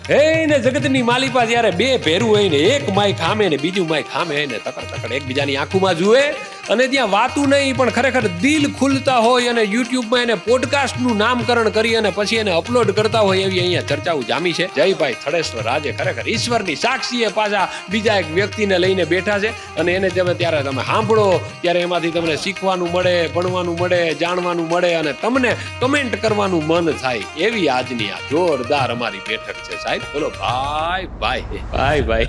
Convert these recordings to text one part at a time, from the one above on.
હે ને જગતની માલિપા જ્યારે બે ભેરું હોય ને એક માય ખામે ને બીજું માય ખામે ને તકડ એકબીજાની આંખોમાં જુએ અને ત્યાં વાતું નહીં પણ ખરેખર દિલ ખુલતા હોય અને યુટ્યુબમાં એને પોડકાસ્ટનું નામકરણ કરી અને પછી એને અપલોડ કરતા હોય એવી અહીંયા ચર્ચાઓ જામી છે. જયભાઈ થળેશ્વર આજે ખરેખર ઈશ્વરની સાક્ષીએ પાછા બીજા એક વ્યક્તિને લઈને બેઠા છે અને એને ત્યારે તમે સાંભળો ત્યારે એમાંથી તમને શીખવાનું મળે, ભણવાનું મળે, જાણવાનું મળે અને તમને કમેન્ટ કરવાનું મન થાય એવી આજની આ જોરદાર અમારી બેઠક છે. સાહેબ બોલો ભાઈ ભાઈ ભાઈ ભાઈ.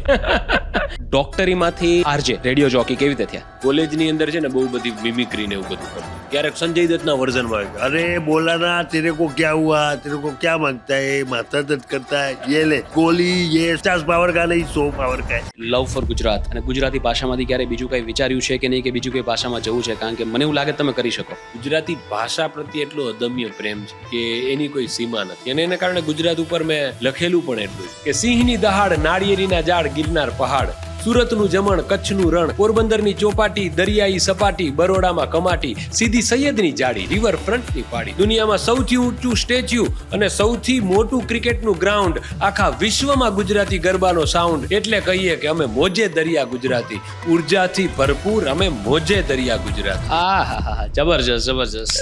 ડોક્ટરીમાંથી આરજે રેડિયો જોકી કેવી રીતે થયા? કોલેજની અંદર છે ને બહુ બધી મિમિક્રી ને એવું બધું કરતું. ક્યારેક સંજય દત્તના વર્ઝનમાં अरे बोला ना तेरे को क्या हुआ, तेरे को क्या मांगता है, माथा दर्द करता है, ये ले गोली, ये 50 पावर का नहीं 100 पावर का है. લવ ફોર ગુજરાત અને ગુજરાતી ભાષામાંથી ક્યારે બીજું કઈ વિચાર્યું છે કે નહીં કે બીજું કઈ ભાષામાં જવું છે? કારણ કે મને એવું લાગે તમે કરી શકો. ગુજરાતી ભાષા પ્રત્યે એટલો અદમ્ય પ્રેમ છે કે એની કોઈ સીમા નથી અને એને કારણે ગુજરાત ઉપર મેં લખેલું પણ એટલું કે સિંહની દહાડ, નાળિયેરીના ઝાડ, ગિરનાર પહાડ, સુરતનું જમણ, કચ્છનું રણ, પોરબંદરની ચોપાટી, દરિયાઈ સપાટી, બરોડામાં કમાટી, સીધી સૈયદની જાડી, રિવર ફ્રન્ટની પાડી, દુનિયામાં સૌથી ઊંચું સ્ટેચ્યુ અને સૌથી મોટું ક્રિકેટનું ગ્રાઉન્ડ, આખા વિશ્વમાં ગુજરાતી ગરબાનો સાઉન્ડ. એટલે કહીએ કે અમે મોજે દરિયા ગુજરાતી, ઉર્જાથી ભરપૂર અમે મોજે દરિયા ગુજરાતી. હા, જબરજસ્ત જબરજસ્ત.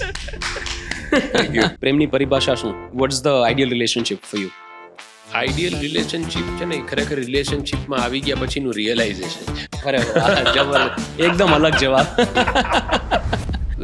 પ્રેમની પરિભાષા શું? What's the ideal relationship for you? Ideal relationship છે ને ખરેખર રિલેશનશિપમાં આવી ગયા પછીનું રિયલાઇઝેશન છે. અરે એકદમ અલગ જવાબ.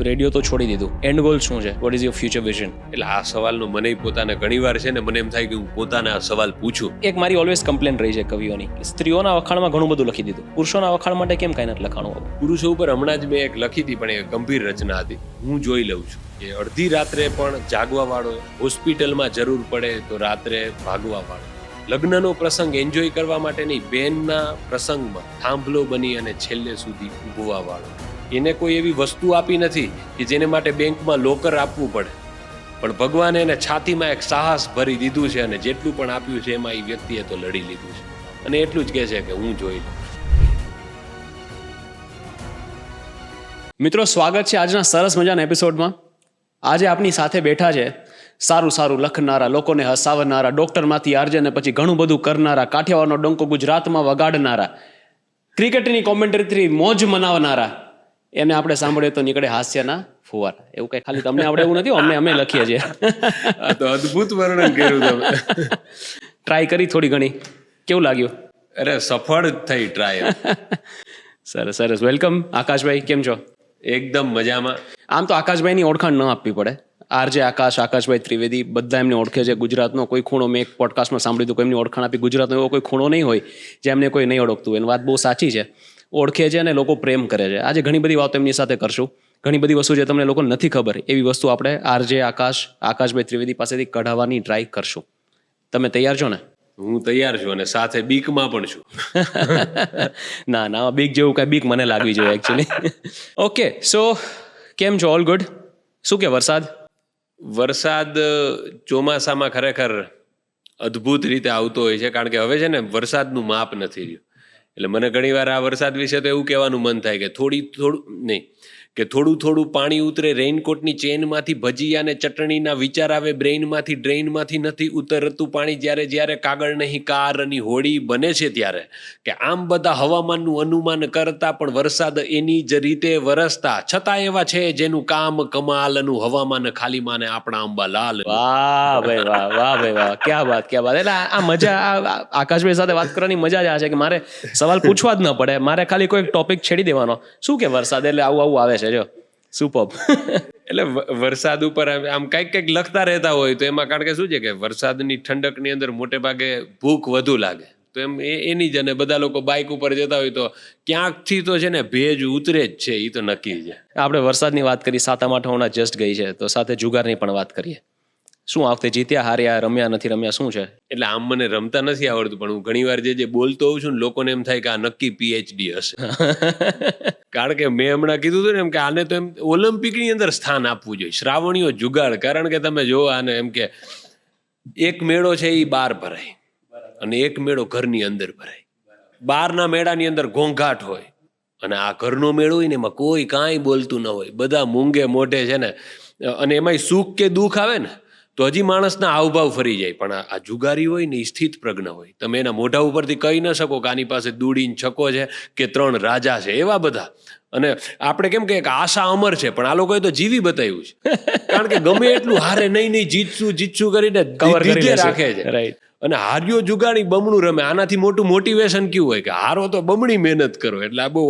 રેડિયો તો છોડી દીધું, એન્ડ ગોલ શું છે? What is your future vision? એટલે આ સવાલનો મને પોતાને ઘણીવાર છે ને મને એમ થાય કે હું પોતાને આ સવાલ પૂછું. એક મારી ઓલવેઝ કમ્પ્લેન રહી છે કવિઓની, સ્ત્રીઓના વખાણમાં ઘણું બધું લખી દીધું, પુરુષોના વખાણ માટે કેમ કાંઈ નથી લખાણું? પુરુષો ઉપર હમણાં જ મેં એક લખી હતી પણ એ ગંભીર રચના હતી. હું જોઈ લઉં છું કે અડધી રાત્રે પણ જાગવા વાળો, હોસ્પિટલમાં જરૂર પડે તો રાત્રે ભાગવા વાળો, લગ્નનો પ્રસંગ એન્જોય કરવા માટે નહીં, બેનના પ્રસંગમાં થાંભલો બની અને છેલ્લે સુધી ઊભવા વાળો. એને કોઈ એવી વસ્તુ આપી નથી કે જેને માટે બેંકમાં લોકર આપવું પડે, પણ ભગવાને એને છાતીમાં એક સાહસ ભરી દીધું છે અને જેટલું પણ આપ્યું છે એમાં એ વ્યક્તિએ તો લડી લીધું છે અને એટલું જ કહે છે કે હું જોઈ લઉં. મિત્રો, સ્વાગત છે આજના સરસ મજાના એપિસોડમાં. આજે આપની સાથે બેઠા છે સારું સારું લખનારા, લોકોને હસાવનારા, ડોક્ટરમાંથી આરજે ને પછી ઘણું બધું કરનારા, કાઠિયાવાડનો ડંકો ગુજરાતમાં વગાડનારા, ક્રિકેટની કોમેન્ટરીથી મોજ મનાવનારા. એને આપણે સાંભળીએ તો નીકળે હાસ્યના ફુવારા. એવું કઈ ખાલી તમને આવડે એવું નથી, અમે લખીએ છીએ. આ તો અદ્ભુત વર્ણન કર્યું તમે. ટ્રાય કરી થોડી ઘણી, કેવું લાગ્યું? અરે સફળ થઈ ટ્રાય. સરસ સરસ. વેલકમ આકાશભાઈ, કેમ છો? એકદમ મજામાં. આમ તો આકાશભાઈની ઓળખાણ ન આપવી પડે. આરજે આકાશ, આકાશભાઈ ત્રિવેદી, બધા એમને ઓળખે છે. ગુજરાતનો કોઈ ખૂણો, મેં એક પોડકાસ્ટમાં સાંભળ્યું હતું, એમની ઓળખાણ આપી. ગુજરાતનો એવો કોઈ ખૂણો નહીં હોય જે એમને કોઈ નહીં ઓળખતું. એની વાત બહુ સાચી છે. ઓળખે છે અને લોકો પ્રેમ કરે છે. આજે ઘણી બધી વાતો એમની સાથે કરશું. ઘણી બધી વસ્તુ જે તમને લોકો નથી ખબર એવી વસ્તુ આપણે આરજે આકાશભાઈ ત્રિવેદી પાસેથી કઢાવવાની ટ્રાય કરશું. તમે તૈયાર છો ને? હું તૈયાર છું અને સાથે બીકમાં પણ છું. ના, બીક જેવું કાંઈ બીક મને લાગવી જોઈએ એકચ્યુઅલી. ઓકે, સો કેમ છો? All good? શું કે વરસાદ ચોમાસામાં ખરેખર અદ્ભુત રીતે આવતો હોય છે, કારણ કે હવે છે ને વરસાદનું માપ નથી રહ્યું. એટલે મને ઘણીવાર આ વરસાદ વિશે તો એવું કહેવાનું મન થાય કે થોડું થોડું પાણી ઉતરે રેઇનકોટની ચેનમાંથી, ભજીયા અને ચટણીના વિચાર આવે બ્રેઇનમાંથી, ડ્રેઇનમાંથી નથી ઉતરતું પાણી જ્યારે જ્યારે કાગળ નહીં કારની હોડી બને છે ત્યારે. કે આમ બધા હવામાનનું અનુમાન કરતા પણ વરસાદ એની જ રીતે વરસતા, છતાં એવા છે જેનું કામ કમાલનું હવામાન ખાલી માને આપણા અંબાલાલ. વાહ ભાઈ વાહ, ક્યાં વાત. એટલે આ મજા, આકાશભાઈ સાથે વાત કરવાની મજા જ આ છે કે મારે સવાલ પૂછવા જ ન પડે, મારે ખાલી કોઈ ટોપિક છેડી દેવાનો. શું કે વરસાદ એટલે આવું આવે છે. જો સુપર. એટલે વરસાદ ઉપર આમ કંઈક લખતા રહેતા હોય તો એમાં, કારણ કે શું છે કે વરસાદની ઠંડકની અંદર મોટે ભાગે ભૂખ વધુ લાગે, તો એમ એની જ. અને બધા લોકો બાઇક ઉપર જતા હોય તો ક્યાંકથી તો છે ને ભેજ ઉતરે જ છે, એ તો નક્કી છે. આપણે વરસાદની વાત કરી, 7 આઠ હમણાં જસ્ટ ગઈ છે, તો સાથે જુગારની પણ વાત કરીએ. શું આ વખતે જીત્યા, હાર્યા, રમ્યા, નથી રમ્યા, શું છે? એટલે આમ મને રમતા નથી આવડતું, પણ હું ઘણી વાર જે બોલતો હોઉં છું ને લોકોને એમ થાય કે આ નક્કી PhD હશે. કારણ કે મેં હમણાં કીધું હતું ને એમ કે આને તો એમ ઓલિમ્પિકની અંદર સ્થાન આપવું જોઈએ. શ્રાવણીઓ જુગાડ, કારણ કે તમે જો આને એમ કે એક મેળો છે એ બહાર ભરાય અને એક મેળો ઘરની અંદર ભરાય. બહારના મેળાની અંદર ઘોંઘાટ હોય અને આ ઘરનો મેળો હોય ને એમાં કોઈ કાંઈ બોલતું ન હોય, બધા મૂંગે મોઢે છે ને. અને એમાંય સુખ કે દુઃખ આવે ને તો હજી માણસના હાવભાવ ફરી જાય. પણ આ જુગારી હોય ને એ સ્થિત પ્રજ્ઞ હોય. તમે એના મોઢા ઉપરથી કહી ન શકો કે આની પાસે દૂડીન છકો છે કે 3 રાજા છે, એવા બધા. અને આપણે કેમ કે આશા અમર છે, પણ આ લોકોએ તો જીવી બતાવ્યું છે. કારણ કે ગમે એટલું હારે નહીં જીતશું કરીને Cover કરી દીધે લેશે. રાખે છે. Right. અને હાર્યો જુગારી બમણું રમે. આનાથી મોટું મોટિવેશન કેવું હોય કે હારો તો બમણી મહેનત કરો. એટલે આ બહુ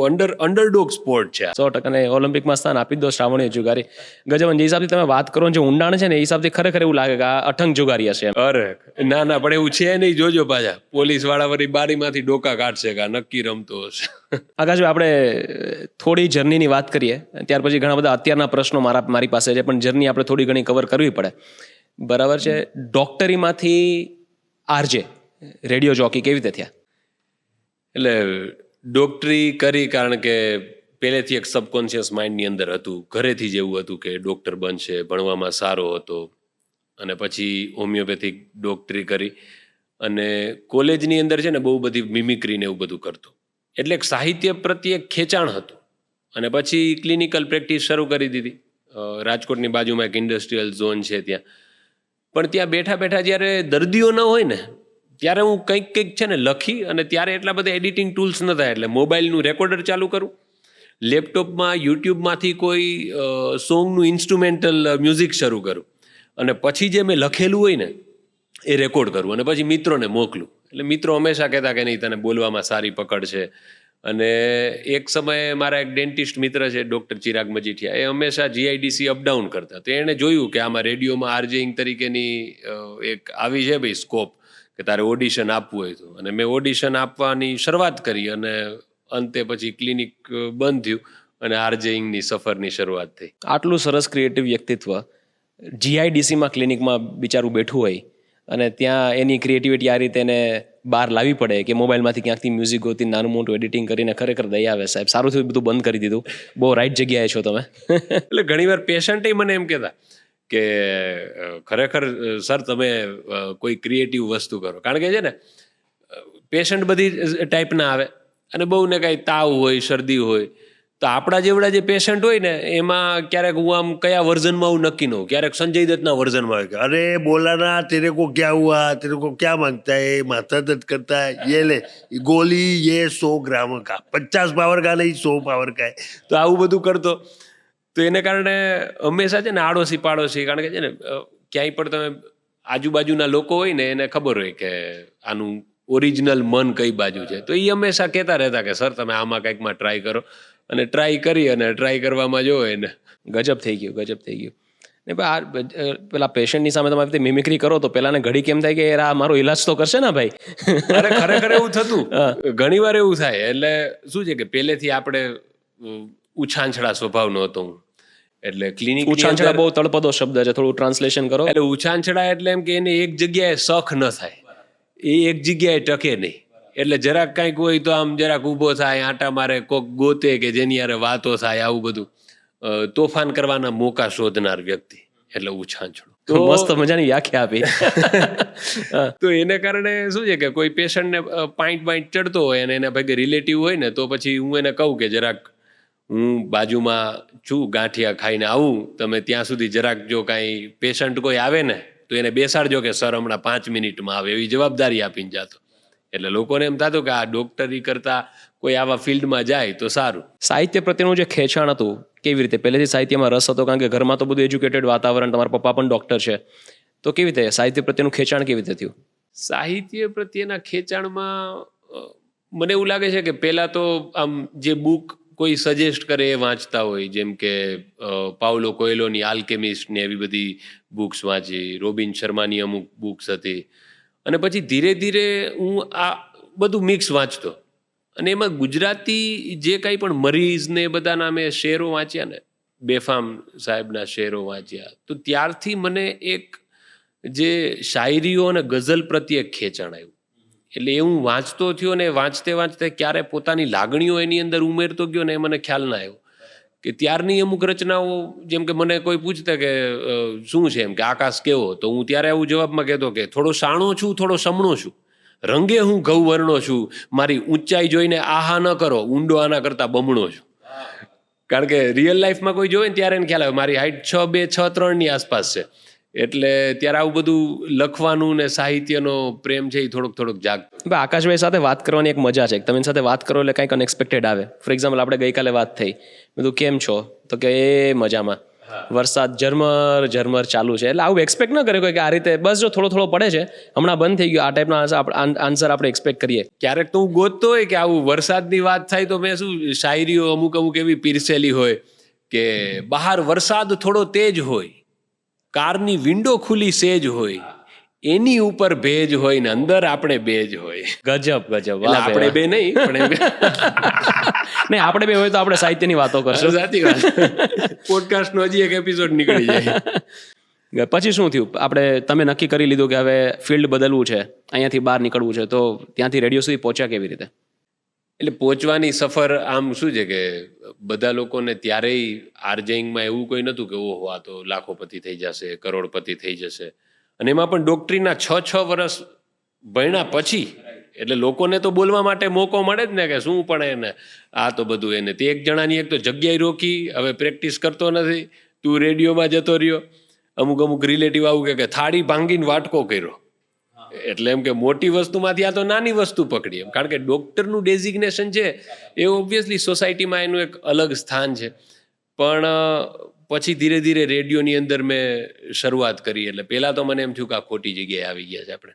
અંડરડોગ સ્પોર્ટ છે. 100% ઓલિમ્પિકમાં સ્થાન આપી દો શ્રાવણીય જુગારી. ગજબન, જે હિસાબથી તમે વાત કરો જે ઊંડાણ છે ને એ હિસાબથી ખરેખર એવું લાગે કે આ અઠંગ જુગારી હશે. અરે ના પણ એવું છે નહીં. જોજો પાછા પોલીસ વાળા વળી બારીમાંથી ડોકા કાઢશે કે આ નક્કી રમતો હશે. આકાશભાઈ, આપણે થોડી જર્નીની વાત કરીએ, ત્યાર પછી ઘણા બધા અત્યારના પ્રશ્નો મારી પાસે છે, પણ જર્ની આપણે થોડી ઘણી કવર કરવી પડે. બરાબર છે. ડોક્ટરીમાંથી આરજે, રેડિયો જોકી કેવી રીતે થયા? એટલે ડોક્ટરી કરી કારણ કે પહેલેથી એક સબકોન્શિયસ માઇન્ડની અંદર હતું. ઘરેથી જ એવું હતું કે ડૉક્ટર બનશે, ભણવામાં સારો હતો. અને પછી હોમિયોપેથિક ડોક્ટરી કરી અને કોલેજની અંદર છે ને બહુ બધી મિમિક્રીને એવું બધું કરતો. એટલે એક સાહિત્ય પ્રત્યે એક ખેંચાણ હતું. અને પછી ક્લિનિકલ પ્રેક્ટિસ શરૂ કરી દીધી. રાજકોટની બાજુમાં એક ઇન્ડસ્ટ્રીયલ ઝોન છે ત્યાં. પણ ત્યાં બેઠા બેઠા જ્યારે દર્દીઓ ન હોય ને ત્યારે હું કંઈક છે ને લખી, અને ત્યારે એટલા બધા એડિટિંગ ટૂલ્સ નહોતા. એટલે મોબાઈલનું રેકોર્ડર ચાલુ કરું, લેપટોપમાં યુટ્યુબમાંથી કોઈ સોંગનું ઇન્સ્ટ્રુમેન્ટલ મ્યુઝિક શરૂ કરું, અને પછી જે મેં લખેલું હોય ને એ રેકોર્ડ કરું, અને પછી મિત્રોને મોકલું. એટલે મિત્રો હંમેશા કહેતા કે નહીં, તને બોલવામાં સારી પકડ છે. અને એક સમયે મારા એક ડેન્ટિસ્ટ મિત્ર છે ડૉક્ટર ચિરાગ મજીઠિયા, એ હંમેશા GIDC અપડાઉન કરતા. તો એણે જોયું કે આમાં રેડિયોમાં આરજેઇંગ તરીકેની એક આવી છે ભાઈ સ્કોપ, કે તારે ઓડિશન આપવું હોય તો. અને મેં ઓડિશન આપવાની શરૂઆત કરી, અને અંતે પછી ક્લિનિક બંધ થયું અને આરજેઇંગની સફરની શરૂઆત થઈ. આટલું સરસ ક્રિએટિવ વ્યક્તિત્વ GIDCમાં ક્લિનિકમાં બિચારું બેઠું હોય, અને ત્યાં એની ક્રિએટિવિટી આ રીતે એને બહાર લાવવી પડે કે મોબાઈલમાંથી ક્યાંકથી મ્યુઝિક ગોતી નાનું મોટું એડિટિંગ કરીને. ખરેખર દયા આવે સાહેબ, સારું થયું બધું બંધ કરી દીધું. બહુ રાઈટ જગ્યાએ છો તમે. એટલે ઘણીવાર પેશન્ટે મને એમ કહેતા કે ખરેખર સર તમે કોઈ ક્રિએટિવ વસ્તુ કરો. કારણ કે છે ને પેશન્ટ બધી ટાઈપના આવે, અને બહુ ને કાંઈ તાવ હોય, શરદી હોય. તો આપણા જેવડા જે પેશન્ટ હોય ને એમાં ક્યારેક હું આમ કયા વર્ઝનમાં હું નક્કી ન હોઉં. ક્યારેક સંજય દત્તના વર્ઝનમાં હોય કે अरे बोला ना तेरे को क्या हुआ, तेरे को क्या मांगता है, माथा दर्द करता है, ये ले गोली, ये 100 ग्राम का, 50 पावर का नहीं 100 पावर का है. તો આવું બધું કરતો. તો એને કારણે હંમેશા છે ને આડોશી પાડોશી, કારણ કે છે ને ક્યાંય પણ તમે આજુબાજુના લોકો હોય ને એને ખબર હોય કે આનું ઓરિજિનલ મન કઈ બાજુ છે. તો એ હંમેશા કહેતા રહેતા કે સર તમે આમાં કંઈકમાં ટ્રાય કરો. અને ટ્રાય કરી, અને ટ્રાય કરવામાં જો એને ગજબ થઈ ગયું. ને પેલા પેશન્ટની સામે તમે આવી મિમિક્રી કરો તો પેલાને ઘડી કેમ થાય કે યાર આ મારો ઈલાજ તો કરશે ને ભાઈ. અરે ખરેખર એવું થતું. ઘણી વાર એવું થાય. એટલે શું છે કે પહેલેથી આપણે ઉછાંછડા સ્વભાવનો હતો હું. એટલે ક્લિનિક ઉછાંછડા બહુ તળપદો શબ્દ છે, થોડું ટ્રાન્સલેશન કરો. એટલે ઉછાંછડા એટલે એમ કે એને એક જગ્યાએ શખ ન થાય, એ એક જગ્યાએ ટકે નહીં. એટલે જરાક કાંઈક હોય તો આમ જરાક ઊભો થાય, આંટા મારે, કોક ગોતે કે જેની યારે વાતો થાય, આવું બધું તોફાન કરવાના મોકા શોધનાર વ્યક્તિ એટલે ઉછાંછડો. તો મસ્ત મજાની વ્યાખ્યા આપી. તો એને કારણે શું છે કે કોઈ પેશન્ટને પાઇન્ટ ચડતો હોય અને એના ભેગે રિલેટિવ હોય ને, તો પછી હું એને કહું કે જરાક હું બાજુમાં છું, ગાંઠિયા ખાઈને આવું, તમે ત્યાં સુધી જરાક જો કાંઈ પેશન્ટ કોઈ આવે ને તો એને બેસાડજો કે સર હમણાં 5 મિનિટમાં આવે, એવી જવાબદારી આપીને જાતો. એટલે લોકોને એમ થતું કે આ ડોક્ટરી કરતા કોઈ આવા ફિલ્ડમાં જાય તો સારું. સાહિત્ય પ્રત્યેનું જે ખેંચાણ હતું કેવી રીતે? પહેલેથી સાહિત્યમાં રસ હતો, કારણ કે ઘરમાં તો બધું એજ્યુકેટેડ વાતાવરણ, તમારા પપ્પા પણ ડૉક્ટર છે, તો કેવી રીતે સાહિત્ય પ્રત્યેનું ખેંચાણ કેવી રીતે થયું? સાહિત્ય પ્રત્યેના ખેંચાણમાં મને એવું લાગે છે કે પહેલાં તો આમ જે બુક કોઈ સજેસ્ટ કરે એ વાંચતા હોય, જેમ કે પાઉલો કોએલોની આલ્કેમિસ્ટ ને એવી બધી બુક્સ વાંચી, રોબિન શર્માની અમુક બુક્સ હતી. અને પછી ધીરે ધીરે હું આ બધું મિક્સ વાંચતો, અને એમાં ગુજરાતી જે કાંઈ પણ મરીઝ ને એ બધાના મેં શેરો વાંચ્યા ને, બેફામ સાહેબના શેરો વાંચ્યા, તો ત્યારથી મને એક જે શાયરીઓ અને ગઝલ પ્રત્યે ખેંચાણ આવ્યું. એટલે એ હું વાંચતો થયો, ને વાંચતે વાંચતે ક્યારે પોતાની લાગણીઓ એની અંદર ઉમેરતો ગયો ને એ મને ખ્યાલ ના આવ્યો કે ત્યારની અમુક રચનાઓ, જેમ કે મને કોઈ પૂછતા કે શું છે એમ કે આકાશ કેવો, તો હું ત્યારે એવું જવાબમાં કહેતો કે થોડો શાણો છું, થોડો સમણો છું, રંગે હું ઘઉં વર્ણો છું, મારી ઊંચાઈ જોઈને આહા ન કરો, ઊંડો આના કરતાં બમણો છું. કારણ કે રિયલ લાઈફમાં કોઈ જોવે ને ત્યારે એને ખ્યાલ આવે મારી હાઈટ 6'2", 6'3" આસપાસ છે, એટલે ત્યારે આવું બધું લખવાનું ને સાહિત્યનો પ્રેમ છે એ થોડોક જાગતો. ભાઈ આકાશભાઈ સાથે વાત કરવાની એક મજા છે. તમે એની સાથે વાત કરો એટલે કંઈક અનએક્સપેક્ટેડ આવે. ફોર એક્ઝામ્પલ આપણે ગઈકાલે વાત થઈ, બધું કેમ છો, તો કે એ મજામાં, વરસાદ ઝરમર ચાલુ છે. એટલે આવું એક્સપેક્ટ ન કરે કોઈ કે આ રીતે બસ જો થોડો પડે છે, હમણાં બંધ થઈ ગયો, આ ટાઈપનો આન્સર આપણે એક્સપેક્ટ કરીએ. ક્યારેક તો હું ગોતતો હોય કે આવું વરસાદની વાત થાય તો મેં શું શાયરીઓ અમુક એવી પીરસેલી હોય કે બહાર વરસાદ થોડો તેજ હોય, કારની વિન્ડો ખુલ્લી સેજ હોય, એની ઉપર ભેજ હોય ને અંદર આપણે બેજ હોય. ગજબ એટલે આપણે બે નહીં પણ નહીં, આપણે બે હોય તો આપણે સાહિત્યની વાતો કરશું. સાચી વાત. પોડકાસ્ટનો હજી એક એપિસોડ નીકળી જાય. પછી શું થયું? તમે નક્કી કરી લીધું કે હવે ફિલ્ડ બદલવું છે, અહીંયાથી બહાર નીકળવું છે, તો ત્યાંથી રેડિયો સુધી પહોંચ્યા કેવી રીતે? એટલે પહોંચવાની સફર આમ શું છે કે બધા લોકોને ત્યારેય આર્જેઇંગમાં એવું કોઈ નહોતું કે ઓહો આ તો લાખોપતિ થઈ જશે, કરોડપતિ થઈ જશે. અને એમાં પણ ડોક્ટરીના 6 વર્ષ ભણ્યા પછી એટલે લોકોને તો બોલવા માટે મોકો મળે જ ને કે શું પણ એને આ તો બધું એને તે એક જણાની એક તો જગ્યાએ રોકી, હવે પ્રેક્ટિસ કરતો નથી, તું રેડિયોમાં જતો રહ્યો. અમુક રિલેટિવ આવું કે થાળી ભાંગીને વાટકો કર્યો. એટલે એમ કે મોટી વસ્તુમાંથી આ તો નાની વસ્તુ પકડી એમ. કારણ કે ડોક્ટરનું ડેઝિગ્નેશન છે એ ઓબ્વિયસલી સોસાયટીમાં એનું એક અલગ સ્થાન છે. પણ પછી ધીરે ધીરે રેડિયોની અંદર મેં શરૂઆત કરી. એટલે પહેલાં તો મને એમ થયું કે આ ખોટી જગ્યાએ આવી ગયા છે આપણે.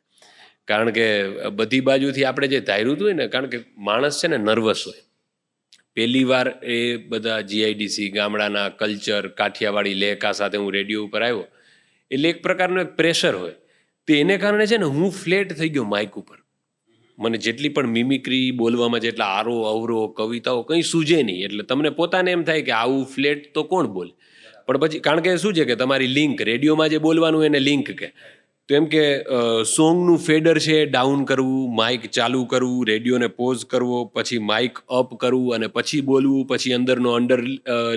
કારણ કે બધી બાજુથી આપણે જે ધાર્યું હતું ને, કારણ કે માણસ છે ને નર્વસ હોય. પહેલી વાર એ બધા જીઆઈડીસી ગામડાના કલ્ચર કાઠિયાવાડી લેકા સાથે હું રેડિયો ઉપર આવ્યો એટલે એક પ્રકારનું એક પ્રેશર હોય. તો એને કારણે છે ને હું ફ્લેટ થઈ ગયો માઇક ઉપર. મને જેટલી પણ મિમિક્રી બોલવામાં જેટલા આરો અવરો કવિતાઓ કંઈ સૂજે નહીં. એટલે તમને પોતાને એમ થાય કે આવું ફ્લેટ તો કોણ બોલે. પણ પછી કારણ કે શું છે કે તમારી લિંક રેડિયોમાં જે બોલવાનું એને લિંક કે તો એમ કે સોંગનું ફેડર છે ડાઉન કરવું, માઇક ચાલુ કરવું, રેડિયોને પોઝ કરવો, પછી માઇક અપ કરવું અને પછી બોલવું, પછી અંદરનો અંડર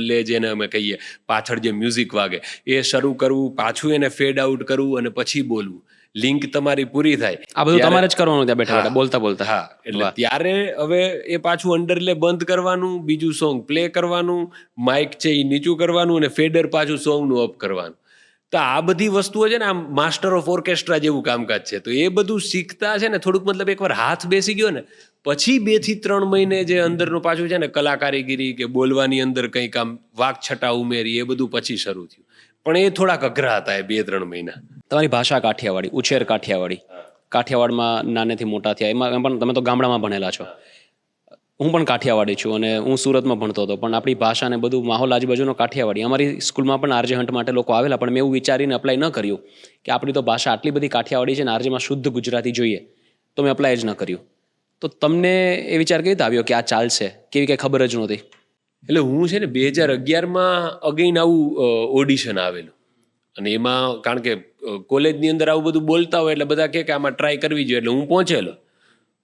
લે જેને અમે કહીએ પાછળ જે મ્યુઝિક વાગે એ શરૂ કરવું, પાછું એને ફેડ આઉટ કરવું અને પછી બોલવું. લિંક તમારી પૂરી થાય. આ બધું તમારે જ કરવાનું ત્યાં બેઠા બોલતા. હા, એટલે ત્યારે હવે એ પાછું અંડરલે બંધ કરવાનું, બીજું સોંગ પ્લે કરવાનું, માઇક છે એ નીચું કરવાનું અને ફેડર પાછું સોંગનું અપ કરવાનું. તો આ બધી વસ્તુઓ છે ને આમ માસ્ટર ઓફ ઓર્કેસ્ટ્રા જેવું કામકાજ છે. તો એ બધું શીખતા છે ને થોડુંક મતલબ એકવાર હાથ બેસી ગયો ને પછી 2 થી 3 મહિને જે અંદરનું પાછું છે ને કલાકારીગીરી કે બોલવાની અંદર કંઈક આમ વાક છટા ઉમેરી એ બધું પછી શરૂ થયું. પણ એ થોડાક અઘરા હતા એ 2-3 મહિના. તમારી ભાષા કાઠિયાવાડી, ઉછેર કાઠિયાવાડી, કાઠિયાવાડમાં નાનેથી મોટા થયા, એમાં પણ તમે તો ગામડામાં ભણેલા છો. હું પણ કાઠિયાવાડી છું અને હું સુરતમાં ભણતો હતો. પણ આપણી ભાષા ને બધું માહોલ આજુબાજુનો કાઠિયાવાડી. અમારી સ્કૂલમાં પણ આરજે હન્ટ માટે લોકો આવેલા, પણ મેં એવું વિચારીને અપ્લાય ન કર્યું કે આપણી તો ભાષા આટલી બધી કાઠિયાવાડી છે ને આરજેમાં શુદ્ધ ગુજરાતી જોઈએ, તો મેં અપ્લાય જ ન કર્યું. તો તમને એ વિચાર કેવી રીતે આવ્યો કે આ ચાલશે? કેવી કંઈ ખબર જ નહોતી? એટલે હું છે ને 2011માં અગેન આવું ઓડિશન આવેલું અને એમાં કારણ કે કોલેજની અંદર આવું બધું બોલતા હોય એટલે બધા કહે કે આમાં ટ્રાય કરવી જોઈએ. એટલે હું પહોંચેલો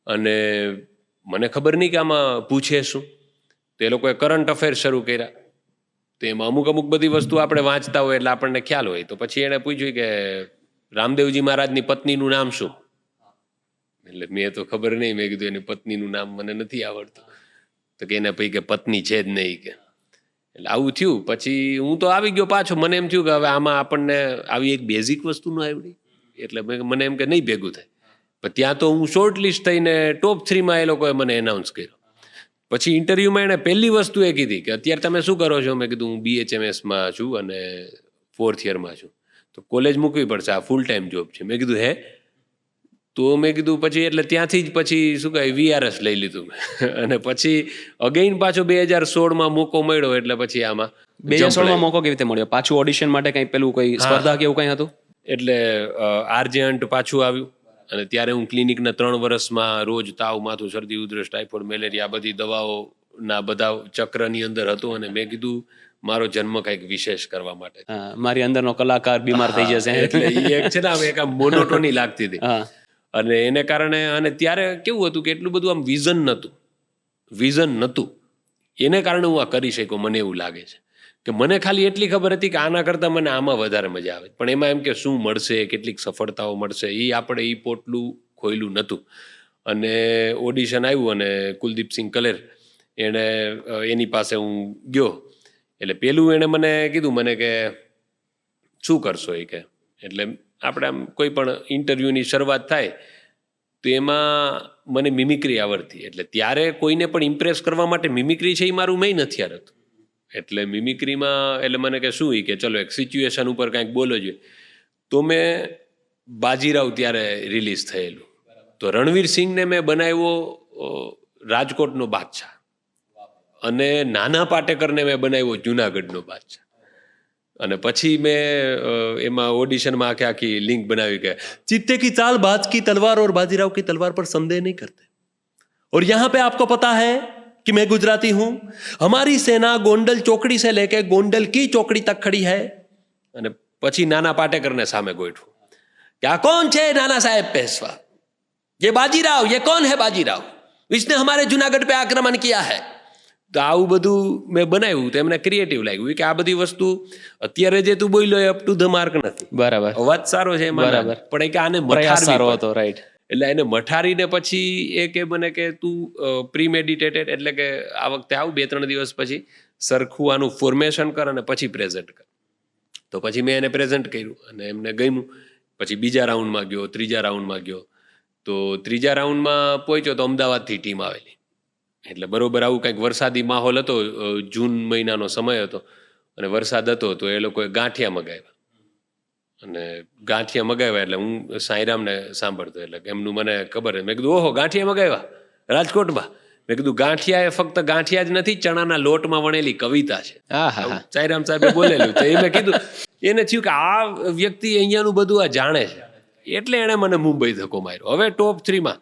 અને મને ખબર નહીં કે આમાં પૂછે શું. તો એ લોકોએ કરંટ અફેર શરૂ કર્યા. તો એમાં અમુક બધી વસ્તુ આપણે વાંચતા હોય એટલે આપણને ખ્યાલ હોય. તો પછી એણે પૂછ્યું કે રામદેવજી મહારાજની પત્નીનું નામ શું? એટલે મેં તો ખબર નહીં, મેં કીધું એની પત્નીનું નામ મને નથી આવડતું. તો કે એને પછી કે પત્ની છે જ નહીં કે. એટલે આવું થયું. પછી હું તો આવી ગયો પાછો. મને એમ થયું કે હવે આમાં આપણને આવી એક બેઝિક વસ્તુ ન આવડી એટલે મને એમ કે નહીં ભેગું થાય. પણ ત્યાં તો હું શોર્ટ લિસ્ટ થઈને ટોપ 3માં એ લોકોએ મને એનાઉન્સ કર્યો. પછી ઇન્ટરવ્યૂમાં એણે પહેલી વસ્તુ એ કીધી કે અત્યારે તમે શું કરો છો? મેં કીધું હું BHMSમાં છું અને 4th યરમાં છું. તો કોલેજ મૂકવી પડશે, આ ફૂલ ટાઈમ જોબ છે. મેં કીધું હે? તો મેં કીધું પછી એટલે ત્યાંથી જ પછી શું કહે VRS લઈ લીધું અને પછી અગેઇન પાછો 2016માં મોકો મળ્યો. એટલે પછી આમાં 2016માં મોકો કેવી રીતે મળ્યો? પાછું ઓડિશન માટે કંઈ પેલું કોઈ સ્પર્ધા કે એવું કંઈ હતું? એટલે આરજે હન્ટ પાછું આવ્યું અને ત્યારે હું ક્લિનિકના 3 વર્ષમાં રોજ તાવ, માથું, શરદી, ઉધરસ, ટાઇફોઇડ, મેલેરિયા બધી દવાઓના બધા ચક્રની અંદર હતો. અને મેં કીધું મારો જન્મ કંઈક વિશેષ કરવા માટે, મારી અંદરનો કલાકાર બીમાર થઈ જશે એટલે એ એક છે ને આમ એક આમ મોનોટોની લાગતી હતી. અને એને કારણે અને ત્યારે કેવું હતું કે એટલું બધું આમ વિઝન નહોતું. એને કારણે હું આ કરી શક્યો. મને એવું લાગે છે કે મને ખાલી એટલી ખબર હતી કે આના કરતાં મને આમાં વધારે મજા આવે. પણ એમાં એમ કે શું મળશે, કેટલીક સફળતાઓ મળશે, એ આપણે એ પોટલું ખોયલું નહોતું. અને ઓડિશન આવ્યું અને કુલદીપસિંહ કલેર એની પાસે હું ગયો. એટલે પેલું એણે મને કીધું મને કે શું કરશો એ કે. એટલે આપણે આમ કોઈ પણ ઇન્ટરવ્યૂની શરૂઆત થાય તો એમાં મને મિમિક્રી આવડતી, એટલે ત્યારે કોઈને પણ ઇમ્પ્રેસ કરવા માટે મિમિક્રી છે એ મારું મેઇન હથિયાર હતું. એટલે મિમિક્રીમાં એટલે મને કે શું કે ચલો એક સિચ્યુએશન ઉપર કાંઈક બોલો જોઈએ. તો મેં બાજીરાવ ત્યારે રિલીઝ થયેલું, તો રણવીર સિંહને મેં બનાવ્યો રાજકોટનો બાદશાહ અને નાના પાટેકરને મેં બનાવ્યો જુનાગઢનો બાદશાહ. અને પછી મેં એમાં ઓડિશનમાં આખી લિંક બનાવી કે ચિત્તે કી ચાલ બાજ કી તલવાર और बाजीराव की तलवार पर संदेह नहीं करते और यहाँ पे आपको पता है कि मैं गुजराती हूँ, हमारी सेना गोंडल चौकड़ी से लेके गोंडल की चौकड़ी तक खड़ी है. અને પછી નાના પાટેકરને સામે ગોઠવું કે આ કોણ છે નાના સાહેબ પેશવા, ये बाजीराव, ये कौन है बाजीराव, इसने हमारे जूनागढ़ पे आक्रमण किया है. તો આવું બધું મેં બનાવ્યું તો એમને ક્રિએટિવ લાગ્યું કે આ બધી વસ્તુ અત્યારે જે તું બોલ્યો એ અપ ટુ ધ માર્ક નથી. બરાબર, અવાજ સારો છે એમાં, બરાબર, પણ કે આને પ્રયાસ સારો મઠારવી હતો, રાઈટ. એટલે એને મઠારીને પછી એ કે મને કે તું પ્રીમેડિટેટેડ એટલે કે આ વખતે આવું 2-3 દિવસ પછી સરખું આનું ફોર્મેશન કર અને પછી પ્રેઝન્ટ કર. તો પછી મેં એને પ્રેઝન્ટ કર્યું અને એમને ગમ્યું. પછી બીજા રાઉન્ડમાં ગયો, ત્રીજા રાઉન્ડમાં ગયો. તો ત્રીજા રાઉન્ડમાં પહોંચ્યો તો અમદાવાદથી ટીમ આવેલી, એટલે બરોબર આવું કંઈક વરસાદી માહોલ હતો, જૂન મહિનાનો સમય હતો અને વરસાદ હતો. તો એ લોકોએ ગાંઠિયા મગાવ્યા અને ગાંઠિયા મગાવ્યા એટલે હું સાંઈરામને સાંભળતો, એટલે એમનું મને ખબર. મેં કીધું ઓહો ગાંઠિયા મગાવ્યા રાજકોટમાં. મેં કીધું ગાંઠિયા એ ફક્ત ગાંઠિયા જ નથી, ચણાના લોટમાં વણેલી કવિતા છે. સાંઈરામ સાહેબે બોલેલું. તો એ મેં કીધું, એને થયું કે આ વ્યક્તિ અહીંયાનું બધું આ જાણે છે, એટલે એણે મને મુંબઈ ધક્કો માર્યો. હવે ટોપ 3માં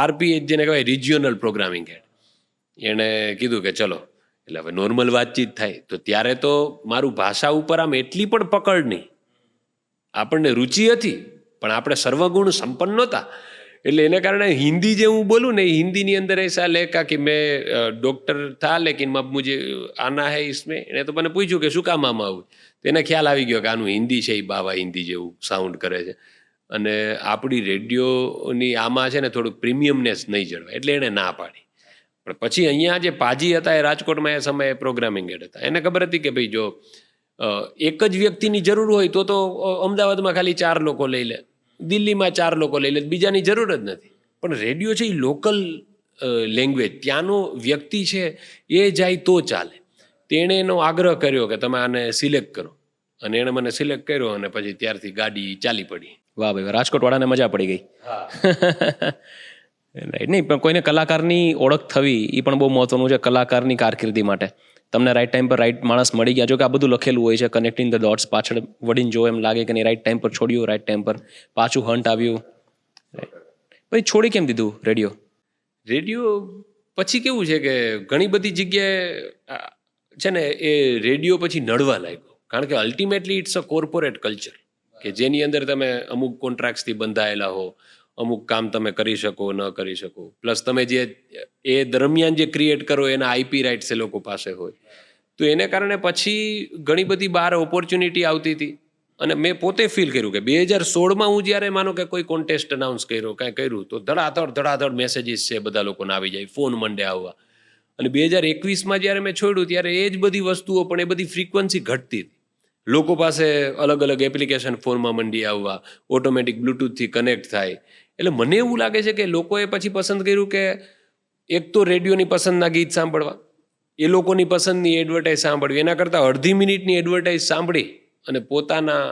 આરપી જેને કહેવાય રિજિયોનલ પ્રોગ્રામિંગ હેડ, એણે કીધું કે ચલો. એટલે હવે નોર્મલ વાતચીત થાય તો ત્યારે તો મારું ભાષા ઉપર આમ એટલી પણ પકડ નહીં, આપણને રુચિ હતી પણ આપણે સર્વગુણ સંપન્ન નહોતા. એટલે એને કારણે હિન્દી જે હું બોલું ને, હિન્દીની અંદર ऐसा लेखा कि मैं डॉक्टर था लेकिन अब मुझे आना है इसमें. એને તો મને પૂછ્યું કે શું કામ આમાં આવું, તો એને ખ્યાલ આવી ગયો કે આનું હિન્દી છે એ બાવા હિન્દી જેવું સાઉન્ડ કરે છે અને આપણી રેડિયોની આમાં છે ને થોડુંક પ્રીમિયમનેસ નહીં જળવાય, એટલે એણે ના પાડી. પણ પછી અહીંયા જે પાજી હતા એ રાજકોટમાં એ સમયે પ્રોગ્રામિંગ હેડ હતા. એને ખબર હતી કે ભાઈ જો એક જ વ્યક્તિની જરૂર હોય તો અમદાવાદમાં ખાલી 4 લોકો લઈ લે, દિલ્હીમાં 4 લોકો લઈ લે, બીજાની જરૂર જ નથી. પણ રેડિયો છે એ લોકલ લેંગ્વેજ, ત્યાંનો વ્યક્તિ છે એ જાય તો ચાલે. તેણે એનો આગ્રહ કર્યો કે તમે આને સિલેક્ટ કરો અને એણે મને સિલેક્ટ કર્યો અને પછી ત્યારથી ગાડી ચાલી પડી. વાહ ભાઈ, રાજકોટ વાળાને મજા પડી ગઈ. રાઈટ. નહીં પણ કોઈને કલાકારની ઓળખ થવી એ પણ બહુ મહત્વનું છે કલાકારની કારકિર્દી માટે. તમને રાઈટ ટાઈમ પર રાઈટ માણસ મળી ગયા. જો કે આ બધું લખેલું હોય છે, કનેક્ટિંગ ધ ડોટ્સ, પાછળ વળીને જો એમ લાગે કે નહીં રાઈટ ટાઈમ પર છોડ્યું, રાઈટ ટાઈમ પર પાછું હન્ટ આવ્યું. પછી છોડી કેમ દીધું રેડિયો? રેડિયો પછી કેવું છે કે ઘણી બધી જગ્યાએ છે ને એ રેડિયો પછી નડવા લાગ્યો, કારણ કે ultimately it's a corporate culture કે જેની અંદર તમે અમુક કોન્ટ્રાક્ટ્સથી બંધાયેલા હો, અમુક કામ તમે કરી શકો ન કરી શકો, પ્લસ તમે જે એ દરમિયાન જે ક્રિએટ કરો એના આઈપી રાઇટ્સ એ લોકો પાસે હોય. તો એને કારણે પછી ઘણી બધી બહાર ઓપોર્ચ્યુનિટી આવતી હતી અને મેં પોતે ફીલ કર્યું કે 2016માં હું જ્યારે માનો કે કોઈ કોન્ટેસ્ટ અનાઉન્સ કર્યો, કાંઈ કર્યું, તો ધડાધડ મેસેજીસ છે બધા લોકોને આવી જાય, ફોન મંડે આવવા. અને 2021માં જ્યારે મેં છોડ્યું ત્યારે એ જ બધી વસ્તુઓ પણ એ બધી ફ્રીક્વન્સી ઘટતી હતી. લોકો પાસે અલગ અલગ એપ્લિકેશન ફોનમાં મંડી આવવા, ઓટોમેટિક બ્લૂટૂથથી કનેક્ટ થાય. એટલે મને એવું લાગે છે કે લોકોએ પછી પસંદ કર્યું કે એક તો રેડિયોની પસંદના ગીત સાંભળવા, એ લોકોની પસંદની એડવર્ટાઇઝ સાંભળવી, એના કરતાં અડધી મિનિટની એડવર્ટાઇઝ સાંભળી અને પોતાના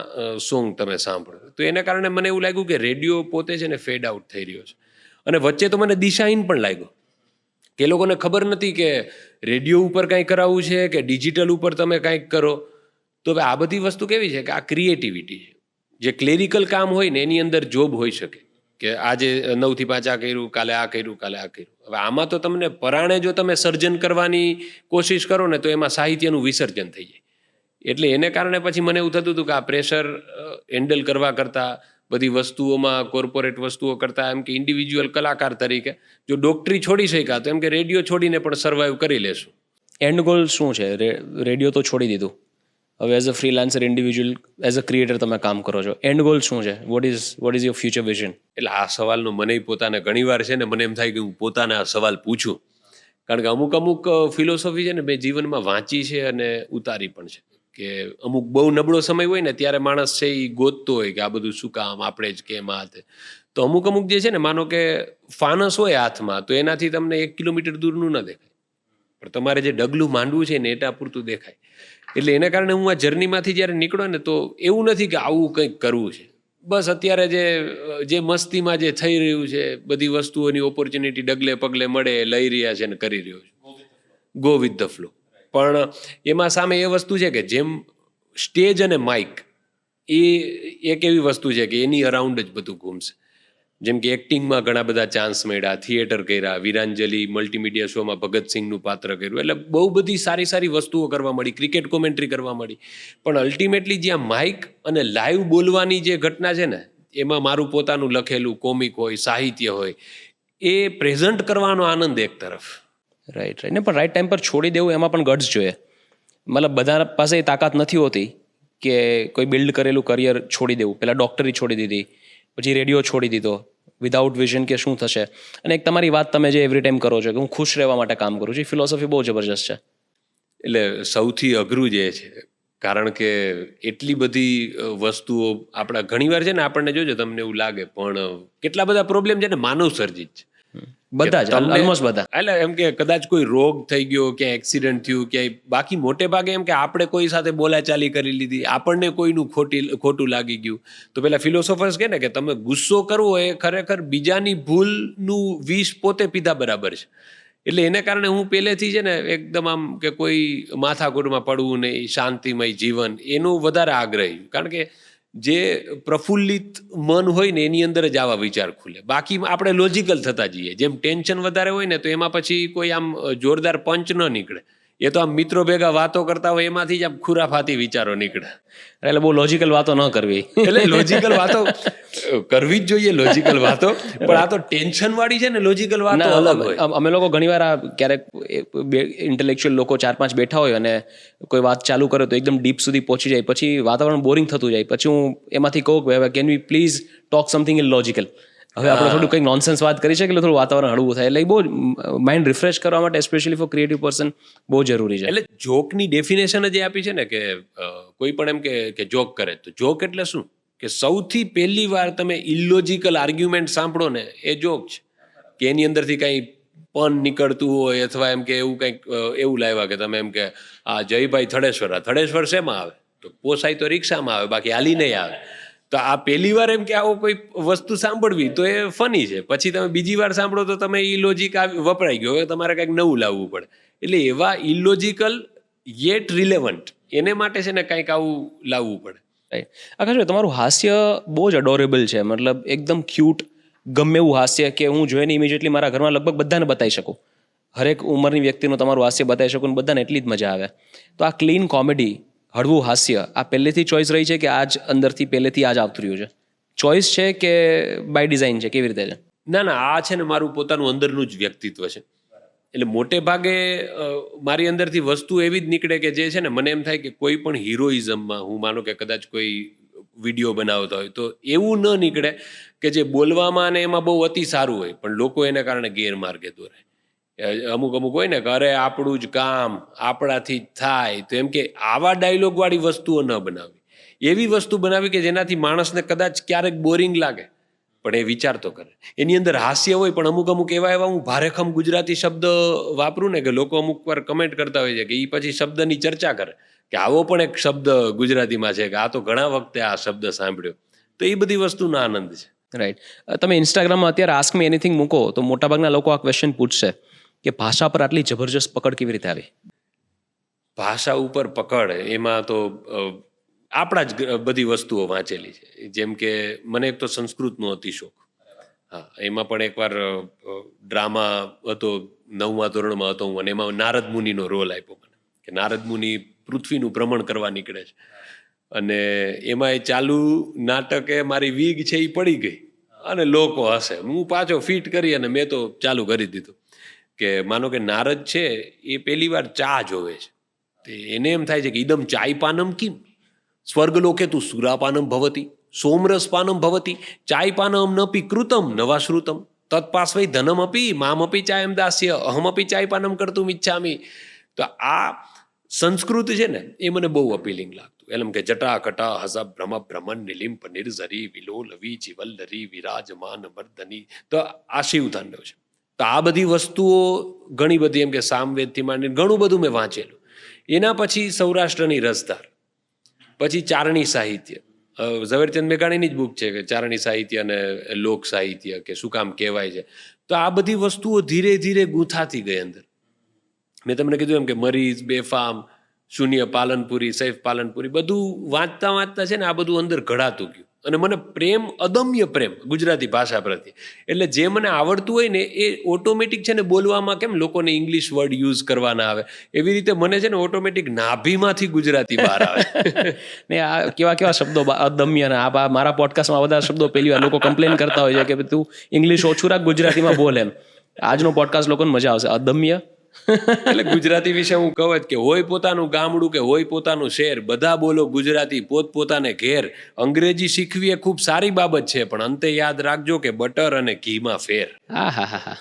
સોંગ તમે સાંભળો. તો એના કારણે મને એવું લાગ્યું કે રેડિયો પોતે છે ને ફેડ આઉટ થઈ રહ્યો છે. અને વચ્ચે તો મને દિશાહીન પણ લાગ્યો કે એ લોકોને ખબર નથી કે રેડિયો ઉપર કાંઈ કરાવવું છે કે ડિજિટલ ઉપર તમે કાંઈક કરો. તો હવે આ બધી વસ્તુ કેવી છે કે આ ક્રિએટિવિટી છે. જે ક્લેરિકલ કામ હોય ને એની અંદર જોબ હોઈ શકે કે આજે 9 થી 5 આ કર્યું, કાલે આ કર્યું, કાલે આ કર્યું. હવે આમાં તો તમને પરાણે જો તમે સર્જન કરવાની કોશિશ કરો ને તો એમાં સાહિત્યનું વિસર્જન થઈ જાય. એટલે એને કારણે પછી મને એવું થતું હતું કે આ પ્રેશર હેન્ડલ કરવા કરતાં, બધી વસ્તુઓમાં કોર્પોરેટ વસ્તુઓ કરતાં એમ કે ઇન્ડિવિજ્યુઅલ કલાકાર તરીકે જો ડોક્ટરી છોડી શક્યા તો એમ કે રેડિયો છોડીને પણ સર્વાઈવ કરી લેશું. એન્ડ ગોલ શું છે? રેડિયો તો છોડી દીધું, હવે as a freelancer individual as a creator તમે કામ કરો છો. એન્ડ ગોલ શું છે? What is your future vision? એટલે આ સવાલનો મને પોતાને ઘણીવાર છે ને મને એમ થાય કે હું પોતાને આ સવાલ પૂછું, કારણ કે અમુક ફિલોસોફી છે ને મેં જીવનમાં વાંચી છે અને ઉતારી પણ છે કે અમુક બહુ નબળો સમય હોય ને ત્યારે માણસ છે એ ગોતતો હોય કે આ બધું શું કામ, આપણે જ કેમ આ તે. તો અમુક જે છે ને, માનો કે ફાનસ હોય હાથમાં, તો એનાથી તમને 1 કિલોમીટર દૂરનું ન દેખાય, પણ તમારે જે ડગલું માંડવું છે ને એટા પૂરતું દેખાય. એટલે એના કારણે હું આ જર્નીમાંથી જ્યારે નીકળો ને તો એવું નથી કે આવું કંઈક કરવું છે. બસ અત્યારે જે મસ્તીમાં જે થઈ રહ્યું છે, બધી વસ્તુઓની ઓપોર્ચ્યુનિટી ડગલે પગલે મળે, લઈ રહ્યા છે ને કરી રહ્યો છે. Go with the flow. પણ એમાં સામે એ વસ્તુ છે કે જેમ સ્ટેજ અને માઇક એ એક એવી વસ્તુ છે કે એની અરાઉન્ડ જ બધું ઘૂમશે. જેમ કે એક્ટિંગમાં ઘણા બધા ચાન્સ મળ્યા, થિયેટર કર્યા, વીરાંજલી મલ્ટીમીડિયા શોમાં ભગતસિંહનું પાત્ર કર્યું, એટલે બહુ બધી સારી વસ્તુઓ કરવા મળી, ક્રિકેટ કોમેન્ટ્રી કરવા મળી. પણ અલ્ટિમેટલી જ્યાં માઇક અને લાઈવ બોલવાની જે ઘટના છે ને, એમાં મારું પોતાનું લખેલું કોમિક હોય, સાહિત્ય હોય, એ પ્રેઝન્ટ કરવાનો આનંદ એક તરફ. રાઈટ ને પણ રાઈટ ટાઈમ પર છોડી દેવું એમાં પણ ગટ્સ જોઈએ. મતલબ બધા પાસે એ તાકાત નથી હોતી કે કોઈ બિલ્ડ કરેલું કરિયર છોડી દેવું. પહેલાં ડૉક્ટરી છોડી દીધી, પછી રેડિયો છોડી દીધો વિધાઉટ વિઝન કે શું થશે. અને એક તમારી વાત તમે જે એવરી ટાઈમ કરો છો કે હું ખુશ રહેવા માટે કામ કરું છું, એ ફિલોસોફી બહુ જબરજસ્ત છે. એટલે સૌથી અઘરું જે છે, કારણ કે એટલી બધી વસ્તુઓ આપણા ઘણીવાર છે ને, આપણને જોજો તમને એવું લાગે, પણ કેટલા બધા પ્રોબ્લેમ છે ને માનવ સર્જિત છે. બધા જ, ઓલમોસ્ટ બધા. એટલે એમ કે કદાચ કોઈ રોગ થઈ ગયો, ક્યાંય એક્સિડન્ટ થયું, ક્યાંય, બાકી મોટે ભાગે એમ કે આપણે કોઈ સાથે બોલાચાલી કરી લીધી, આપણને કોઈનું ખોટું લાગી ગયું. તો પેલા ફિલોસોફર્સ કહે ને કે તમે ગુસ્સો કરવો એ ખરેખર બીજાની ભૂલનું વિષ પોતે પીધા બરાબર છે. એટલે એને કારણે હું પહેલેથી છે ને એકદમ આમ કે કોઈ માથાકૂટમાં પડવું નહીં, શાંતિમય જીવન, એનું વધારે આગ્રહી. કારણ કે જે પ્રફુલ્લિત મન હોય ને એની અંદર જ આવા વિચાર ખુલે. બાકી આપણે લોજિકલ થતા જઈએ. જેમ ટેન્શન વધારે હોય ને તો એમાં પછી કોઈ આમ જોરદાર પંચ ન નીકળે. એ તો આમ મિત્રો ભેગા વાતો કરતા હોય એમાંથી જ આમ ખુરાફાતી વિચારો નીકળે. એટલે બહુ લોજિકલ વાતો ન કરવી. એટલે લોજિકલ વાતો કરવી જ જોઈએ, લોજિકલ વાતો, પણ આ તો ટેન્શન વાળી છે ને, લોજિકલ વાતો અલગ હોય. અમે લોકો ઘણીવાર આ ક્યારેક ઇન્ટેલેક્ચ્યુઅલ લોકો 4-5 બેઠા હોય અને કોઈ વાત ચાલુ કરે તો એકદમ ડીપ સુધી પહોંચી જાય, પછી વાતાવરણ બોરિંગ થતું જાય, પછી હું એમાંથી કહું કે can we please talk something in logical. હવે આપણે થોડું કંઈક નોનસેન્સ વાત કરી છે કે થોડું વાતાવરણ હળવું થાય. એટલે બહુ માઇન્ડ રિફ્રેશ કરવા માટે સ્પેશિયલી ફોર ક્રિએટિવ પર્સન બહુ જરૂરી છે. એટલે જોકની ડેફિનેશન જ આપી છે ને કે કોઈ પણ એમ કે જોક કરે તો જોક એટલે શું, કે સૌથી પહેલી વાર તમે ઇલોજિકલ આર્ગ્યુમેન્ટ સાંભળો ને એ જોક છે. કે એની અંદરથી કંઈ પન નીકળતું હોય, અથવા એમ કે એવું કંઈક એવું લાવ્યા કે તમે એમ કે આ જયભાઈ થડેશ્વર શેમાં આવે, તો પોસાય તો રિક્ષામાં આવે, બાકી હાલી નહીં આવે. તો આ પહેલી વાર એમ કે આવો કોઈ વસ્તુ સાંભળવી તો એ ફની છે. પછી તમે બીજી વાર સાંભળો તો તમે ઇલોજિક વપરાઈ ગયો, હવે તમારે કંઈક નવું લાવવું પડે. એટલે એવા ઇલોજિકલ યેટ રિલેવન્ટ, એને માટે છે ને કંઈક આવું લાવવું પડે. આકાશ, તમારું હાસ્ય બહુ જ અડોરેબલ છે. મતલબ એકદમ ક્યુટ, ગમે એવું હાસ્ય કે હું જોઈને ઇમિડિયેટલી મારા ઘરમાં લગભગ બધાને બતાવી શકું. હરેક ઉંમરની વ્યક્તિનું તમારું હાસ્ય બતાવી શકું, બધાને એટલી જ મજા આવે. તો આ ક્લીન કોમેડી, હળવું હાસ્ય, આ પહેલેથી ચોઈસ રહી છે કે આજ અંદરથી પહેલેથી આજ આવતું રહ્યું છે? ચોઈસ છે કે બાય ડિઝાઇન છે, કેવી રીતે છે? ના, આ છે ને મારું પોતાનું અંદરનું જ વ્યક્તિત્વ છે. એટલે મોટે ભાગે મારી અંદરથી વસ્તુ એવી જ નીકળે કે જે છે ને, મને એમ થાય કે કોઈ પણ હિરોઇઝમમાં હું માનો કે કદાચ કોઈ વિડીયો બનાવતા હોય તો એવું ન નીકળે કે જે બોલવામાં અને એમાં બહુ અતિ સારું હોય પણ લોકો એને કારણે ગેરમાર્ગે દોરે. અમુક હોય ને કે અરે આપણું જ કામ આપણાથી જ થાય, તો એમ કે આવા ડાયલોગ વાળી વસ્તુઓ ન બનાવવી. એવી વસ્તુ બનાવી કે જેનાથી માણસને કદાચ ક્યારેક બોરિંગ લાગે પણ એ વિચાર તો કરે. એની અંદર હાસ્ય હોય પણ અમુક એવા હું ભારેખમ ગુજરાતી શબ્દ વાપરું ને કે લોકો અમુક વાર કમેન્ટ કરતા હોય છે કે એ પછી શબ્દની ચર્ચા કરે કે આવો પણ એક શબ્દ ગુજરાતીમાં છે કે આ તો ઘણા વખતે આ શબ્દ સાંભળ્યો. તો એ બધી વસ્તુનો આનંદ છે. રાઈટ. તમે ઇન્સ્ટાગ્રામમાં અત્યારે આસ્ક મી એનીથિંગ મૂકો તો મોટાભાગના લોકો આ ક્વેશ્ચન પૂછશે કે ભાષા પર આટલી જબરજસ્ત પકડ કેવી રીતે આવી? ભાષા ઉપર પકડ, એમાં તો આપણા જ બધી વસ્તુઓ વાંચેલી છે. જેમ કે મને એક તો સંસ્કૃતનો અતિશોખ. હા, એમાં પણ એકવાર ડ્રામા હતો, 9મા ધોરણમાં હતો હું, અને એમાં નારદ મુનિનો રોલ આપ્યો મને કે નારદ મુનિ પૃથ્વીનું ભ્રમણ કરવા નીકળે છે. અને એમાં એ ચાલુ નાટકે મારી વીગ છે એ પડી ગઈ અને લોકો હશે. હું પાછો ફિટ કરી અને મેં તો ચાલુ કરી દીધું કે માનો કે નારદ છે એ પહેલી વાર ચા જોવે છે. તે એને એમ થાય છે કે ઇદમ ચાયપાનમ કિમ સ્વર્ગલોકે તું સુરાપાનમ ભવતી સોમરસ પાનમ ભવતી ચાયપાનમ નપી કૃતમ નવા શ્રુતમ તત્પાસ્વૈ ધનમ અપી મામ અપી ચાયમ દાસ્ય અહમ અપી ચાયપાનમ કરતું ઈચ્છામી. તો આ સંસ્કૃત છે ને એ મને બહુ અપીલિંગ લાગતું. એમ કે જટા કટા હસા ભ્રમ ભ્રમણ નિલિમ્પ નિર્ઝરી વિલોલવી જીવલ્લરી વિરાજમાન વર્ધની, તો આ શિવ તાંડવ છે. તો આ બધી વસ્તુઓ ઘણી બધી એમ કે સામવેદથી માંડીને ઘણું બધું મેં વાંચેલું. એના પછી સૌરાષ્ટ્રની રસધાર, પછી ચારણી સાહિત્ય, ઝવેરચંદ મેઘાણીની જ બુક છે કે ચારણી સાહિત્ય અને લોક સાહિત્ય કે શું કામ કહેવાય છે. તો આ બધી વસ્તુઓ ધીરે ધીરે ગૂંથાતી ગઈ અંદર. મેં તમને કીધું એમ કે મરીઝ, બેફામ, શૂન્ય પાલનપુરી, સૈફ પાલનપુરી, બધું વાંચતા વાંચતા છે ને આ બધું અંદર ઘડાતું ગયું. અને મને પ્રેમ, અદમ્ય પ્રેમ ગુજરાતી ભાષા પ્રત્યે. એટલે જે મને આવડતું હોય ને એ ઓટોમેટિક છે ને બોલવામાં, કેમ લોકોને ઇંગ્લિશ વર્ડ યુઝ કરવાના આવે એવી રીતે મને છે ને ઓટોમેટિક નાભીમાંથી ગુજરાતી બહાર આવે. ને આ કેવા કેવા શબ્દો અદમ્ય, ને આ મારા પોડકાસ્ટમાં બધા શબ્દો પહેલી વાર લોકો કમ્પ્લેન કરતા હોય છે કે તું ઇંગ્લિશ ઓછું રાખ, ગુજરાતીમાં બોલ. એમ આજનો પોડકાસ્ટ લોકોને મજા આવશે. અદમ્ય એટલે ગુજરાતી વિશે હું કહું જ કે હોય પોતાનું ગામડું કે હોય પોતાનું શહેર, બધા બોલો ગુજરાતી પોતપોતાને ઘેર. અંગ્રેજી શીખવી એ ખૂબ સારી બાબત છે, પણ અંતે યાદ રાખજો કે બટર અને ઘીમાં ફેર. હા.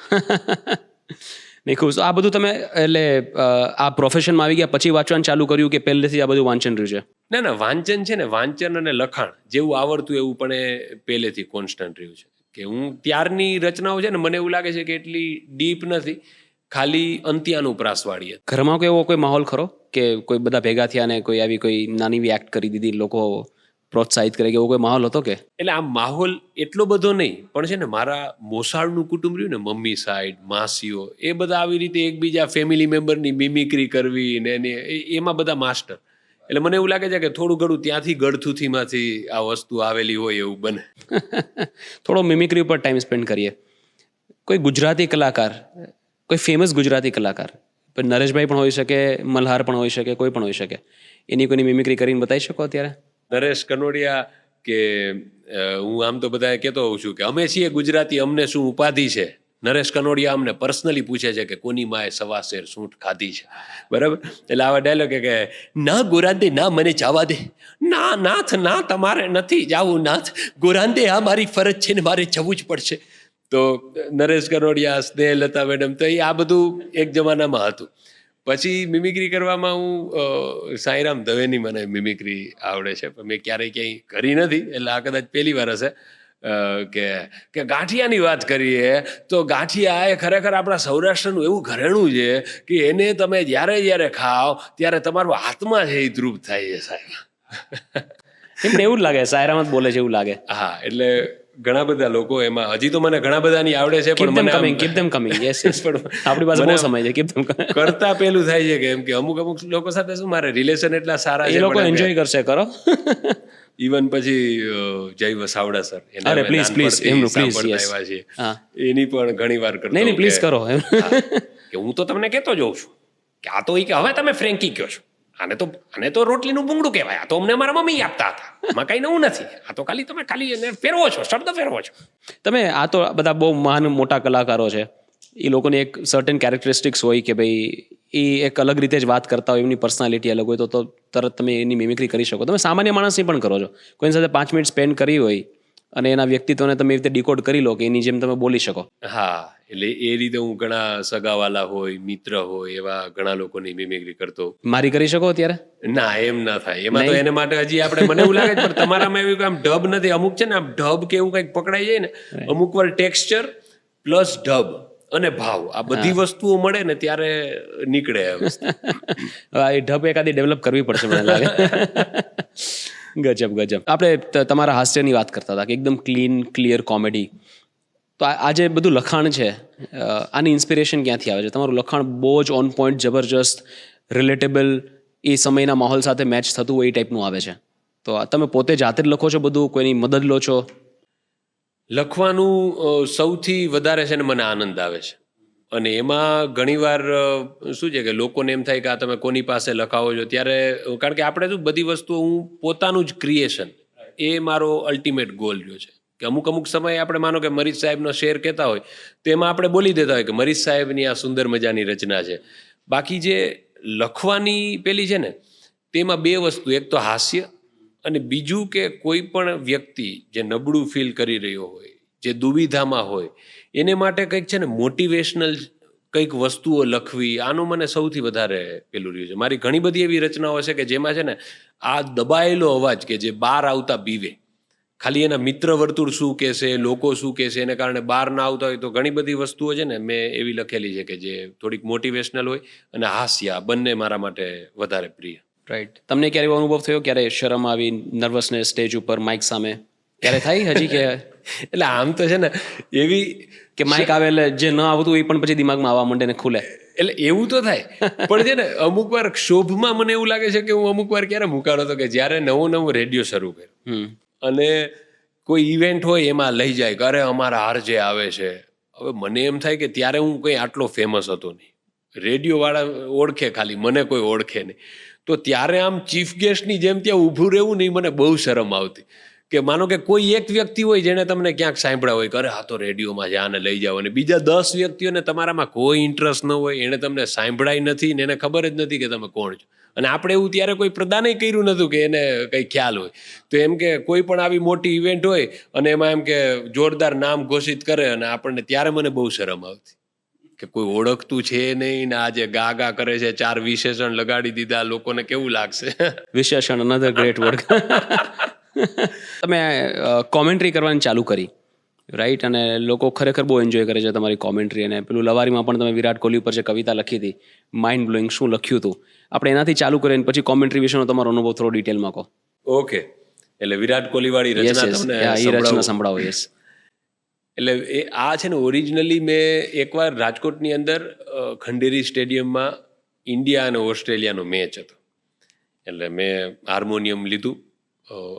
નહીં, ખૂબ. આ બધું તમે એટલે આ પ્રોફેશનમાં આવી ગયા પછી વાંચવાનું ચાલુ કર્યું કે પહેલેથી આ બધું વાંચન રહ્યું છે? ના, વાંચન છે ને, વાંચન અને લખાણ જેવું આવડતું એવું પણ એ પહેલેથી કોન્સ્ટન્ટ રહ્યું છે. કે હું ત્યારની રચનાઓ છે ને મને એવું લાગે છે કે એટલી ડીપ નથી, ખાલી અંત્યાનું પ્રાસવાળી હતી. ઘરમાં કોઈ એવો કોઈ માહોલ ખરો કે કોઈ બધા ભેગા થયા ને કોઈ આવી કોઈ નાની એવી એક્ટ કરી દીધી, લોકો પ્રોત્સાહિત કરે, કે એવો કોઈ માહોલ હતો કે? એટલે આ માહોલ એટલો બધો નહીં, પણ છે ને મારા મોસાળનું કુટુંબ રહ્યું ને, મમ્મી સાઈડ, માસીઓ, એ બધા આવી રીતે એકબીજા ફેમિલી મેમ્બરની મિમિક્રી કરવી ને એમાં બધા માસ્ટર. એટલે મને એવું લાગે છે કે થોડું ઘણું ત્યાંથી ગળથુથીમાંથી આ વસ્તુ આવેલી હોય એવું બને. થોડો મિમિક્રી ઉપર ટાઈમ સ્પેન્ડ કરીએ. કોઈ ગુજરાતી કલાકાર, કોઈ ફેમસ ગુજરાતી કલાકાર, નરેશભાઈ પણ હોઈ શકે, મલ્હાર પણ હોઈ શકે, કોઈ પણ હોઈ શકે, એની કોઈની મિમિક્રી કરીને બતાવી શકો અત્યારે? નરેશ કનોડિયા કે હું આમ તો બધા કહેતો હોઉં છું કે અમે છીએ ગુજરાતી, અમને શું ઉપાધિ છે. નરેશ કનોડિયા અમને પર્સનલી પૂછે છે કે કોની માએ સવા શેર સૂંઠ ખાધી છે, બરાબર? એટલે આવા ડાયલોગ કે ના ગોરાંદે, ના મને જવા દે, ના નાથ, ના તમારે નથી જાવું નાથ, ગોરાંદે આ મારી ફરજ છે ને મારે જવું જ પડશે. તો નરેશ કનોડિયા, સ્નેહલતા મેડમ, તો એ આ બધું એક જમાનામાં હતું. પછી મિમિક્રી કરવામાં હું સાંઈરામ દવેની મને મિમિક્રી આવડે છે, પણ મેં ક્યારેય ક્યાંય કરી નથી. એટલે આ કદાચ પહેલી વાર હશે. કે ગાંઠિયાની વાત કરીએ તો ગાંઠિયા એ ખરેખર આપણા સૌરાષ્ટ્રનું એવું ઘરેણું છે કે એને તમે જ્યારે ખાઓ ત્યારે તમારું આત્મા છે એ તૃપ્ત થાય છે, સાહેબ. એમને એવું જ લાગે, સાયરામ જ બોલે છે એવું લાગે. હા, એટલે ઘણા બધા લોકો એમાં, હજી તો મને ઘણા બધાની આવડે છે, પણ મને keep them coming. Yes, પણ આપણી પાસે બહુ સમય છે. keep them coming. કરતા પેલું થાય છે કે એમ કે અમુક લોકો સાથે શું મારે રિલેશન એટલા સારા છે, એ લોકો એન્જોય કરશે, કરો. ઇવન પછી જય વસાવડા સર, અરે પ્લીઝ એમનું પ્લીઝ, હા, એની પણ ઘણી વાર કરતો. નહીં પ્લીઝ કરો. કે હું તો તમને કહેતો જોઉં છું કે આ તો કે હવે તમે ફ્રેન્કી કહો છો, આને તો રોટલીનું ભૂંગળું કહેવાય, આ તો અમને મારા મમ્મી આપતા હતા, આમાં કઈ નવું નથી, આ તો તમે ખાલી એને ફેરવો છો, શબ્દ ફેરવો છો. તમે આ તો બધા બહુ મહાન મોટા કલાકારો છે, એ લોકોની એક સર્ટન કેરેક્ટરિસ્ટિક્સ હોય કે ભાઈ એ એક અલગ રીતે જ વાત કરતા હોય, એમની પર્સનાલિટી અલગ હોય, તો તરત તમે એની મિમિક્રી કરી શકો. તમે સામાન્ય માણસની પણ કરો છો, કોઈની સાથે 5 મિનિટ સ્પેન્ડ કરી હોય અને એના વ્યક્તિત્વને તમે એ રીતે ડીકોડ કરી લો કે એની જેમ તમે બોલી શકો. હા, એટલે એ રીતે હું ઘણા સગાવાલા હોય, મિત્ર હોય, એવા ઘણા લોકોની મિમિક્રી કરતો. મારી કરી શકો અત્યારે? ના, એમ ના થાય. એમાં તો એને માટે હજી આપણે, મને એવું લાગે છે, પણ તમારામાં એવું કામ ઢબ નથી. અમુક છે ને આમ ઢબ કે એવું કંઈક પકડાઈ જાય ને, અમુક વાર ટેક્સચર પ્લસ ઢબ અને ભાવ, આ બધી વસ્તુઓ મળે ને ત્યારે નીકળે આ વસ્તુ. એ ઢબ એકાદી ડેવલપ કરવી પડશે મને લાગે. ગજબ. આપણે તમારા હાસ્યની વાત કરતા હતા કે એકદમ ક્લીન ક્લિયર કોમેડી. તો આ જે બધું લખાણ છે, આની ઇન્સ્પિરેશન ક્યાંથી આવે છે? તમારું લખાણ બહુ જ ઓન પોઈન્ટ, જબરજસ્ત, રિલેટેબલ, એ સમયના માહોલ સાથે મેચ થતું હોય એ ટાઈપનું આવે છે. તો તમે પોતે જાતે જ લખો છો બધું, કોઈની મદદ લો છો? લખવાનું સૌથી વધારે છે ને મને આનંદ આવે છે, અને એમાં ઘણીવાર શું છે કે લોકોને એમ થાય કે આ તમે કોની પાસે લખાવો છો, ત્યારે કારણ કે આપણે શું બધી વસ્તુઓ હું પોતાનું જ ક્રિએશન, એ મારો અલ્ટિમેટ ગોલ રહ્યો છે. કે અમુક સમયે આપણે માનો કે મરીઝ સાહેબનો શેર કહેતા હોય તો એમાં આપણે બોલી દેતા હોય કે મરીઝ સાહેબની આ સુંદર મજાની રચના છે. બાકી જે લખવાની પેલી છે ને, તેમાં 2 વસ્તુ, એક તો હાસ્ય, અને બીજું કે કોઈ પણ વ્યક્તિ જે નબળું ફીલ કરી રહ્યો હોય, જે દુવિધામાં હોય, એને માટે કંઈક છે ને મોટિવેશનલ કંઈક વસ્તુઓ લખવી, આનું મને સૌથી વધારે પેલું રહ્યું છે. મારી ઘણી બધી એવી રચનાઓ છે કે જેમાં છે ને આ દબાયેલો અવાજ કે જે બહાર આવતા બીવે, ખાલી એના મિત્ર વર્તુળ શું કહેશે, લોકો શું કહેશે, એને કારણે બહાર ના આવતા હોય, તો ઘણી બધી વસ્તુઓ છે ને મેં એવી લખેલી છે કે જે થોડીક મોટિવેશનલ હોય અને હાસ્ય, આ બંને મારા માટે વધારે પ્રિય. રાઈટ. તમને ક્યારે એવો અનુભવ થયો, ક્યારે શરમ આવી, નર્વસનેસ સ્ટેજ ઉપર માઇક સામે ક્યારે થાય હજી કે? એટલે આમ તો છે ને એવી કે માઇક આવે એટલે જે ન આવતું એ પણ પછી દિમાગમાં આવવા માંડે ને ખુલે? એટલે એવું તો થાય, પણ છે ને અમુક વાર ક્ષોભમાં મને એવું લાગે છે કે હું અમુક વાર ક્યારે મુકાણો હતો કે જ્યારે નવું રેડિયો શરૂ કર્યું અને કોઈ ઇવેન્ટ હોય એમાં લઈ જાય કે અરે અમારા આરજે આવે છે. હવે મને એમ થાય કે ત્યારે હું કંઈ આટલો ફેમસ હતો નહીં, રેડિયો વાળા ઓળખે ખાલી, મને કોઈ ઓળખે નહીં. તો ત્યારે આમ ચીફ ગેસ્ટની જેમ ત્યાં ઊભું રહેવું નહીં, મને બહુ શરમ આવતી. કે માનો કે કોઈ એક વ્યક્તિ હોય જેને તમને ક્યાંક સાંભળ્યા હોય કે અરે આ તો રેડિયોમાં છે, આને લઈ જાઓ, અને બીજા 10 વ્યક્તિઓને તમારામાં કોઈ ઇન્ટરેસ્ટ ન હોય, એને તમને સાંભળાય નથી ને એને ખબર જ નથી કે તમે કોણ છો. અને આપણે એવું ત્યારે કોઈ પ્રદાનય કર્યું નહોતું કે એને કંઈ ખ્યાલ હોય. તો એમ કે કોઈ પણ આવી મોટી ઇવેન્ટ હોય અને એમાં એમ કે જોરદાર નામ ઘોષિત કરે અને આપણને ત્યારે મને બહુ શરમ આવતી કે કોઈ ઓળખતું છે નહીં ને આજે ગા ગા કરે છે, 4 વિશેષણ લગાડી દીધા, લોકોને કેવું લાગશે. વિશેષણ, અનધર ગ્રેટ વર્ડ. તમે કોમેન્ટ્રી કરવાની ચાલુ કરી, રાઈટ, અને લોકો ખરેખર બહુ એન્જોય કરે છે તમારી કોમેન્ટ્રી. અને પેલું લવારીમાં પણ તમે વિરાટ કોહલી ઉપર જે કવિતા લખી હતી, માઇન્ડ બ્લોઈંગ, શું લખ્યું હતું, આપણે એનાથી ચાલુ કરીને પછી કોમેન્ટ્રી વિશેનો તમારો અનુભવ થોડો ડિટેલમાં કહો. ઓકે, એટલે વિરાટ કોહલી વાળી રચના તમને એ રચના સંભળાવો. યસ. એટલે એ આ છે ને ઓરિજિનલી મેં એકવાર રાજકોટની અંદર ખંડેરી સ્ટેડિયમમાં ઇન્ડિયા અને ઓસ્ટ્રેલિયાનો મેચ હતો. એટલે મેં હાર્મોનિયમ લીધું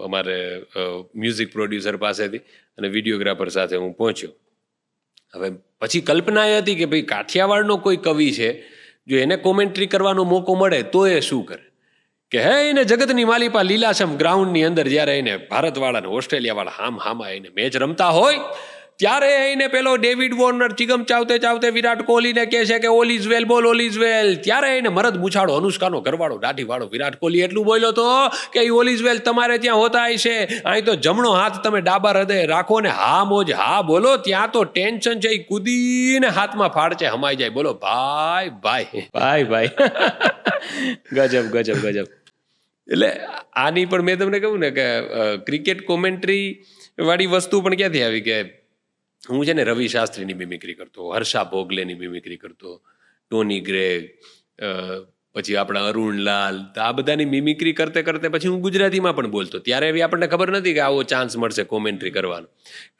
અમારે મ્યુઝિક પ્રોડ્યુસર પાસેથી અને વિડીયોગ્રાફર સાથે હું પહોંચ્યો. હવે પછી કલ્પના એ હતી કે ભાઈ કાઠિયાવાડનો કોઈ કવિ છે, જો એને કોમેન્ટ્રી કરવાનો મોકો મળે તો એ શું કરે કે હે એને જગતની માલિપા લીલાછમ ગ્રાઉન્ડની અંદર જ્યારે એને ભારતવાળા ને ઓસ્ટ્રેલિયાવાળા હામા એને મેચ રમતા હોય ત્યારે એને પેલો ડેવિડ વોર્નર ચીગમ ચાવતે વિરાટ કોહલીને કહે છે કે ઓલ ઇઝ વેલ બોલ, ઓલ ઇઝ વેલ. ત્યારે એને મરદ મૂછાડો અનુષ્કાનો ઘરવાળો દાઢીવાળો વિરાટ કોહલી એટલું બોલ્યો તો કે ઓલ ઇઝ વેલ તમારે ત્યાં હોતા છે, અહીં તો જમણો હાથ તમે ડાબા હૃદય રાખો ને હા મોજ હા બોલો, ત્યાં તો ટેન્શન છે એ કૂદીને હાથમાં ફાડચે હમાઈ જાય. બોલો ભાઈ ભાઈ ભાઈ ભાઈ. ગજબ ગજબ ગજબ. એટલે આની પણ મેં તમને કહ્યું ને કે ક્રિકેટ કોમેન્ટ્રી વાળી વસ્તુ પણ ક્યાંથી આવી કે હું છે ને રવિ શાસ્ત્રીની મિમિક્રી કરતો, હર્ષા ભોગલેની મિમિક્રી કરતો, ટોની ગ્રેગ, પછી આપણા અરુણલાલ, તો આ બધાની મિમિક્રી કરતે પછી હું ગુજરાતીમાં પણ બોલતો. ત્યારે એવી આપણને ખબર નથી કે આવો ચાન્સ મળશે કોમેન્ટ્રી કરવાનો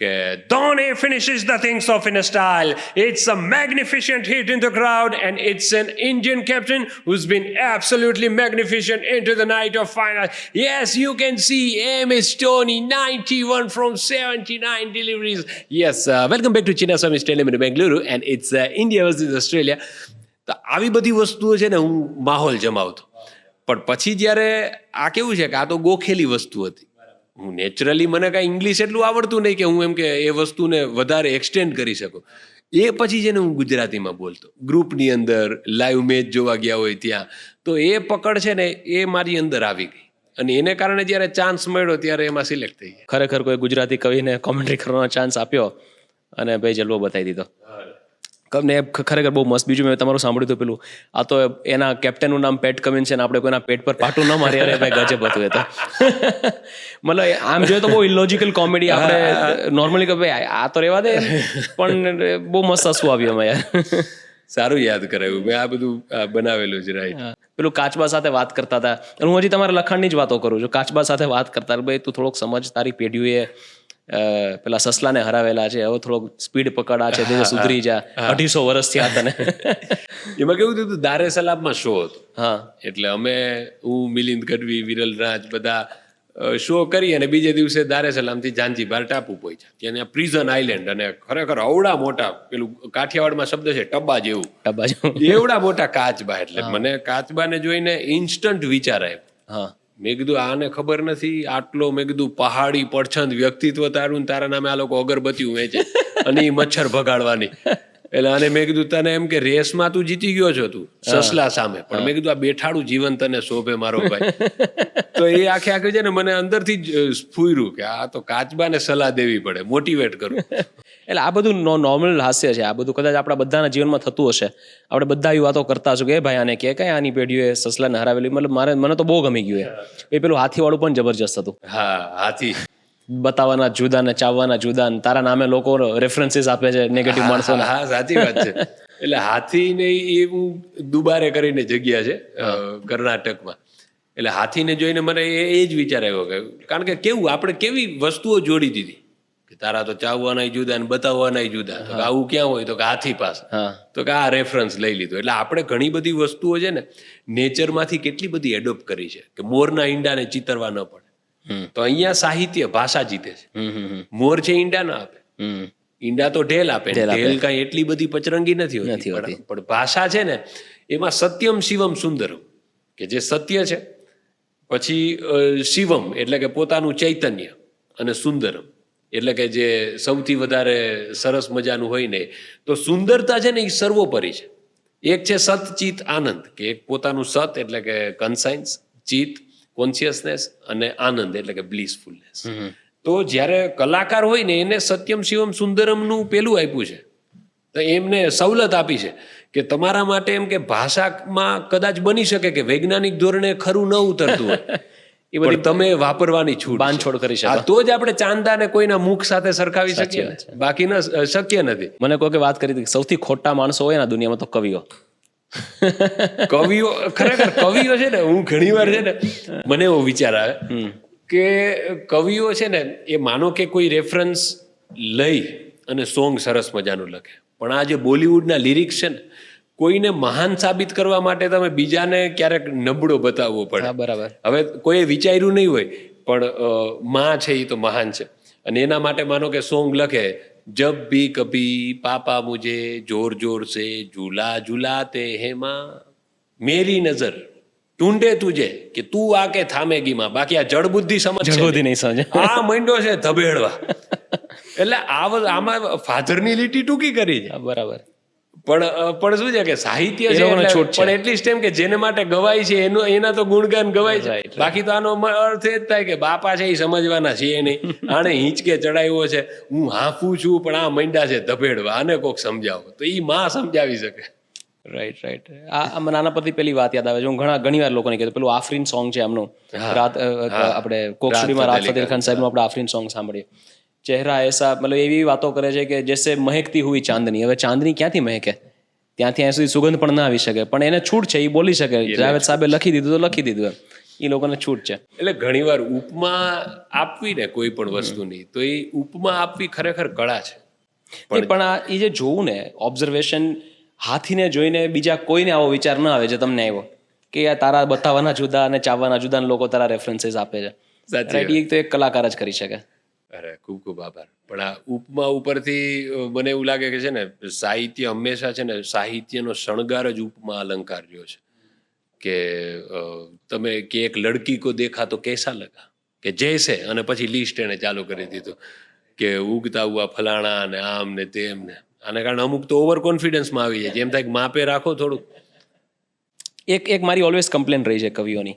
કે Dhoni finishes the things off in a style, it's a magnificent hit in the crowd and it's an Indian captain who's been absolutely magnificent into the night of final. Yes, you can see MS Dhoni 91 from 79 deliveries. Yes, welcome back to Chinnaswamy Stadium in Bengaluru and it's India versus Australia. તો આવી બધી વસ્તુઓ છે ને હું માહોલ જમાવતો. પણ પછી જ્યારે આ કેવું છે કે આ તો ગોખેલી વસ્તુ હતી, હું નેચરલી મને કાંઈ ઇંગ્લિશ એટલું આવડતું નહીં કે હું એમ કે એ વસ્તુને વધારે એક્સટેન્ડ કરી શકું. એ પછી છે ને હું ગુજરાતીમાં બોલતો, ગ્રુપની અંદર લાઈવ મેચ જોવા ગયા હોય ત્યાં, તો એ પકડ છે ને એ મારી અંદર આવી ગઈ અને એને કારણે જ્યારે ચાન્સ મળ્યો ત્યારે એમાં સિલેક્ટ થઈ ગયા. ખરેખર કોઈ ગુજરાતી કવિને કોમેન્ટ્રી કરવાનો ચાન્સ આપ્યો અને ભાઈ જલવો બતાવી દીધો. ને ખરેખર બહુ મસ્ત. બીજું મેં તમારું સાંભળ્યું હતું પેલું, આ તો એના કેપ્ટનનું નામ પેટ કમિન્સ છે ને આપણે કોઈના પેટ પર પાટું ન મારી. અરે ભાઈ ગજબ હતું એ તો. મતલબ આમ જોઈએ તો બહુ ઇલોજિકલ કોમેડી, આપણે નોર્મલી કે ભાઈ આ તો રહેવા દે, પણ બહુ મસ્ત હસવું આવ્યું અમે યાર. સારું યાદ કરાવ્યું, મેં આ બધું બનાવેલું છે. રાઈટ. પેલું કાચબા સાથે વાત કરતા હતા, હું હજી તમારા લખાણની જ વાતો કરું છું. કાચબા સાથે વાત કરતા, ભાઈ તું થોડોક સમજ, તારી પેઢીઓએ પેલા સસલાને હરાવેલા છે, હવે થોડોક સ્પીડ પકડા છે, તે સુધરી જા, 250 વર્ષ થયા તને. એમાં કેવું થયું હતું, દારે સલામમાં શો હતો. હા, એટલે અમે હું, મિલિંદ ગઢવી, વિરલ રાજ બધા શો કરી અને બીજે દિવસે દારે સલામથી જાંજીબાર ટાપુ પહોંચ્યા. ત્યાં પ્રિઝન આઇલેન્ડ, અને ખરેખર અવડા મોટા, પેલું કાઠિયાવાડમાં શબ્દ છે ટબ્બા જેવું, એવડા મોટા કાચબા. એટલે મને કાચબાને જોઈને ઇન્સ્ટન્ટ વિચાર આવ્યો. હા, મેં કીધું આને ખબર નથી આટલો, મેં કીધું પહાડી પડછંદ વ્યક્તિત્વ તારું, તારા નામે આ લોકો અગરબત્તીઓ વેચે અને એ મચ્છર ભગાડવાની. એટલે અને મેં કીધું તને એમ કે રેસમાં તું જીતી ગયો છો તું સસલા સામે, પણ મેં કીધું આ બેઠાડું જીવન તને શોભે મારો ભાઈ. તો એ આખે છે ને મને અંદરથી જ સ્ફૂર્યું કે આ તો કાચબાને સલાહ દેવી પડે, મોટિવેટ કરું. એટલે આ બધું નોર્મલ હાસ્ય છે, આ બધું કદાચ આપણા બધાના જીવનમાં થતું હશે. આપણે બધા એવી વાતો કરતા હશું કે ભાઈ આને કે કઈ આની પેઢીએ સસલાને હરાવેલી, મતલબ મને તો બહુ ગમી ગયું એ પેલું હાથીવાળું પણ જબરજસ્ત હતું. હા, હાથી બતાવવાના જુદા ને ચાવવાના જુદા, ને તારા નામે લોકો રેફરન્સીસ આપે છે નેગેટિવ માણસોને. હા, સાચી વાત છે. એટલે હાથીને એ હું દુબારે કરીને જગ્યા છે કર્ણાટકમાં. એટલે હાથીને જોઈને મને એ જ વિચાર આવ્યો કે કારણ કે કેવું આપણે કેવી વસ્તુઓ જોડી દીધી કે તારા તો ચાવવાના જુદા ને બતાવવાના જુદા, તો કે આવું ક્યાં હોય, તો કે હાથી પાસે, તો કે આ રેફરન્સ લઈ લીધો. એટલે આપણે ઘણી બધી વસ્તુઓ છે ને નેચરમાંથી કેટલી બધી એડોપ્ટ કરી છે કે મોરના ઈંડાને ચિતરવા ન પડે. તો અહીંયા સાહિત્ય ભાષા જીતે છે. મોર છે ઈંડા ના આપે, ઈંડા તો ઢેલ આપે, ઢેલ કાંઈ એટલી બધી પચરંગી નથી હોતી, પણ ભાષા છે ને એમાં સત્યમ શિવમ સુંદરમ, કે જે સત્ય છે, પછી શિવમ એટલે કે પોતાનું ચૈતન્ય, અને સુંદરમ એટલે કે જે સૌથી વધારે સરસ મજાનું હોય ને. તો સુંદરતા છે ને એ સર્વોપરી છે. એક છે સત ચિત આનંદ, કે એક પોતાનું સત એટલે કે કન્સાઇન્સ, ચિત કોન્શિયસનેસ, અને આનંદ એટલે કે બ્લિસફુલનેસ. તો જ્યારે કલાકાર હોય ને એને સત્યમ શિવમ સુંદરમનું પેલું આપ્યું છે, તો એમને સવલત આપી છે કે તમારા માટે એમ કે ભાષામાં કદાચ બની શકે કે વૈજ્ઞાનિક ધોરણે ખરું ન ઉતરતું હોય એ બધી તમે વાપરવાની છૂટ, બાંધછોડ કરી શકો. તો જ આપણે ચાંદાને કોઈના મુખ સાથે સરખાવી શકીએ, બાકી શક્ય નથી. મને કોઈ વાત કરી હતી સૌથી ખોટા માણસો હોય ને દુનિયામાં તો કવિઓ. કવિઓ ખરેખર કવિઓ છે ને, હું ઘણી વાર છે ને મને એવો વિચાર આવે કે કવિઓ છે ને એ માનો કે કોઈ રેફરન્સ લઈ અને સોંગ સરસ મજાનું લખે, પણ આ જે બોલિવૂડના લિરિક્સ છે ને કોઈને મહાન સાબિત કરવા માટે તમે બીજાને ક્યારેક નબળો બતાવવો પડે. બરાબર. હવે કોઈ વિચાર્યું નહીં હોય પણ માં છે એ તો મહાન છે, અને એના માટે માનો કે સોંગ લખે, જબ ભી કભી પાપા મુझे જોર જોર સે ઝૂલા ઝૂલાતે હે માં, મેરી નજર ઢૂંઢે તુજે કે તું આકે થામેગી માં. બાકી આ જડબુદ્ધિ જડબુદ્ધિ નહીં સમજે, આ મંડો છે ધબેડવા. એટલે આમાં ફાધરની લીટી ટૂંકી કરી છે. બરાબર. પણ શું છે કે સાહિત્ય છે પણ એટલીસ્ટ એમ કે જેને માટે ગવાય છે એના તો ગુણગાન ગવાય છે. બાકી તો આનો અર્થ એ જ થાય કે બાપા છે એ સમજવાના છે નહીં, આને હિંચકે ચડાવ્યો છે, હું હાંફું છું પણ આ મંડા છે ધબેડવા, આને કોક સમજાવો, તો એ માં સમજાવી શકે. રાઈટ. આ નાના પરથી પેલી વાત યાદ આવે છે, હું ઘણી વાર લોકોને કીધું પેલું આફરીન સોંગ છે એમનું, રાત આપણે કોક સ્ટુડિયોમાં રાહત ફતેહ ખાન સાહેબનું આપણે આફરીન સોંગ સાંભળીએ. ચહેરા એસા, મતલબ એવી વાતો કરે છે કે જેસે મહેકતી હુઈ ચાંદની. હવે ચાંદની ક્યાંથી મહેકે, ત્યાંથી અહીંયા સુધી સુગંધ પણ ના આવી શકે, પણ એને છૂટ છે, એ બોલી શકે. જાવેદ સાહેબે લખી દીધું તો લખી દીધું, એ લોકોને છૂટ છે. એટલે ઘણીવાર ઉપમા આપવી ને કોઈ પણ વસ્તુની, તો એ ઉપમા આપવી ખરેખર કળા છે. પણ આ એ જે જોવું ને ઓબ્ઝર્વેશન, હાથીને જોઈને બીજા કોઈને આવો વિચાર ન આવે જે તમને આવ્યો કે તારા બતાવવાના જુદા અને ચાવવાના જુદા લોકો તારા રેફરન્સીસ આપે છે. એ તો એક કલાકાર જ કરી શકે. અરે ખૂબ ખૂબ આભાર. પણ આ ઉપમા ઉપરથી મને એવું લાગે કે છે ને સાહિત્ય હંમેશા છે ને સાહિત્યનો શણગાર જ ઉપમા અલંકાર રહ્યો છે. કે તમે કે એક લડકી કો દેખા તો કેસા લગા, કે જૈસે, અને પછી લિસ્ટ એને ચાલુ કરી દીધું કે ઉગતા હુઆ ફલાણા ને આમ ને તેમ ને. આને કારણે અમુક તો ઓવર કોન્ફિડન્સમાં આવી જાય, જેમ થાય કે માપે રાખો થોડુંક. એક મારી ઓલવેઝ કમ્પ્લેન રહી છે કવિઓની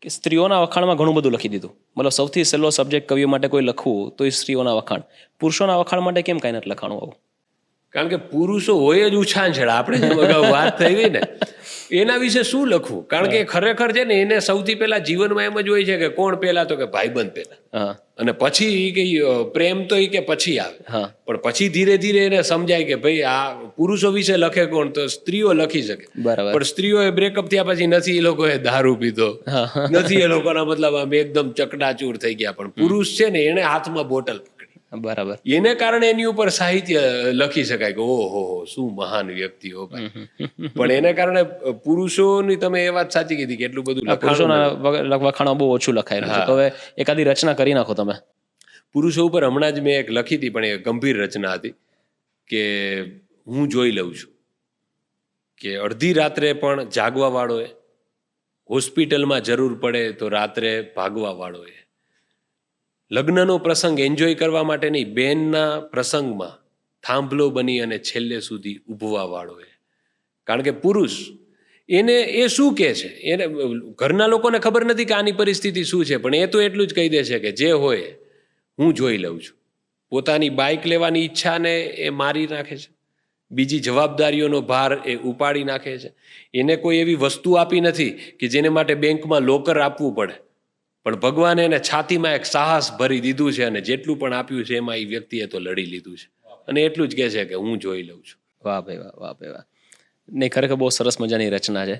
કે સ્ત્રીઓના વખાણમાં ઘણું બધું લખી દીધું. મતલબ સૌથી સહેલો સબ્જેક્ટ કવિઓ માટે કોઈ લખવું તો એ સ્ત્રીઓના વખાણ. પુરુષોના વખાણ માટે કેમ કાંઈ નથી લખાણું આવું? કારણ કે પુરુષો હોય જ ઉછાંછડા, આપણે જેમ અગાઉ વાત થઈ હતી ને, એના વિશે શું લખવું? કારણ કે ખરેખર છે ને એને સૌથી પહેલા જીવનમાં એમ જ હોય છે કે કોણ પહેલા, તો કે ભાઈબંધ પહેલા, અને પછી એ કે પ્રેમ તો એ કે પછી આવે. પણ પછી ધીરે ધીરે એને સમજાય કે ભાઈ આ પુરુષો વિશે લખે કોણ, તો સ્ત્રીઓ લખી શકે. પણ સ્ત્રીઓએ બ્રેકઅપ થયા પછી નથી એ લોકોએ દારૂ પીધો, નથી એ લોકોના મતલબ આમ એકદમ ચકડાચૂર થઈ ગયા, પણ પુરુષ છે ને એને હાથમાં બોટલ પકડી. બરાબર. એને કારણે એની ઉપર સાહિત્ય લખી શકાય કે ઓહો શું મહાન વ્યક્તિઓ. પણ એને કારણે પુરુષોની તમે એ વાત સાચી કીધી કે એટલું બધું પુરુષોના વખાણો બહુ ઓછું લખાય છે. તો હવે એકાદી રચના કરી નાખો તમે. પુરુષો ઉપર હમણાં જ મેં એક લખી હતી, પણ એ ગંભીર રચના હતી કે હું જોઈ લઉં છું કે અડધી રાત્રે પણ જાગવા વાળોએ, હોસ્પિટલમાં જરૂર પડે તો રાત્રે ભાગવા વાળોએ, લગ્નનો પ્રસંગ એન્જોય કરવા માટે નહીં, બેનના પ્રસંગમાં થાંભલો બની અને છેલ્લે સુધી ઊભવા વાળોએ. કારણ કે પુરુષ એને એ શું કહે છે, એને ઘરના લોકોને ખબર નથી કે આની પરિસ્થિતિ શું છે, પણ એ તો એટલું જ કહી દે છે કે જે હોય હું જોઈ લઉં છું. પોતાની બાઇક લેવાની ઈચ્છાને એ મારી નાખે છે, બીજી જવાબદારીઓનો ભાર એ ઉપાડી નાખે છે. એને કોઈ એવી વસ્તુ આપી નથી કે જેને માટે બેંકમાં લોકર આપવું પડે, પણ ભગવાને એને છાતીમાં એક સાહસ ભરી દીધું છે અને જેટલું પણ આપ્યું છે એમાં એ વ્યક્તિએ તો લડી લીધું છે અને એટલું જ કહે છે કે હું જોઈ લઉં છું. વાહ ભાઈ વાહ, વાહ ભાઈ વાહ. નહીં, ખરેખર બહુ સરસ મજાની રચના છે.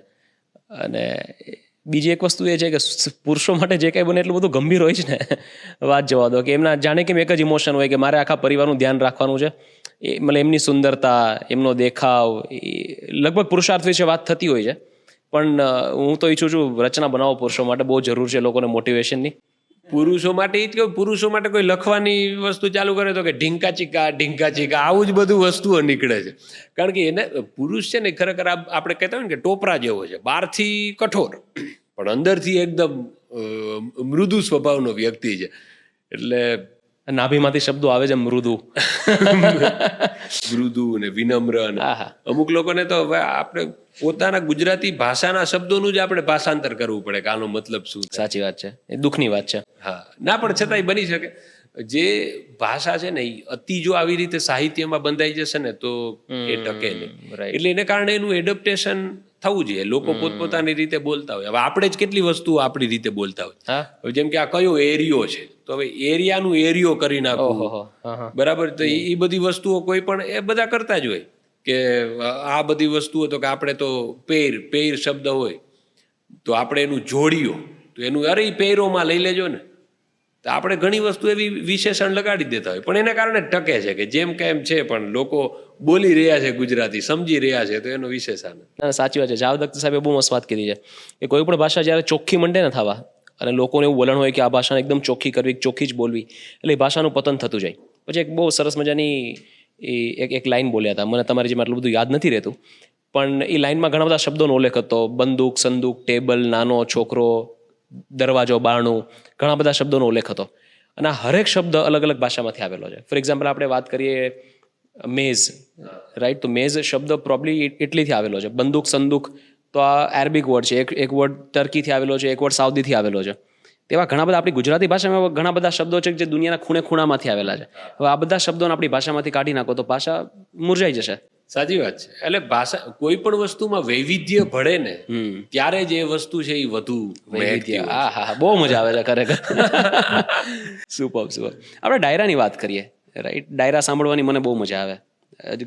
અને બીજી એક વસ્તુ એ છે કે પુરુષો માટે જે કાંઈ બને એટલું બધું ગંભીર હોય છે ને, વાત જવા દો, કે એમના જાણે કેમ એક જ ઇમોશન હોય કે મારે આખા પરિવારનું ધ્યાન રાખવાનું છે. એ મતલબ એમની સુંદરતા, એમનો દેખાવ, લગભગ પુરુષાર્થ વિશે વાત થતી હોય છે. પણ હું તો ઈચ્છું છું રચના બનાવો પુરુષો માટે, બહુ જરૂર છે લોકોને મોટિવેશનની. પુરુષો માટે એ જ કહું, પુરુષો માટે કોઈ લખવાની વસ્તુ ચાલુ કરે તો કે ઢીંકા ચીકા આવું જ બધું વસ્તુઓ નીકળે છે. કારણ કે એને પુરુષ છે ને ખરેખર આપણે કહેતા હોય ને કે ટોપરા જેવો છે, બહારથી કઠોર પણ અંદરથી એકદમ મૃદુ સ્વભાવનો વ્યક્તિ છે. એટલે નાભીમાંથી શબ્દો આવે છે મૃદુ, મૃદુ ને વિનમ્ર ને અમુક લોકોને તો હવે આપણે પોતાના ગુજરાતી ભાષાના શબ્દોનું જ આપણે ભાષાંતર કરવું પડે કે આનો મતલબ શું થાય. સાચી વાત છે, એ દુઃખની વાત છે. હા, ના પણ છતાંય બની શકે. જે ભાષા છે ને એ અતિ જો આવી રીતે સાહિત્યમાં બંધાઈ જશે ને તો એ ટકે નહીં. એટલે એને કારણે એનું એડપ્ટેશન થવું જોઈએ. લોકો પોતપોતાની રીતે બોલતા હોય. હવે આપણે જ કેટલી વસ્તુઓ આપણી રીતે બોલતા હોય. હવે જેમ કે આ કયો એરિયો છે, તો હવે એરિયાનું એરિયો કરી નાખવું, બરાબર. તો એ બધી વસ્તુઓ કોઈ પણ એ બધા કરતા જ હોય કે આ બધી વસ્તુઓ તો કે આપણે તો પેર શબ્દ હોય તો આપણે એનું જોડીઓ, તો એનું અરે પેરોમાં લઈ લેજો ને, તો આપણે ઘણી વસ્તુ એવી વિશેષણ લગાડી દેતા હોય. પણ એના કારણે ટકે છે કે જેમ કે એમ છે, પણ લોકો બોલી રહ્યા છે ગુજરાતી, સમજી રહ્યા છે, તો એનો વિશેષણ. સાચી વાત છે. જાવદત્ત સાહેબે બહુ મસ્ત વાત કરી છે કે કોઈ પણ ભાષા જ્યારે ચોખ્ખી મંડે ને થવા અને લોકોને એવું વલણ હોય કે આ ભાષાને એકદમ ચોખ્ખી કરવી, ચોખ્ખી જ બોલવી, એટલે એ ભાષાનું પતન થતું જાય. પછી એક બહુ સરસ મજાની એક લાઈન બોલ્યા હતા, મને તમારી જેમાં આટલું બધું યાદ નથી રહેતું, પણ એ લાઈનમાં ઘણા બધા શબ્દોનો ઉલ્લેખ હતો. બંદૂક, સંદૂક, ટેબલ, નાનો છોકરો, દરવાજો, બારણું, ઘણા બધા શબ્દોનો ઉલ્લેખ હતો. અને આ હરેક શબ્દ અલગ અલગ ભાષામાંથી આવેલો છે. ફોર એક્ઝામ્પલ આપણે વાત કરીએ મેઝ, રાઈટ, તો મેઝ શબ્દ પ્રોબ્લી ઇટલીથી આવેલો છે. બંદૂક, સંદૂક તો આ એરેબિક વર્ડ છે, એક વર્ડ ટર્કીથી આવેલો છે, એક વર્ડ સાઉદીથી આવેલો છે. તેવા ઘણા બધા આપણી ગુજરાતી ભાષામાં ઘણા બધા શબ્દો છે જે દુનિયાના ખૂણે ખૂણામાંથી આવેલા છે. હવે આ બધા શબ્દોને આપણી ભાષામાંથી કાઢી નાખો તો ભાષા મુરઝાઈ જશે. સાચી વાત છે. એટલે ભાષા, કોઈ પણ વસ્તુમાં વૈવિધ્ય ભળે ને ત્યારે જ એ વસ્તુ છે એ વધુ વૈવિધ્ય. હા, બહુ મજા આવે છે ખરેખર. સુપર. આપણે ડાયરાની વાત કરીએ, રાઈટ. ડાયરા સાંભળવાની મને બહુ મજા આવે.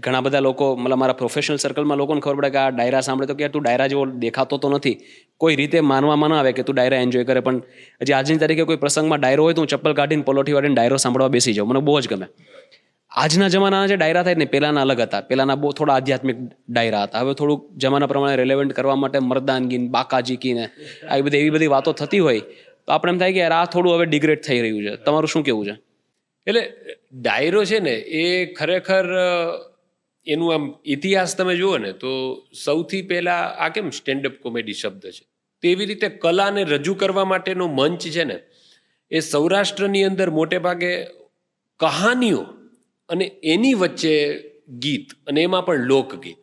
ઘણા બધા લોકો, મતલબ મારા પ્રોફેશનલ સર્કલમાં લોકોને ખબર પડે કે આ ડાયરા સાંભળે તો કે તું ડાયરા જેવો દેખાતો તો નથી. કોઈ રીતે માનવામાં ના આવે કે તું ડાયરા એન્જોય કરે, પણ હજી આજની તારીખે કોઈ પ્રસંગમાં ડાયરો હોય તો હું ચપ્પલ કાઢીને પલોઠી વાળીને ડાયરો સાંભળવા બેસી જાઉં. મને બહુ જ ગમે. આજના જમાનાના જે ડાયરા થાય ને, પહેલાના અલગ હતા. પહેલાના બહુ થોડા આધ્યાત્મિક ડાયરા હતા. હવે થોડુંક જમાના પ્રમાણે રેલેવન્ટ કરવા માટે મર્દાનગી, બાકાજી ને એવી બધી વાતો થતી હોય તો આપણે એમ થાય કે યાર આ થોડું હવે ડિગ્રેડ થઈ રહ્યું છે. તમારું શું કેવું છે? એટલે ડાયરો છે ને એ ખરેખર એનું આમ ઇતિહાસ તમે જુઓ ને તો સૌથી પહેલા આ કેમ સ્ટેન્ડઅપ કોમેડી શબ્દ છે, તેવી રીતે કલાને રજૂ કરવા માટેનો મંચ છે ને એ સૌરાષ્ટ્રની અંદર મોટે ભાગે કહાનીઓ અને એની વચ્ચે ગીત, અને એમાં પણ લોકગીત,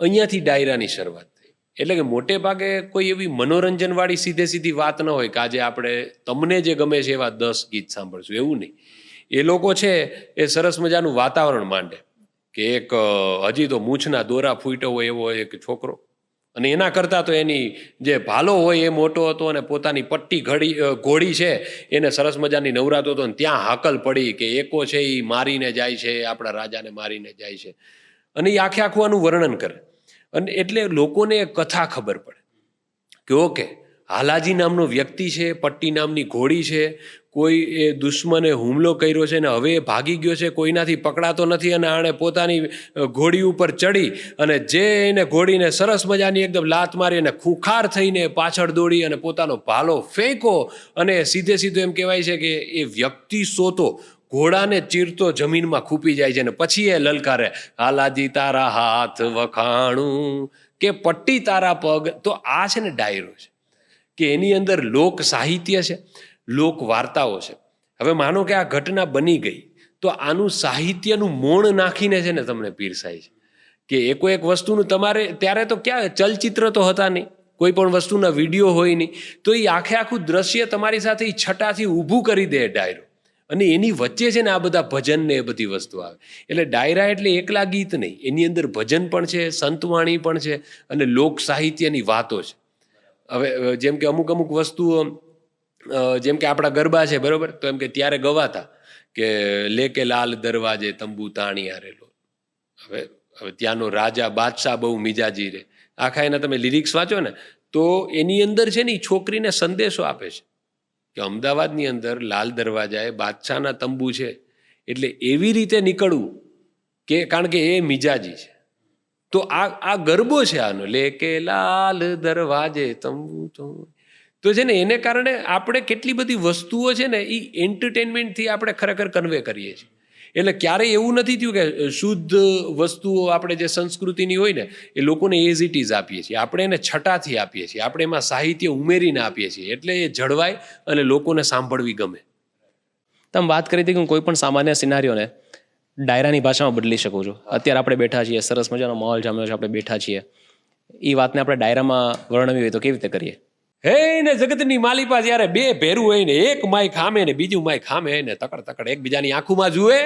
અહીંયાથી ડાયરાની શરૂઆત થઈ. એટલે કે મોટે ભાગે કોઈ એવી મનોરંજનવાળી સીધી વાત ન હોય કે આજે આપણે તમને જે ગમે છે એવા 10 ગીત સાંભળશું, એવું નહીં. એ લોકો છે એ સરસ મજાનું વાતાવરણ માંડે કે એક હજી તો મૂછના દોરા ફૂટ્યો હોય એવો એક છોકરો, અને એના કરતાં તો એની જે ભાલો હોય એ મોટો હતો, અને પોતાની પટ્ટી ઘોડી છે એને સરસ મજાની નવરાતો હતો, ને ત્યાં હાકલ પડી કે એકો છે એ મારીને જાય છે, આપણા રાજાને મારીને જાય છે, અને એ આખું આનું વર્ણન કરે. અને એટલે લોકોને એ કથા ખબર પડે કે ઓકે, હાલાજી નામનો વ્યક્તિ છે, પટ્ટી નામની ઘોડી છે, કોઈ એ દુશ્મને હુમલો કર્યો છે ને હવે એ ભાગી ગયો છે, કોઈનાથી પકડાતો નથી, અને આણે પોતાની ઘોડી ઉપર ચડી અને જે એને ઘોડીને સરસ મજાની એકદમ લાત મારી અને ખુખાર થઈને પાછળ દોડી અને પોતાનો ભાલો ફેંકો, અને સીધો એમ કહેવાય છે કે એ વ્યક્તિ સોતો ઘોડાને ચીરતો જમીનમાં ખૂપી જાય છે, ને પછી એ લલકારે, હાલાજી તારા હાથ વખાણું કે પટ્ટી તારા પગ. તો આ છે ને ડાયરો છે કે એની અંદર લોક સાહિત્ય છે, લોક વાર્તાઓ છે. હવે માનો કે આ ઘટના બની ગઈ તો આનું સાહિત્યનું મોણ નાખીને છે ને તમને પીરસાય છે કે એક વસ્તુનું તમારે, ત્યારે તો ક્યાં ચલચિત્ર તો હતા નહીં, કોઈ પણ વસ્તુના વિડીયો હોય નહીં, તો એ આખું દ્રશ્ય તમારી સાથે છટાથી ઊભું કરી દે ડાયરો. અને એની વચ્ચે છે ને આ બધા ભજન ને એ બધી વસ્તુ આવે. એટલે ડાયરા એટલે એકલા ગીત નહીં, એની અંદર ભજન પણ છે, સંતવાણી પણ છે અને લોક સાહિત્યની વાતો છે. હવે જેમ કે અમુક વસ્તુઓ જેમ કે આપણા ગરબા છે બરોબર, તો એમ કે ત્યારે ગવાતા કે લેકે લાલ દરવાજે તંબુ તાણિયા રેલો. હવે ત્યાંનો રાજા બાદશાહ બહુ મિજાજી રે, આખા એના તમે લિરિક્સ વાંચો ને તો એની અંદર છે ને એ છોકરીને સંદેશો આપે છે કે અમદાવાદની અંદર લાલ દરવાજાએ બાદશાહના તંબુ છે એટલે એવી રીતે નીકળવું કે કારણ કે એ મિજાજી છે. તો આ ગરબો છે આનો, લેકે લાલ દરવાજે તંબુ. તો છે ને એને કારણે આપણે કેટલી બધી વસ્તુઓ છે ને એ એન્ટરટેનમેન્ટથી આપણે ખરેખર કન્વે કરીએ છીએ. એટલે ક્યારેય એવું નથી થયું કે શુદ્ધ વસ્તુઓ આપણે જે સંસ્કૃતિની હોય ને એ લોકોને એઝ ઇટ ઇઝ આપીએ છીએ, આપણે એને છટાથી આપીએ છીએ, આપણે એમાં સાહિત્ય ઉમેરીને આપીએ છીએ એટલે એ જળવાય અને લોકોને સાંભળવી ગમે. તમે વાત કરી હતી કે હું કોઈ પણ સામાન્ય સિનારીઓને ડાયરાની ભાષામાં બદલી શકું છું. અત્યારે આપણે બેઠા છીએ, સરસ મજાનો માહોલ જામ્યો છે, આપણે બેઠા છીએ, એ વાતને આપણે ડાયરામાં વર્ણવી હોય તો કેવી રીતે કરીએ? હે ને જગતની માલિપા જ્યારે બે ભેરું હોય ને એક માય ખામે ને બીજું માય ખામે ને તકડ એકબીજાની આંખોમાં જુએ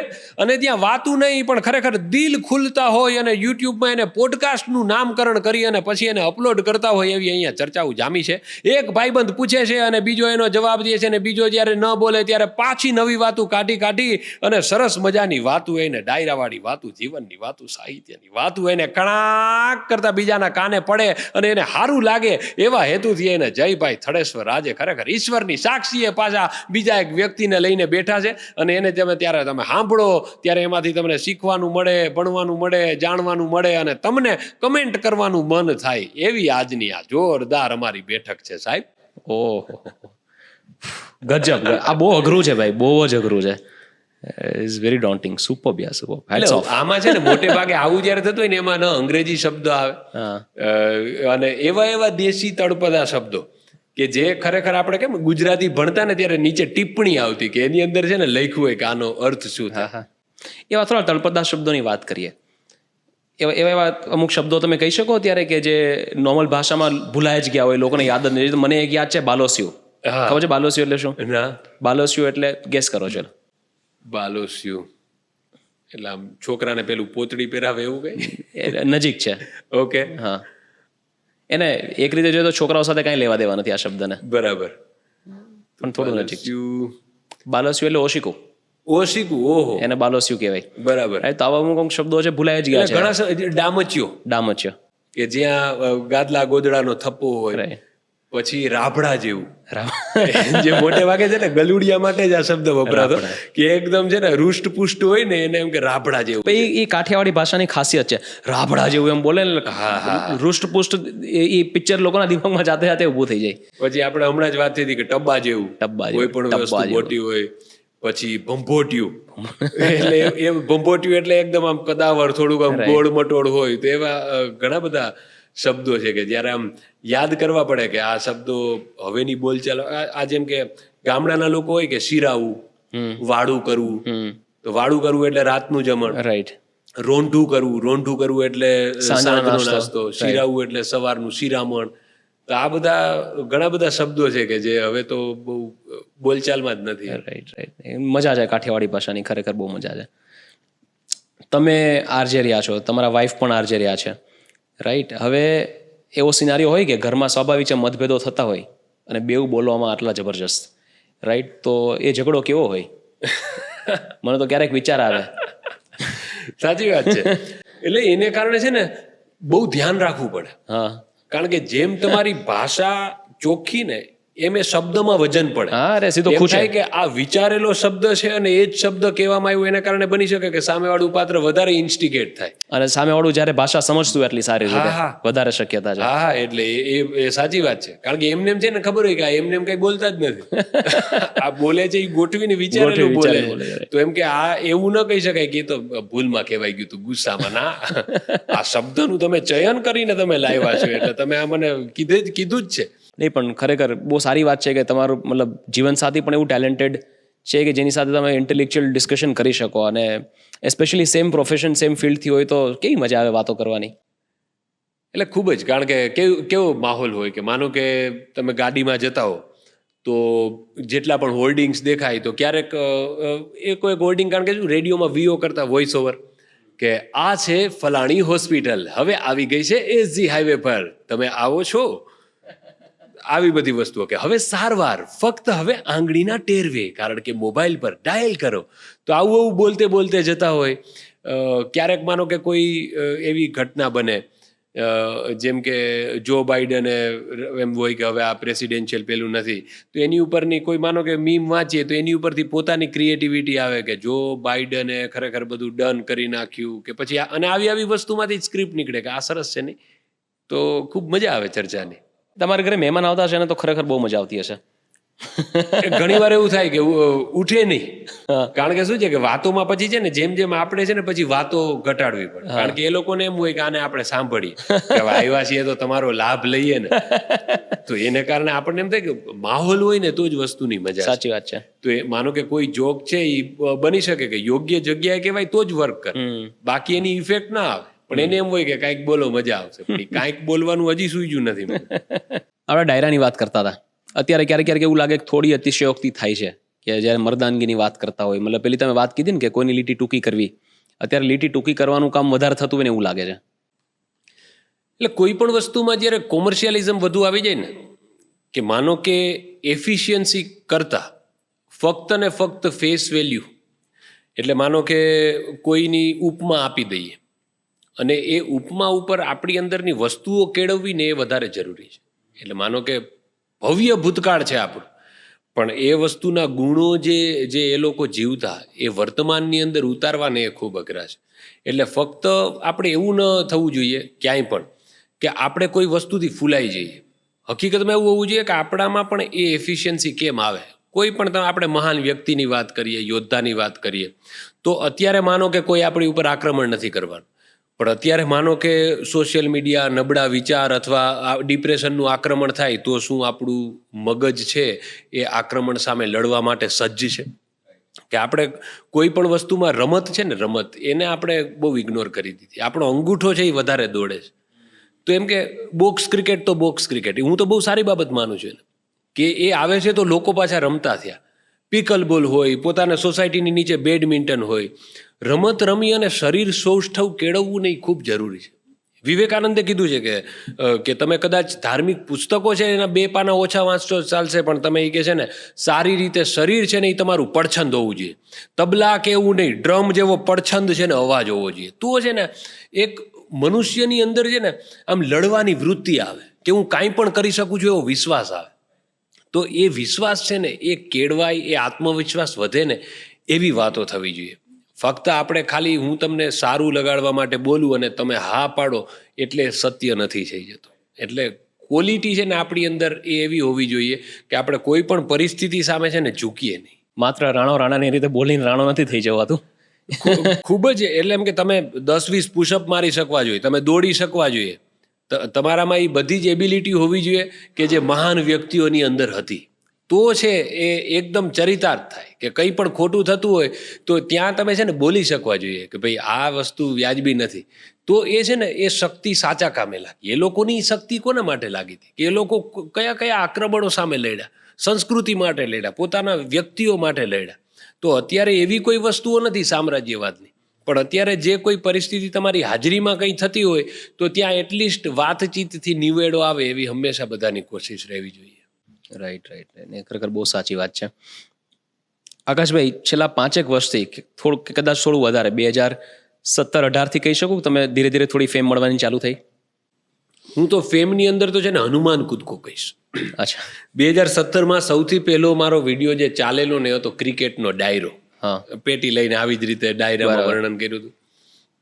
અને ત્યાં વાતું નહીં પણ ખરેખર દિલ ખુલતા હોય અને યુટ્યુબમાં એને પોડકાસ્ટનું નામકરણ કરી અને પછી એને અપલોડ કરતા હોય એવી અહીંયા ચર્ચાઓ જામી છે. એક ભાઈબંધ પૂછે છે અને બીજો એનો જવાબ દે છે અને બીજો જ્યારે ન બોલે ત્યારે પાછી નવી વાતું કાઢી અને સરસ મજાની વાતું એને ડાયરાવાળી વાતું, જીવનની વાતું, સાહિત્યની વાતું એને કણાક કરતા બીજાના કાને પડે અને એને સારું લાગે એવા હેતુથી એને જયભાઈ થડેશ્વર રાજે ખરેખર ઈશ્વરની સાક્ષીએ પાછા બીજા એક વ્યક્તિને લઈને બેઠા છે અને એને ત્યારે તમે સાંભળો ત્યારે એમાંથી તમને શીખવાનું મળે, ભણવાનું મળે, જાણવાનું મળે અને તમને કમેન્ટ કરવાનું મન થાય એવી આજની આ જોરદાર અમારી બેઠક છે સાહેબ. ઓહો, ગજબ! આ બહુ અઘરું છે ભાઈ, બહુ જ અઘરું છે. Is very daunting. સુપર યાર, સુપર. Hats off. આમાં છે ને મોટે ભાગે આવું જ્યારે થતું હોય ને એમાં ન અંગ્રેજી શબ્દ આવે અને એવા દેશી તળપદા શબ્દો કે જે ખરેખર આપણે કેમ ગુજરાતી ભણતા ને ત્યારે નીચે ટિપ્પણી આવતી કે એની અંદર છે ને લખ્યું હોય કે આનો અર્થ શું થાય. એવા થોડા તળપદા શબ્દોની વાત કરીએ. એવા અમુક શબ્દો તમે કહી શકો ત્યારે કે જે નોર્મલ ભાષામાં ભૂલાઈ જ ગયા હોય, લોકોને યાદ જ નથી. મને એક યાદ છે, બાલોસિયું. ખબર છે બાલોસિયું એટલે શું? ના. બાલોસિયું એટલે ગેસ કરો છો. બાલોસિયું એટલે આમ છોકરાને પેલું પોતડી પહેરાવે એવું કઈ? નજીક છે. ઓકે. હા, એને એક રીતે જોઈએ તો છોકરાઓ સાથે કઈ લેવા દેવા નથી આ શબ્દને. બરાબર. પણ થોડું નજીક. બાલોસિયું એટલે ઓશિકું. ઓશિકું, ઓહો, એને બાલોસિયું કહેવાય. બરાબર. તો આવા અમુક શબ્દો છે ભૂલાઈ જ ગયા છે. ઘણા ડામચ્યો કે જ્યાં ગાદલા ગોદડાનો થપ્પો હોય, પછી રાભડા જેવું જે મોટે ભાગે છે ને ગલુડિયા માટે જ આ શબ્દ વપરાતો કે એકદમ છે ને રૂષ્ટ પુષ્ટ હોય ને એને એમ કે રાભડા જેવું. એ કાઠિયાવાડી ભાષાની ખાસિયત છે, રાભડા જેવું એમ બોલે ને. રૂષ્ટ પુષ્ટ એ પિક્ચર લોકોના દિમાગમાં જાતે જાતે ઊભું થઈ જાય. પછી આપણે હમણાં જ વાત થઈ હતી કે ટબ્બા જેવું, કોઈ પણ વસ્તુ મોટી હોય. પછી ભંભોટિયું એટલે એ ભંભોટિયું એટલે એકદમ આમ કદાવર, થોડુંક આમ ગોળ મટોળ હોય. તો એવા ઘણા બધા શબ્દો છે કે જ્યારે આમ યાદ કરવા પડે કે આ શબ્દો હવેની બોલચાલ. આ જેમ કે ગામડાના લોકો હોય કે શિરાવું, વાડું કરવું, તો વાડું કરવું એટલે રાતનું જમણ. રાઈટ. રોંઢું કરવું એટલે સાંજનો નાસ્તો. શિરાવું એટલે સવારનું શિરામણ. તો આ બધા ઘણા બધા શબ્દો છે કે જે હવે તો બહુ બોલચાલમાં જ નથી. રાઈટ. મજા છે કાઠિયાવાડી ભાષાની, ખરેખર બહુ મજા છે. તમે આરજે રહ્યા છો, તમારા વાઈફ પણ આરજે રહ્યા છે, રાઈટ? હવે એવો સિનારીઓ હોય કે ઘરમાં સ્વાભાવિક મતભેદો થતા હોય અને બેઉ બોલવામાં આટલા જબરજસ્ત, રાઈટ? તો એ ઝઘડો કેવો હોય? મને તો ક્યારેક વિચાર આવે. સાચી વાત છે. એટલે એને કારણે છે ને બહુ ધ્યાન રાખવું પડે. હા, કારણ કે જેમ તમારી ભાષા ચોખ્ખી ને એમ એ શબ્દમાં વજન પડે. હા, અરે સીધો ખુશ થાય કે આ વિચારેલો શબ્દ છે અને એ જ શબ્દ કહેવામાં આવ્યો, એના કારણે બની શકે કે સામેવાળું પાત્ર વધારે ઇન્સ્ટિગેટ થાય. અને સામેવાળું જ્યારે ભાષા સમજતું એટલી સારી રીતે વધારે શક્યતા છે. હા, એટલે એ સાચી વાત છે. કારણ કે એમને એમ છે ને ખબર હોય કે એમને એમ કઈ બોલતા જ નથી. આ બોલે છે એ ગોઠવીને વિચારેલું બોલે. તો એમ કે આ એવું ન કહી શકાય કે એ તો ભૂલમાં કહેવાય ગયું તું, ગુસ્સામાં. ના, આ શબ્દનું તમે ચયન કરીને તમે લાવ્યા છો એટલે તમે આ મને કીધું જ છે. નહીં, પણ ખરેખર બહુ સારી વાત છે કે તમારું મતલબ જીવનસાથી પણ એવું ટેલેન્ટેડ છે કે જેની સાથે તમે ઇન્ટેલેક્ચ્યુઅલ ડિસ્કશન કરી શકો. અને એસ્પેશિયલી સેમ પ્રોફેશન, સેમ ફિલ્ડથી હોય તો કેવી મજા આવે વાતો કરવાની. એટલે ખૂબ જ. કારણ કે કેવો માહોલ હોય કે માનો કે તમે ગાડીમાં જતા હો તો જેટલા પણ હોર્ડિંગ્સ દેખાય તો ક્યારેક એ કોઈ હોર્ડિંગ, કારણ કે શું રેડિયોમાં વીઓ કરતા વોઇસ ઓવર કે આ છે ફલાણી હોસ્પિટલ, હવે આવી ગઈ છે એસજી હાઈવે પર, તમે આવો છો, આવી બધી વસ્તુઓ કે હવે સારવાર ફક્ત હવે આંગળીના ટેરવે, કારણ કે મોબાઈલ પર ડાયલ કરો. તો આવું બોલતે બોલતે જતા હોય. ક્યારેક માનો કે કોઈ એવી ઘટના બને, જેમ કે જો બાઇડને એમ હોય કે હવે આ પ્રેસિડેન્શિયલ પેલું નથી, તો એની ઉપરની કોઈ માનો કે મીમ વાંચીએ તો એની ઉપરથી પોતાની ક્રિએટિવિટી આવે કે જો બાઇડને ખરેખર બધું ડન કરી નાખ્યું, કે પછી અને આવી વસ્તુમાંથી જ સ્ક્રિપ્ટ નીકળે કે આ સરસ છે નહીં. તો ખૂબ મજા આવે ચર્ચાની. તમારા ઘરે મહેમાન આવતા હશે ને તો ખરેખર બહુ મજા આવતી હશે. ઘણી વાર એવું થાય કે ઉઠે નહીં, કારણ કે શું છે કે વાતોમાં પછી છે ને જેમ જેમ આપણે છે ને પછી વાતો ઘટાડવી પડે, કારણ કે એ લોકોને એમ હોય કે આને આપણે સાંભળીએ કે આવ્યા છીએ તો તમારો લાભ લઈએ ને. તો એને કારણે આપણને એમ થાય કે માહોલ હોય ને તો જ વસ્તુની મજા. સાચી વાત છે. તો એ માનો કે કોઈ જોક છે એ બની શકે કે યોગ્ય જગ્યાએ કહેવાય તો જ વર્ક કરે, બાકી એની ઇફેક્ટ ના આવે. પણ એને એમ હોય કે કાંઈક બોલો મજા આવશે, કાંઈક બોલવાનું હજી સૂઝ્યું નથી. આપણે ડાયરાની વાત કરતા હતા. અત્યારે ક્યારેક એવું લાગે કે થોડી અતિશયોક્તિ થાય છે કે જ્યારે મર્દાનગીની વાત કરતા હોય, મતલબ પેલી તમે વાત કીધી ને કે કોઈની લીટી ટૂંકી કરવી, અત્યારે લીટી ટૂંકી કરવાનું કામ વધારે થતું હોય ને એવું લાગે છે. એટલે કોઈ પણ વસ્તુમાં જ્યારે કોમર્શિયલિઝમ વધુ આવી જાય ને, કે માનો કે એફિશિયન્સી કરતા ફક્ત ને ફક્ત ફેસ વેલ્યુ, એટલે માનો કે કોઈની ઉપમા આપી દઈએ અને એ ઉપમા ઉપર આપણી અંદરની વસ્તુઓ કેળવવી ને એ વધારે જરૂરી છે. એટલે માનો કે ભવ્ય ભૂતકાળ છે આપણું, પણ એ વસ્તુના ગુણો જે એ લોકો જીવતા એ વર્તમાનની અંદર ઉતારવાને એ ખૂબ અઘરા છે. એટલે ફક્ત આપણે એવું ન થવું જોઈએ ક્યાંય પણ કે આપણે કોઈ વસ્તુથી ફૂલાઈ જઈએ. હકીકતમાં એવું હોવું જોઈએ કે આપણામાં પણ એ એફિશિયન્સી કેમ આવે. કોઈ પણ તમે આપણે મહાન વ્યક્તિની વાત કરીએ, યોદ્ધાની વાત કરીએ, તો અત્યારે માનો કે કોઈ આપણી ઉપર આક્રમણ નથી કરવાનું, પણ અત્યારે માનો કે સોશિયલ મીડિયા, નબળા વિચાર અથવા ડિપ્રેશનનું આક્રમણ થાય તો શું આપણું મગજ છે એ આક્રમણ સામે લડવા માટે સજ્જ છે? કે આપણે કોઈ પણ વસ્તુમાં રમત છે ને, રમત એને આપણે બહુ ઇગ્નોર કરી દીધી. આપણો અંગૂઠો છે એ વધારે દોડે છે. તો એમ કે બોક્સ ક્રિકેટ તો બોક્સ ક્રિકેટ, હું તો બહુ સારી બાબત માનું છું કે એ આવે છે તો લોકો પાછા રમતા થયા. પિકલ બોલ હોય, પોતાના સોસાયટીની નીચે બેડમિન્ટન હોય, રમત રમી અને શરીર સૌષ્ઠવ કેળવવું નહીં ખૂબ જરૂરી છે. વિવેકાનંદે કીધું છે કે તમે કદાચ ધાર્મિક પુસ્તકો છે એના 2 પાના ઓછા વાંચતો ચાલશે, પણ તમે એ કે છે ને સારી રીતે શરીર છે ને એ તમારું પડછંદ હોવું જોઈએ. તબલા કે એવું નહીં, ડ્રમ જેવો પડછંદ છે ને અવાજ હોવો જોઈએ. તો છે ને એક મનુષ્યની અંદર છે ને આમ લડવાની વૃત્તિ આવે કે હું કાંઈ પણ કરી શકું છું એવો વિશ્વાસ આવે. તો એ વિશ્વાસ છે ને એ કેળવાય, એ આત્મવિશ્વાસ વધે ને એવી વાતો થવી જોઈએ. ફક્ત આપણે ખાલી હું તમને સારું લગાડવા માટે બોલું અને તમે હા પાડો એટલે સત્ય નથી થઈ જતું. એટલે ક્વોલિટી છે ને આપણી અંદર એ એવી હોવી જોઈએ કે આપણે કોઈ પણ પરિસ્થિતિ સામે છે ને ઝૂકીએ નહીં. માત્ર રાણાની રીતે બોલીને રાણો નથી થઈ જવાતું. ખૂબ જ, એટલે એમ કે તમે 10-20 પુશઅપ મારી શકવા જોઈએ, તમે દોડી શકવા જોઈએ, તમારામાં એ બધી જ એબિલિટી હોવી જોઈએ કે જે મહાન વ્યક્તિઓની અંદર હતી. તો છે એ એકદમ ચરિતાર્થ થાય કે કંઈ પણ ખોટું થતું હોય તો ત્યાં તમે છે ને બોલી શકવા જોઈએ કે ભાઈ આ વસ્તુ વ્યાજબી નથી. તો એ છે ને એ શક્તિ સાચા કામે લાગી. એ લોકોની શક્તિ કોના માટે લાગી હતી કે એ લોકો કયા કયા આક્રમણો સામે લડ્યા, સંસ્કૃતિ માટે લડ્યા, પોતાના વ્યક્તિઓ માટે લડ્યા. તો અત્યારે એવી કોઈ વસ્તુઓ નથી સામ્રાજ્યવાદની, પણ અત્યારે જે કોઈ પરિસ્થિતિ તમારી હાજરીમાં કંઈ થતી હોય તો ત્યાં એટલીસ્ટ વાતચીતથી નિવેડો આવે એવી હંમેશા બધાની કોશિશ રહેવી જોઈએ. રાઈટ. ને ખરેખર બહુ સાચી વાત છે. આકાશભાઈ, છેલ્લા 5 વર્ષથી કદાચ થોડું વધારે 2017-18 થી કહી શકું તમે ધીરે ધીરે થોડી ફેમ મળવાની ચાલુ થઈ? હું તો ફેમની અંદર તો છે ને હનુમાન કૂદકો કહીશ. અચ્છા. 2017 સૌથી પહેલો મારો વિડીયો જે ચાલેલો ને હતો ક્રિકેટનો ડાયરો. હા, પેટી લઈને આવી જ રીતે ડાયરામાં વર્ણન કર્યું હતું.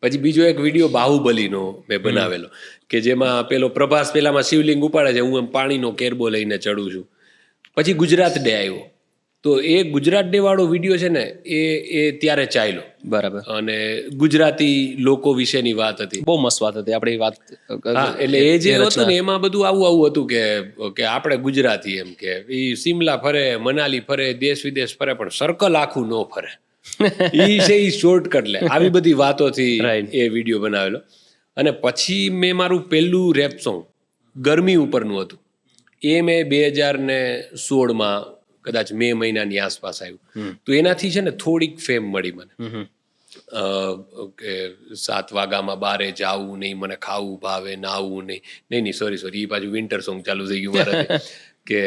પછી બીજો એક વિડીયો બાહુબલીનો મેં બનાવેલો કે જેમાં પેલો પ્રભાસ પેલામાં શિવલિંગ ઉપાડે છે, હું એમ પાણીનો કેરબો લઈને ચડું છું. પછી ગુજરાત ડે આવ્યો, તો એ ગુજરાત ડે વાળો વિડીયો છે ને એ ત્યારે ચાલ્યો. બરાબર. અને ગુજરાતી લોકો વિશેની વાત હતી. બહુ મસ્ત વાત હતી આપણી વાત. હા, એટલે એ જે હતું ને એમાં બધું આવું હતું કે આપણે ગુજરાતી એમ કે એ સિમલા ફરે, મનાલી ફરે, દેશ વિદેશ ફરે, પણ સર્કલ આખું ન ફરે. ઈ છે ઈ શોર્ટકટ લે, આવી બધી વાતોથી એ વિડીયો બનાવેલો. અને પછી મેં મારું પહેલું રેપ સોંગ ગરમી ઉપરનું હતું, એ મેં 2016 કદાચ મે મહિનાની આસપાસ આવ્યું. તો એનાથી છે ને થોડીક ફેમ મળી મને કે 7 વાગ્યામાં બારે જાવું નહીં, મને ખાવું ભાવે, નાવું નહીં, સોરી એ પાછું વિન્ટર સોંગ ચાલુ થઈ ગયું મારાથી કે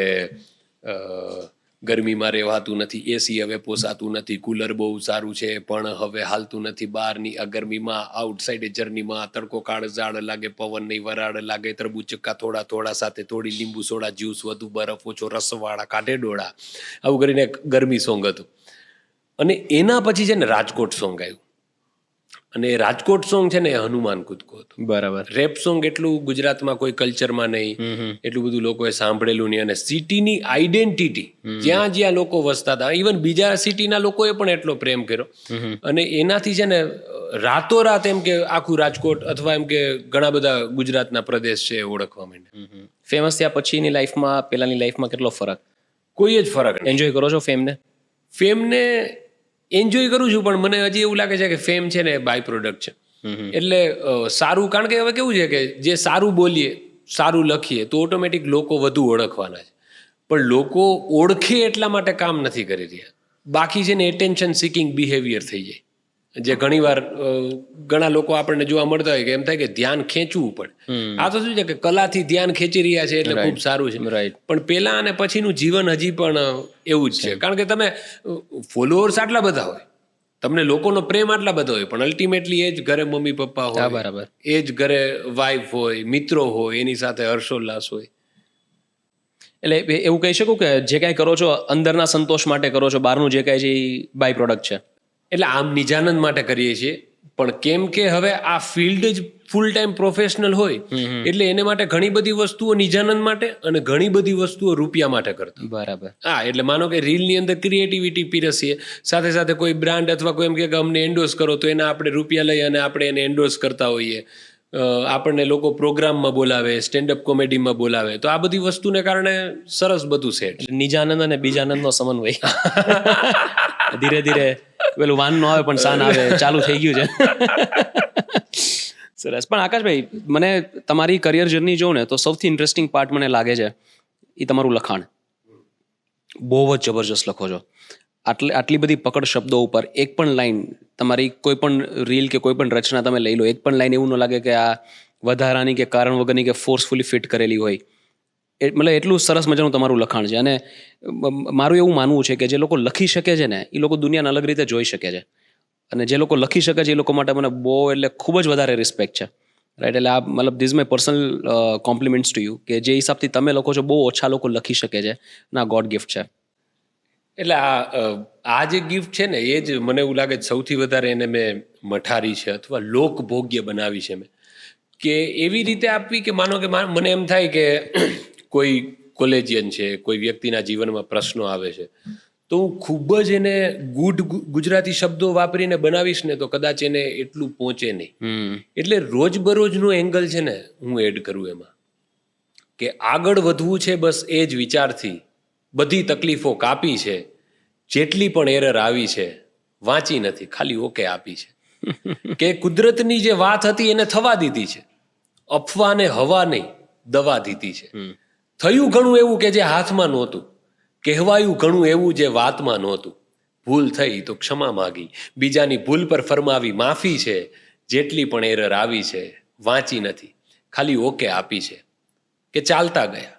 ગરમીમાં રહેવાતું નથી, એસી હવે પોસાતું નથી, કુલર બહુ સારું છે પણ હવે હાલતું નથી બહારની આ ગરમીમાં, આઉટસાઇડ જર્નીમાં તડકો કાળઝાળ લાગે, પવન નહીં વરાળ લાગે, તરબૂચ ચક્કા થોડા સાથે થોડી લીંબુ સોડા, જ્યુસ વધુ, બરફ ઓછો, રસવાળા કાઢે ડોળા, આવું કરીને એક ગરમી સોંગ હતું. અને એના પછી છે ને રાજકોટ સોંગ આવ્યું, અને રાજકોટ સોંગ છે ને એ હનુમાન કૂદકો હતું. બરાબર. રેપ સોંગ એટલું ગુજરાતમાં કોઈ કલ્ચરમાં નહીં, એટલું બધું લોકોએ સાંભળેલું નહીં, અને સિટીની આઈડેન્ટિટી જ્યાં લોકો વસતા હતા, ઇવન બીજા સિટીના લોકોએ પણ એટલો પ્રેમ કર્યો, અને એનાથી છે ને રાતોરાત એમ કે આખું રાજકોટ અથવા એમ કે ઘણા બધા ગુજરાતના પ્રદેશ છે ઓળખવા માંડ્યા. ફેમસ થયા પછીની લાઈફમાં પેલાની લાઈફમાં કેટલો ફરક? કોઈ જ ફરક નહીં. એન્જોય કરો છો ફેમને? ફેમને એન્જોય કરું છું, પણ મને હજી એવું લાગે છે કે ફેમ છે ને બાય પ્રોડક્ટ છે. એટલે સારું, કારણ કે હવે કેવું છે કે જે સારું બોલીએ, સારું લખીએ તો ઓટોમેટિક લોકો વધુ ઓળખવાના છે, પણ લોકો ઓળખે એટલા માટે કામ નથી કરી રહ્યા. બાકી છે ને એટેન્શન સિકિંગ બિહેવિયર થઈ જાય, જે ઘણીવાર ઘણા લોકો આપણને જોવા મળતા હોય કે એમ થાય કે ધ્યાન ખેંચવું પડે. આ તો શું છે કે કલાથી ધ્યાન ખેંચી રહ્યા છે એટલે ખૂબ સારું છે, પણ પેલા અને પછીનું જીવન હજી પણ એવું જ છે. કારણ કે તમે ફોલોઅર્સ આટલા બધા હોય, તમને લોકોનો પ્રેમ આટલા બધા હોય, પણ અલ્ટિમેટલી એ જ ઘરે મમ્મી પપ્પા હોય, બરાબર, એ જ ઘરે વાઈફ હોય, મિત્રો હોય, એની સાથે હર્ષોલ્લાસ હોય. એટલે એવું કહી શકું કે જે કાંઈ કરો છો અંદરના સંતોષ માટે કરો છો, બહારનું જે કાંઈ છે એ બાય પ્રોડક્ટ છે. એટલે આમ નિજાનંદ માટે કરીએ છીએ, પણ કેમ કે હવે આ ફિલ્ડ જ ફૂલ ટાઈમ પ્રોફેશનલ હોય એટલે એને માટે ઘણી બધી વસ્તુઓ નિજાનંદ માટે અને ઘણી બધી વસ્તુઓ રૂપિયા માટે કરતા. બરાબર. હા, એટલે માનો કે રીલની અંદર ક્રિએટિવિટી પીરસીએ, સાથે સાથે કોઈ બ્રાન્ડ અથવા કોઈ એમ કે અમને એન્ડોર્સ કરો તો એના આપણે રૂપિયા લઈ અને આપણે એને એન્ડોર્સ કરતા હોઈએ. આપણને લોકો પ્રોગ્રામમાં બોલાવે, સ્ટેન્ડઅપ કોમેડીમાં બોલાવે, તો આ બધી વસ્તુને કારણે સરસ બધું સેટ. નિજાનંદ અને બીજાનંદનો સમન્વય. ધીરે ધીરે પેલું વાન નો આવે પણ સાન આવે, ચાલુ થઈ ગયું છે. સરસ. પણ આકાશભાઈ, મને તમારી કરિયર જર્ની જોઉં ને તો સૌથી ઇન્ટરેસ્ટિંગ પાર્ટ મને લાગે છે એ તમારું લખાણ. બહુ જ જબરજસ્ત લખો છો. આટલી બધી પકડ શબ્દો ઉપર એક પણ લાઈન, તમારી કોઈ પણ રીલ કે કોઈ પણ રચના તમે લઈ લો, એક પણ લાઈન એવું ન લાગે કે આ વધારાની કે કારણ વગરની કે ફોર્સફુલી ફિટ કરેલી હોય. મતલબ એટલું સરસ મજાનું તમારું લખાણ છે. અને મારું એવું માનવું છે કે જે લોકો લખી શકે છે ને એ લોકો દુનિયાને અલગ રીતે જોઈ શકે છે, અને જે લોકો લખી શકે છે એ લોકો માટે મને બહુ એટલે ખૂબ જ વધારે રિસ્પેક્ટ છે. રાઈટ. એટલે આ મતલબ this my personal compliments to you કે જે હિસાબથી તમે લખો છો બહુ ઓછા લોકો લખી શકે છે, ના ગોડ ગિફ્ટ છે. એટલે આ જે ગિફ્ટ છે ને એ જ મને એવું લાગે સૌથી વધારે એને મેં મઠારી છે અથવા લોકભોગ્ય બનાવી છે મેં, કે એવી રીતે આપવી કે માનો કે મને એમ થાય કે કોઈ કોલેજિયન છે, કોઈ વ્યક્તિના જીવનમાં પ્રશ્નો આવે છે, તો હું ખૂબ જ એને ગુજરાતી શબ્દો વાપરીને બનાવીશ ને તો કદાચ એને એટલું પહોંચે નહીં. એટલે રોજબરોજનું એંગલ છે ને હું એડ કરું એમાં, કે આગળ વધવું છે બસ એ જ વિચારથી, બધી તકલીફો કાપી છે, જેટલી પણ એરર આવી છે વાંચી નથી, ખાલી ઓકે આપી છે. કે કુદરતની જે વાત હતી એને થવા દીધી છે, અફવાને હવા નહીં દવા દીધી છે. થયું ઘણું એવું કે જે હાથમાં નહોતું, કહેવાયું ઘણું એવું જે વાતમાં નહોતું, ભૂલ થઈ તો ક્ષમા માગી, બીજાની ભૂલ પર ફરમાવી માફી છે, જેટલી પણ એરર આવી છે વાંચી નથી, ખાલી ઓકે આપી છે. કે ચાલતા ગયા,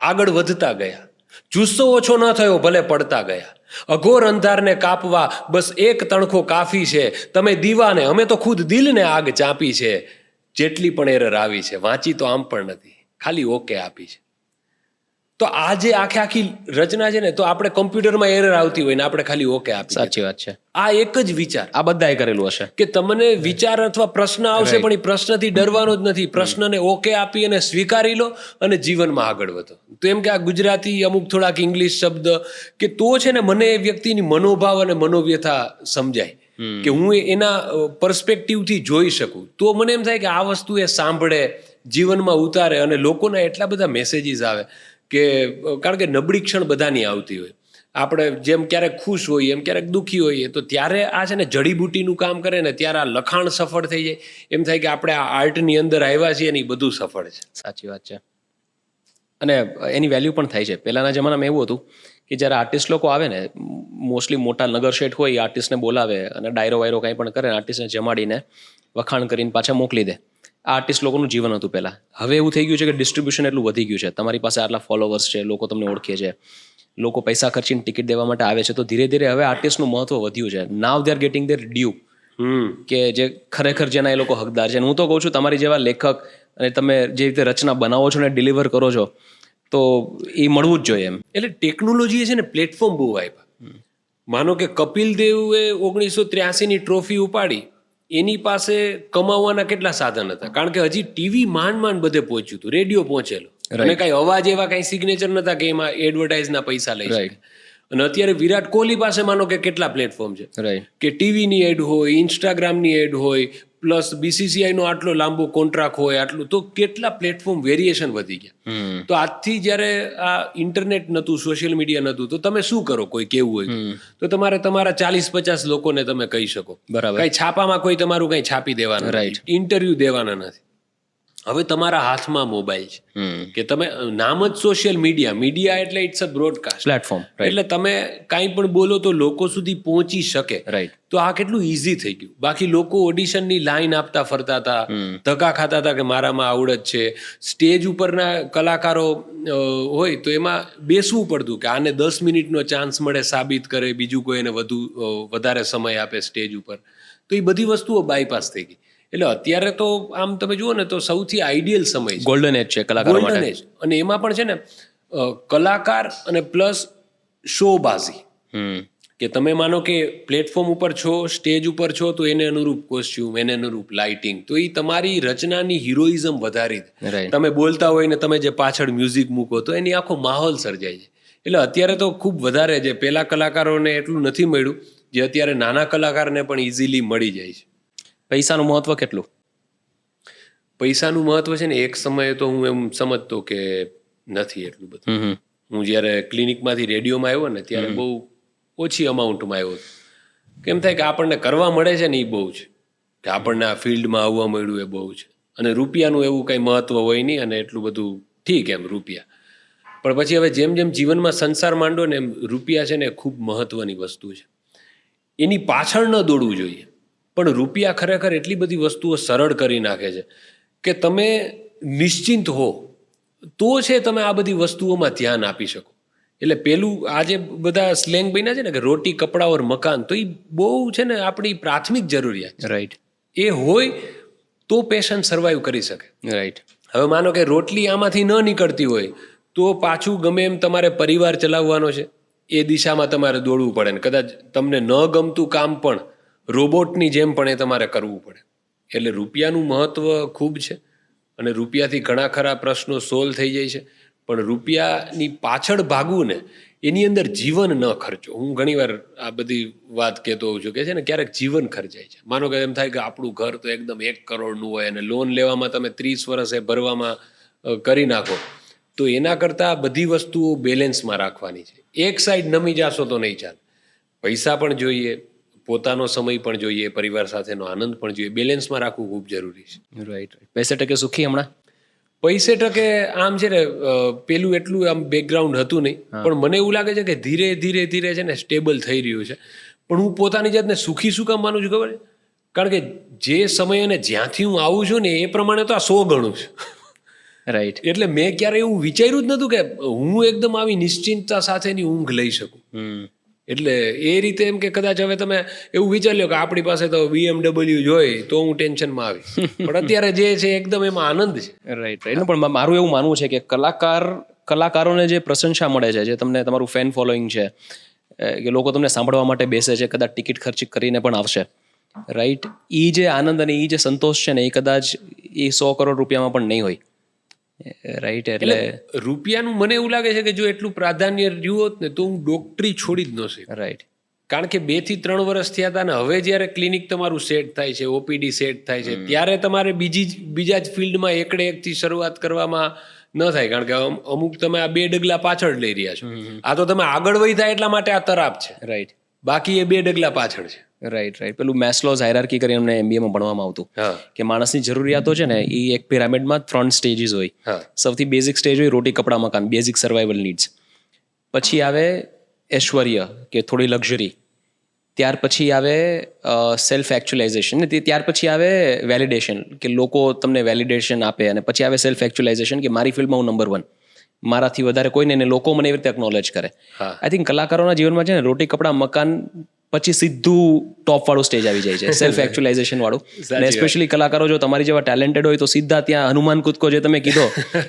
આગળ વધતા ગયા, જુસ્સો ઓછો ન થયો ભલે પડતા ગયા, અઘોર અંધારને કાપવા બસ એક તણખો કાફી છે, તમે દીવાને અમે તો ખુદ દિલને આગ ચાંપી છે, જેટલી પણ એરર આવી છે વાંચી તો આમ પણ નથી, ખાલી ઓકે આપી છે. તો આ જે આખી રચના છે ને, તો આપણે કમ્પ્યુટરમાં એરર આવતી હોય ને આપણે ખાલી ઓકે આપી. સાચી વાત છે. આ એક જ વિચાર આ બધાએ કરેલું હશે કે તમને વિચાર અથવા પ્રશ્ન આવશે પણ એ પ્રશ્નથી ડરવાનો જ નથી, પ્રશ્નને ઓકે આપી અને સ્વીકારી લો અને જીવનમાં આગળ વધો. તો એમ કે આ ગુજરાતી અમુક થોડાક ઇંગ્લિશ શબ્દ કે તો છે ને મને એ વ્યક્તિની મનોભાવ અને મનોવ્યથા સમજાય, કે હું એના પર્સપેક્ટિવથી જોઈ શકું. તો મને એમ થાય કે આ વસ્તુ એ સાંભળે, જીવનમાં ઉતારે, અને લોકોના એટલા બધા મેસેજીસ આવે કે કારણ કે નબળી ક્ષણ બધાની આવતી હોય. આપણે જેમ ક્યારેક ખુશ હોઈએ એમ ક્યારેક દુઃખી હોઈએ, તો ત્યારે આ છે ને જડીબુટીનું કામ કરે ને ત્યારે આ લખાણ સફળ થઈ જાય. એમ થાય કે આપણે આ આર્ટની અંદર આવ્યા છીએ ને એ બધું સફળ છે. સાચી વાત છે. અને એની વેલ્યુ પણ થાય છે. પહેલાંના જમાનામાં એવું હતું કે જ્યારે આર્ટિસ્ટ લોકો આવે ને, મોસ્ટલી મોટા નગર શેઠ હોય, એ આર્ટિસ્ટને બોલાવે અને ડાયરો વાયરો કાંઈ પણ કરે, આર્ટિસ્ટને જમાડીને વખાણ કરીને પાછા મોકલી દે. આ આર્ટિસ્ટ લોકોનું જીવન હતું પહેલાં. હવે એવું થઈ ગયું છે કે ડિસ્ટ્રીબ્યુશન એટલું વધી ગયું છે, તમારી પાસે આટલા ફોલોવર્સ છે, લોકો તમને ઓળખે છે, લોકો પૈસા ખર્ચીને ટિકિટ દેવા માટે આવે છે, તો ધીરે ધીરે હવે આર્ટિસ્ટનું મહત્વ વધ્યું છે. Now they are getting their due, કે જે ખરેખર જેના એ લોકો હકદાર છે. હું તો કહું છું, તમારી જેવા લેખક અને તમે જે રીતે રચના બનાવો છો ને ડિલિવર કરો છો, તો એ મળવું જ જોઈએ એમ. એટલે ટેકનોલોજીએ છે ને પ્લેટફોર્મ બહુ આપ્યા. માનો કે કપિલ દેવે 1983ની ટ્રોફી ઉપાડી, એની પાસે કમાવાના કેટલા સાધન હતા, કારણ કે હજી ટીવી માંડ બધે પહોંચ્યું હતું, રેડિયો પહોંચેલો, અને કઈ અવાજ એવા કઈ સિગ્નેચર નતા કે એમાં એડવર્ટાઇઝના પૈસા લઈ શકે. અને અત્યારે વિરાટ કોહલી પાસે માનો કે કેટલા પ્લેટફોર્મ છે, કે ટીવીની એડ હોય, ઇન્સ્ટાગ્રામની એડ હોય, પ્લસ BCCI નો આટલો લાંબો કોન્ટ્રાક્ટ હોય, આટલું, તો કેટલા પ્લેટફોર્મ વેરિએશન વધી ગયા. તો આજથી જ્યારે આ ઇન્ટરનેટ નહોતું, સોશિયલ મીડિયા નહોતું, તો તમે શું કરો? કોઈ કેવું હોય તો તમારે તમારા 40-50 લોકોને તમે કહી શકો. બરાબર. કઈ છાપામાં કોઈ તમારું કઈ છાપી દેવાનું, ઇન્ટરવ્યુ દેવાના નથી. હવે તમારા હાથમાં મોબાઈલ છે, કે તમે નામ જ સોશિયલ મીડિયા એટલે ઇટ્સ અ બ્રોડકાસ્ટ પ્લેટફોર્મ. એટલે તમે કાંઈ પણ બોલો તો લોકો સુધી પહોંચી શકે. રાઈટ. તો આ કેટલું ઈઝી થઈ ગયું. બાકી લોકો ઓડિશનની લાઈન આપતા ફરતા હતા, ધક્કા ખાતા હતા કે મારામાં આવડત છે. સ્ટેજ ઉપરના કલાકારો હોય તો એમાં બેસવું પડતું કે આને 10 મિનિટનો ચાન્સ મળે, સાબિત કરે, બીજું કોઈ એને વધારે સમય આપે સ્ટેજ ઉપર. તો એ બધી વસ્તુઓ બાયપાસ થઈ ગઈ. એટલે અત્યારે તો આમ તમે જુઓ ને તો સૌથી આઈડિયલ સમય છે, ગોલ્ડન એજ છે કલાકારો માટે. ગોલ્ડન એજ. અને એમાં પણ છે ને કલાકાર અને પ્લસ શોબાઝી, કે તમે માનો કે પ્લેટફોર્મ ઉપર છો, સ્ટેજ ઉપર છો, તો એને અનુરૂપ કોસ્ચ્યુમ, એને અનુરૂપ લાઇટિંગ, તો એ તમારી રચનાની હિરોઇઝમ વધારી દે. તમે બોલતા હોય ને તમે જે પાછળ મ્યુઝિક મૂકો તો એની આખો માહોલ સર્જાય છે. એટલે અત્યારે તો ખૂબ વધારે, જે પેલા કલાકારોને એટલું નથી મળ્યું, જે અત્યારે નાના કલાકારને પણ ઇઝીલી મળી જાય છે. પૈસાનું મહત્વ કેટલું? પૈસાનું મહત્વ છે ને, એક સમયે તો હું એમ સમજતો કે નથી એટલું બધું. હું જ્યારે ક્લિનિકમાંથી રેડિયોમાં આવ્યો ને ત્યારે બહુ ઓછી અમાઉન્ટમાં આવ્યો. કેમ થાય કે આપણને કરવા મળે છે ને એ બહુ છે, કે આપણને આ ફિલ્ડમાં આવવા મળ્યું એ બહુ છે. અને રૂપિયાનું એવું કંઈ મહત્વ હોય નહીં, અને એટલું બધું ઠીક એમ રૂપિયા. પણ પછી હવે જેમ જેમ જીવનમાં સંસાર માંડો ને એમ રૂપિયા છે ને ખૂબ મહત્વની વસ્તુ છે. એની પાછળ ન દોડવું જોઈએ, પણ રૂપિયા ખરેખર એટલી બધી વસ્તુઓ સરળ કરી નાખે છે કે તમે નિશ્ચિંત હો તો છે તમે આ બધી વસ્તુઓમાં ધ્યાન આપી શકો. એટલે પેલું આ જે બધા સ્લેંગ બન્યા છે ને કે રોટી કપડા ઓર મકાન, તો એ બહુ છે ને આપણી પ્રાથમિક જરૂરિયાત. રાઈટ. એ હોય તો પેશન્ટ સર્વાઈવ કરી શકે. રાઈટ. હવે માનો કે રોટલી આમાંથી ન નીકળતી હોય તો પાછું ગમે એમ તમારે પરિવાર ચલાવવાનો છે, એ દિશામાં તમારે દોડવું પડે. ને કદાચ તમને ન ગમતું કામ પણ રોબોટની જેમ પણ એ તમારે કરવું પડે. એટલે રૂપિયાનું મહત્વ ખૂબ છે, અને રૂપિયાથી ઘણા ખરા પ્રશ્નો સોલ્વ થઈ જાય છે. પણ રૂપિયાની પાછળ ભાગવું ને, એની અંદર જીવન ન ખર્ચો. હું ઘણીવાર આ બધી વાત કહેતો હોઉં છું કે છે ને ક્યારેક જીવન ખર્ચાય છે. માનો કે એમ થાય કે આપણું ઘર તો એકદમ 1 કરોડનું હોય અને લોન લેવામાં તમે 30 વર્ષે ભરવામાં કરી નાખો, તો એના કરતાં બધી વસ્તુઓ બેલેન્સમાં રાખવાની છે. એક સાઈડ નમી જાશો તો નહીં ચાલે. પૈસા પણ જોઈએ, પોતાનો સમય પણ જોઈએ, પરિવાર સાથેનો આનંદ પણ જોઈએ. બેલેન્સમાં રાખવું ખૂબ જરૂરી છે. રાઈટ. 65% સુખી હમણાં? 65% આમ છે ને પેલું એટલું આમ બેકગ્રાઉન્ડ હતું નહીં, પણ મને એવું લાગે છે કે ધીરે ધીરે ધીરે છે ને સ્ટેબલ થઈ રહ્યું છે. પણ હું પોતાની જાતને સુખી શું કામ માનું છું ખબર છે? કારણ કે જે સમય અને જ્યાંથી હું આવું છું ને એ પ્રમાણે તો આ 100 ગણું છે. રાઈટ. એટલે મેં ક્યારે એવું વિચાર્યું જ નહોતું કે હું એકદમ આવી નિશ્ચિંતતા સાથેની ઊંઘ લઈ શકું. એટલે એ રીતે એમ કે કદાચ હવે તમે એવું વિચારી લો કે આપણી પાસે તો BMW જોઈ તો હું ટેન્શનમાં આવી, પણ અત્યારે જે છે એકદમ એમાં આનંદ છે. રાઈટ. રાઈટ. પણ મારું એવું માનવું છે કે કલાકારોને જે પ્રશંસા મળે છે, જે તમને તમારું ફેન ફોલોઈંગ છે, કે લોકો તમને સાંભળવા માટે બેસે છે, કદાચ ટિકિટ ખર્ચી કરીને પણ આવશે, રાઈટ, એ જે આનંદ અને એ જે સંતોષ છે ને, એ કદાચ એ 100 કરોડ રૂપિયામાં પણ નહીં હોય. રાઈટ. એટલે રૂપિયાનું મને એવું લાગે છે કે જો એટલું પ્રાધાન્ય રહ્યું હોત ને તો હું ડોક્ટરી છોડી જ ન શકું. રાઈટ. કારણ કે 2 થી 3 વર્ષ થયા હતા ને હવે જ્યારે ક્લિનિક તમારું સેટ થાય છે, OPD સેટ થાય છે, ત્યારે તમારે બીજા જ ફિલ્ડમાં એકથી શરૂઆત કરવામાં ન થાય. કારણ કે અમુક તમે આ 2 ડગલા પાછળ લઈ રહ્યા છો. આ તો તમે આગળ વધ્યા એટલા માટે આ તરાપ છે. રાઈટ. બાકી એ 2 ડગલા પાછળ છે. Right right. પેલું મેસ્લોઝ હાયરાર્કી કરીને અમને MBA માં ભણવામાં આવતું હા કે માણસની જરૂરિયાતો છે ને એ એક પિરામિડમાં 3 સ્ટેજીસ હોય. હા સૌથી બેઝિક સ્ટેજ હોય રોટી કપડા મકાન, બેઝિક સર્વાઈવલ નીડ્સ. પછી આવે ઐશ્વર્ય કે થોડી લક્ઝરી. ત્યાર પછી આવે સેલ્ફ એકચ્યુલાઇઝેશન ને ત્યાર પછી આવે વેલિડેશન કે લોકો તમને વેલિડેશન આપે, અને પછી આવે સેલ્ફ એકચ્યુલાઇઝેશન કે મારી ફિલ્ડમાં હું નંબર 1, મારાથી વધારે કોઈને ને લોકો મને એવી રીતે અકનોલેજ કરે. હા. આઈ થિંક કલાકારોના જીવનમાં છે ને રોટી કપડા મકાન પછી સીધું ટોપ વાળું સ્ટેજ આવી જાય છે, સેલ્ફ એકચ્યુલાઇઝેશન વાળું. અને સ્પેશિયલી કલાકારો જો તમારી જેવા ટેલેન્ટેડ હોય તો સીધા ત્યાં હનુમાન કૂદકો જે તમે કીધો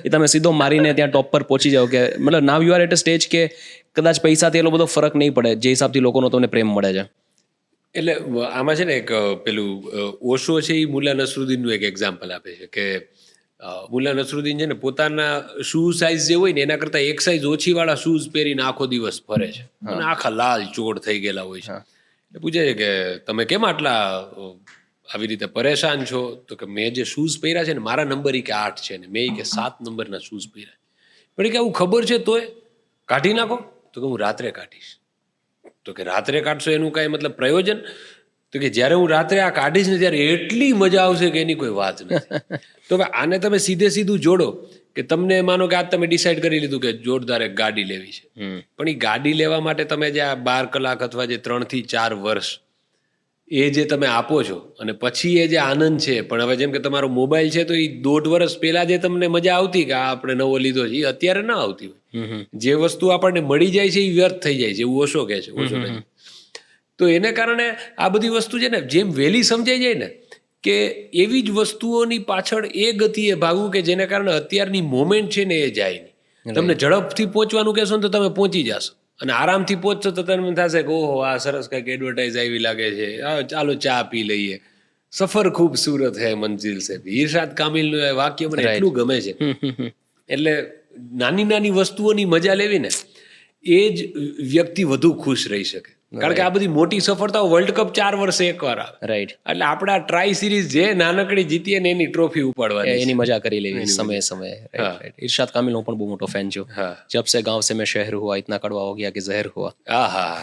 એ તમે સીધો મારીને ત્યાં ટોપ પર પહોંચી જાઓ. કે મતલબ now you are at a stage કે કદાચ પૈસાથી એટલો બધો ફરક નહીં પડે જે હિસાબથી લોકોનો તમને પ્રેમ મળે છે. એટલે આમાં છે ને એક પેલું ઓશો છે એ મુલ્લા નસરુદ્દીનનું એક એક્ઝામ્પલ આપે છે કે મુલ્લા નસરુદ્દીન છે ને પોતાના શૂ સાઇઝ જે હોય ને એના કરતાં એક સાઇઝ ઓછી વાળા શૂઝ પહેરીને આખો દિવસ ફરે છે અને આખા લાલ ચોળ થઈ ગયેલા હોય છે. એટલે પૂછે છે કે તમે કેમ આટલા આવી રીતે પરેશાન છો? તો કે મેં જે શૂઝ પહેર્યા છે ને મારા નંબર કે 8 છે ને મેં કે 7 નંબરના શૂઝ પહેર્યા. પણ કે આવું ખબર છે તોય કાઢી નાખો. તો કે હું રાત્રે કાઢીશ. તો કે રાત્રે કાઢશો એનું કાંઈ મતલબ પ્રયોજન? તો કે જ્યારે હું રાત્રે આ કાઢીશ ને ત્યારે એટલી મજા આવશે કે એની કોઈ વાત નથી. તો હવે આને તમે સીધું જોડો કે તમને માનો કે આજ તમે ડિસાઈડ કરી લીધું કે જોરદાર એક ગાડી લેવી છે, પણ એ ગાડી લેવા માટે તમે જે આ 12 કલાક અથવા જે 3 થી 4 વર્ષ એ જે તમે આપો છો અને પછી એ જે આનંદ છે, પણ હવે જેમ કે તમારો મોબાઈલ છે તો એ 1.5 વર્ષ પહેલા જે તમને મજા આવતી કે આ આપણે નવો લીધો છે એ અત્યારે ના આવતી હોય. જે વસ્તુ આપણને મળી જાય છે એ વ્યર્થ થઈ જાય છે એવું ઓશો કહે છે. ઓશો કહે છે. તો એને કારણે આ બધી વસ્તુ છે ને જેમ વહેલી સમજાઈ જાય ને કે એવી જ વસ્તુઓની પાછળ એ ગતિએ ભાગવું કે જેને કારણે અત્યારની મોમેન્ટ છે ને એ જાય નહીં. તમને ઝડપથી પહોંચવાનું કહેશો ને તો તમે પહોંચી જશો, અને આરામથી પહોંચશો તો તમને થશે કે ઓહો આ સરસ કંઈક એડવર્ટાઇઝ આવી લાગે છે, ચાલો ચા પી લઈએ. સફર ખૂબસૂરત હૈ મંજિલ સે ભી. ઇરશાદ કામિલનું એ વાક્ય મને એટલું ગમે છે. એટલે નાની નાની વસ્તુઓની મજા લેવી ને એ જ વ્યક્તિ વધુ ખુશ રહી શકે. કારણ કે આ બધી મોટી સફળતાઓ વર્લ્ડ કપ 4 વર્ષે એકવાર આવે. રાઈટ. એટલે આપણે આ ટ્રાય સિરીઝ જે નાનકડી જીતીએ ને એની ટ્રોફી ઉપાડવાની એની મજા કરી લેવી સમયે સમયે. ઇરશાદ કામિલ હું પણ બહુ મોટો ફેન છું. જબ સે ગાંવ સે મેં શહેર હુઆ ઇતના કડવા હો ગયા કે ઝહેર હુઆ. આહા.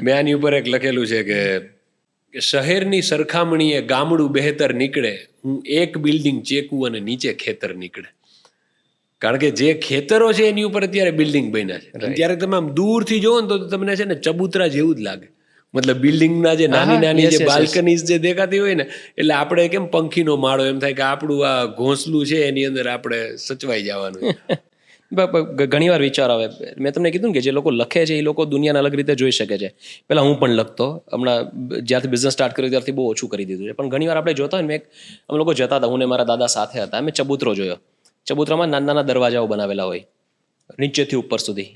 મેં આની ઉપર એક લખેલું છે કે શહેરની સરખામણીએ ગામડું બહેતર નીકળે, હું એક બિલ્ડિંગ ચેકું અને નીચે ખેતર નીકળે. કારણ કે જે ખેતરો છે એની ઉપર અત્યારે બિલ્ડિંગ બન્યા છે. ત્યારે તમે આમ દૂરથી જોવો ને તો તમને છે ને ચબૂતરા જેવું જ લાગે. મતલબ બિલ્ડિંગના જે નાની નાની જે બાલ્કનીઝ જે દેખાતી હોય ને એટલે આપણે કેમ પંખીનો માળો એમ થાય કે આપણું આ ઘોંસલું છે એની અંદર આપણે સચવાઈ જવાનું. ઘણી વાર વિચાર આવે. મેં તમને કીધું ને કે જે લોકો લખે છે એ લોકો દુનિયાને અલગ રીતે જોઈ શકે છે. પહેલા હું પણ લખતો, હમણાં જ્યારથી બિઝનેસ સ્ટાર્ટ કર્યો ત્યારથી બહુ ઓછું કરી દીધું છે. પણ ઘણી વાર આપણે જોતા હોય ને, અમે લોકો જતા હતા, હું ને મારા દાદા સાથે હતા, મેં ચબૂતરો જોયો. ચબૂતરામાં નાના નાના દરવાજાઓ બનાવેલા હોય નીચેથી ઉપર સુધી,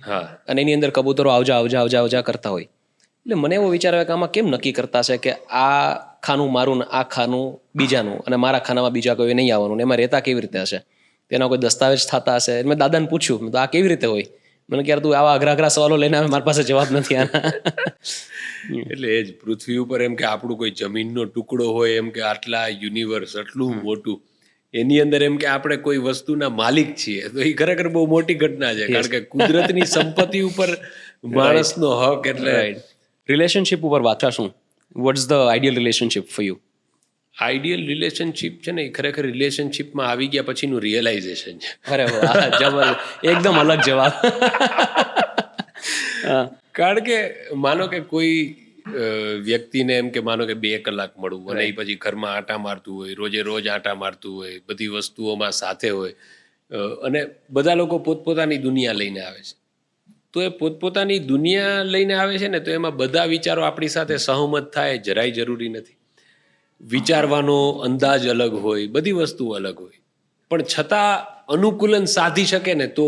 અને એની અંદર કબૂતરો આવજા આવજા આવજા આવજા કરતા હોય. એટલે મને એવો વિચાર આવે કે આમાં કેમ નક્કી કરતા છે કે આ ખાનું મારું ને આ ખાનું બીજાનું, અને મારા ખાનામાં બીજા કોઈ નહીં આવવાનું, ને એમાં રહેતા કેવી રીતે હશે? તેના કોઈ દસ્તાવેજ થતા હશે? મેં દાદાને પૂછ્યું, તો આ કેવી રીતે હોય? મને ક્યારે તું આવા અઘરા અઘરા સવાલો લઈને આવે, મારી પાસે જવાબ નથી આના. એટલે એ જ પૃથ્વી ઉપર એમ કે આપણું કોઈ જમીનનો ટુકડો હોય, એમ કે આટલા યુનિવર્સ આટલું મોટું, એની અંદર એમ કે આપણે કોઈ વસ્તુના માલિક છીએ, તો એ ખરેખર બહુ મોટી ઘટના છે. કારણ કે કુદરતની સંપત્તિ ઉપર માણસનો હક. એટલે રિલેશનશિપ ઉપર વાત કરશું. What's the ideal relationship for you? Ideal relationship છે ને એ ખરેખર રિલેશનશિપમાં આવી ગયા પછીનું રિયલાઇઝેશન છે. અરે વાહ, જબરદસ્ત, એકદમ અલગ જવાબ. કારણ કે માનો કે કોઈ વ્યક્તિને એમ કે માનો કે 2 કલાક મળવું અને એ પછી ઘરમાં આટા મારતું હોય, રોજે રોજ આટા મારતું હોય, બધી વસ્તુઓમાં સાથે હોય, અને બધા લોકો પોતપોતાની દુનિયા લઈને આવે છે. તો એ પોતપોતાની દુનિયા લઈને આવે છે ને તો એમાં બધા વિચારો આપણી સાથે સહમત થાય જરાય જરૂરી નથી. વિચારવાનો અંદાજ અલગ હોય, બધી વસ્તુઓ અલગ હોય, પણ છતાં અનુકૂલન સાધી શકે ને તો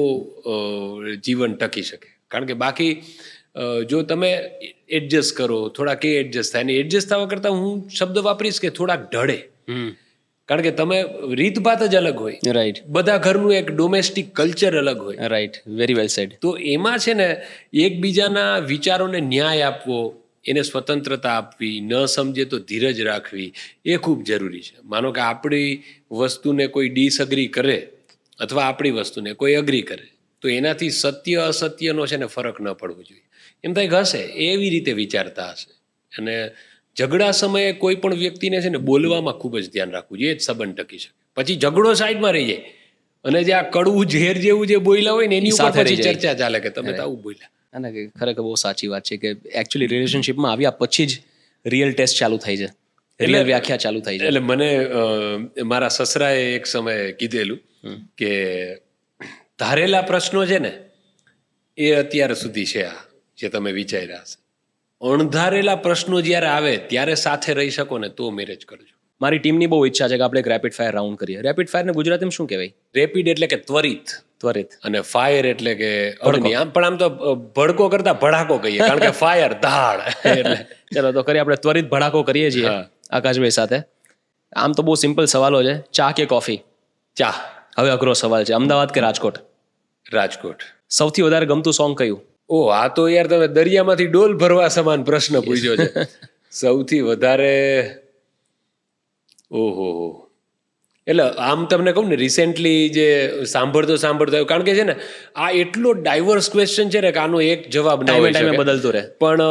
જીવન ટકી શકે. કારણ કે બાકી જો તમે એડજસ્ટ કરો, થોડાક એડજસ્ટ થાય, ને એડજસ્ટ થવા કરતાં હું શબ્દ વાપરીશ કે થોડાક ઢળે. કારણ કે તમે રીતભાત જ અલગ હોય. રાઈટ. બધા ઘરનું એક ડોમેસ્ટિક કલ્ચર અલગ હોય. Right, very well said. તો એમાં છે ને એકબીજાના વિચારોને ન્યાય આપવો, એને સ્વતંત્રતા આપવી, ન સમજે તો ધીરજ રાખવી, એ ખૂબ જરૂરી છે. માનો કે આપણી વસ્તુને કોઈ ડિસઅગ્રી કરે અથવા આપણી વસ્તુને કોઈ અગ્રી કરે તો એનાથી સત્ય અસત્યનો છે ને ફરક ન પડવો જોઈએ. એમ થાય હશે એવી રીતે વિચારતા હશે, અને ઝઘડા સમયે કોઈ પણ વ્યક્તિને છે ને બોલવામાં ખૂબ જ ધ્યાન રાખવું જોઈએ, એ જ સંબંધ ટકી શકે. પછી ઝઘડો સાઈડમાં રહી જાય અને જે આ કડવું ઝેર જેવું જે બોલ્યા હોય ને એની ઉપર સાથે રહી પછી જાય. ચર્ચા ચાલે કે તમે તો આવું બોલ્યા. અને ખરેખર બહુ સાચી વાત છે કે એકચ્યુઅલી રિલેશનશિપમાં આવ્યા પછી જ રિયલ ટેસ્ટ ચાલુ થાય છે, રિયલ વ્યાખ્યા ચાલુ થાય છે. એટલે મને મારા સસરાએ એક સમયે કીધેલું કે ધારેલા પ્રશ્નો છે ને એ અત્યાર સુધી છે આ જે તમે વિચાર્યા હશે. અણધારેલા પ્રશ્નો જ્યારે આવે ત્યારે સાથે રહી શકો ને તો મેરેજ કરજો. મારી ટીમની બહુ ઈચ્છા છે કે આપણે એક રેપિડ ફાયર રાઉન્ડ કરીએ. રેપિડ ફાયરને ગુજરાતીમાં શું કહેવાય? રેપિડ એટલે કે ત્વરિત, ત્વરિત. અને ફાયર એટલે કે અગ્નિ. આમ પણ આમ તો ભડકો કરતા ભડાકો કહીએ, કારણ કે ફાયર ધાડ એટલે. ચલો તો કરીએ, આપણે ત્વરિત ભડાકો કરીએ છીએ હા. આકાશભાઈ સાથે. આમ તો બહુ સિમ્પલ સવાલો છે. ચા કે કોફી? ચા. હવે અઘરો સવાલ છે. અમદાવાદ કે રાજકોટ? રાજકોટ. સૌથી વધારે ગમતું સોંગ કયું? ઓ આ તો યાર તમે દરિયામાંથી ડોલ ભરવા સમાન પ્રશ્ન પૂછ્યો છે. સૌથી વધારે ઓહો, એટલે આમ તમને કહું ને રિસેન્ટલી જે સાંભળતો આવ્યો, કારણ કે છે ને આ એટલો ડાયવર્સ ક્વેશ્ચન છે ને કે આનો એક જવાબ ના ટાઈમે હોય ટાઈમે શકે. બદલતું રહે. પણ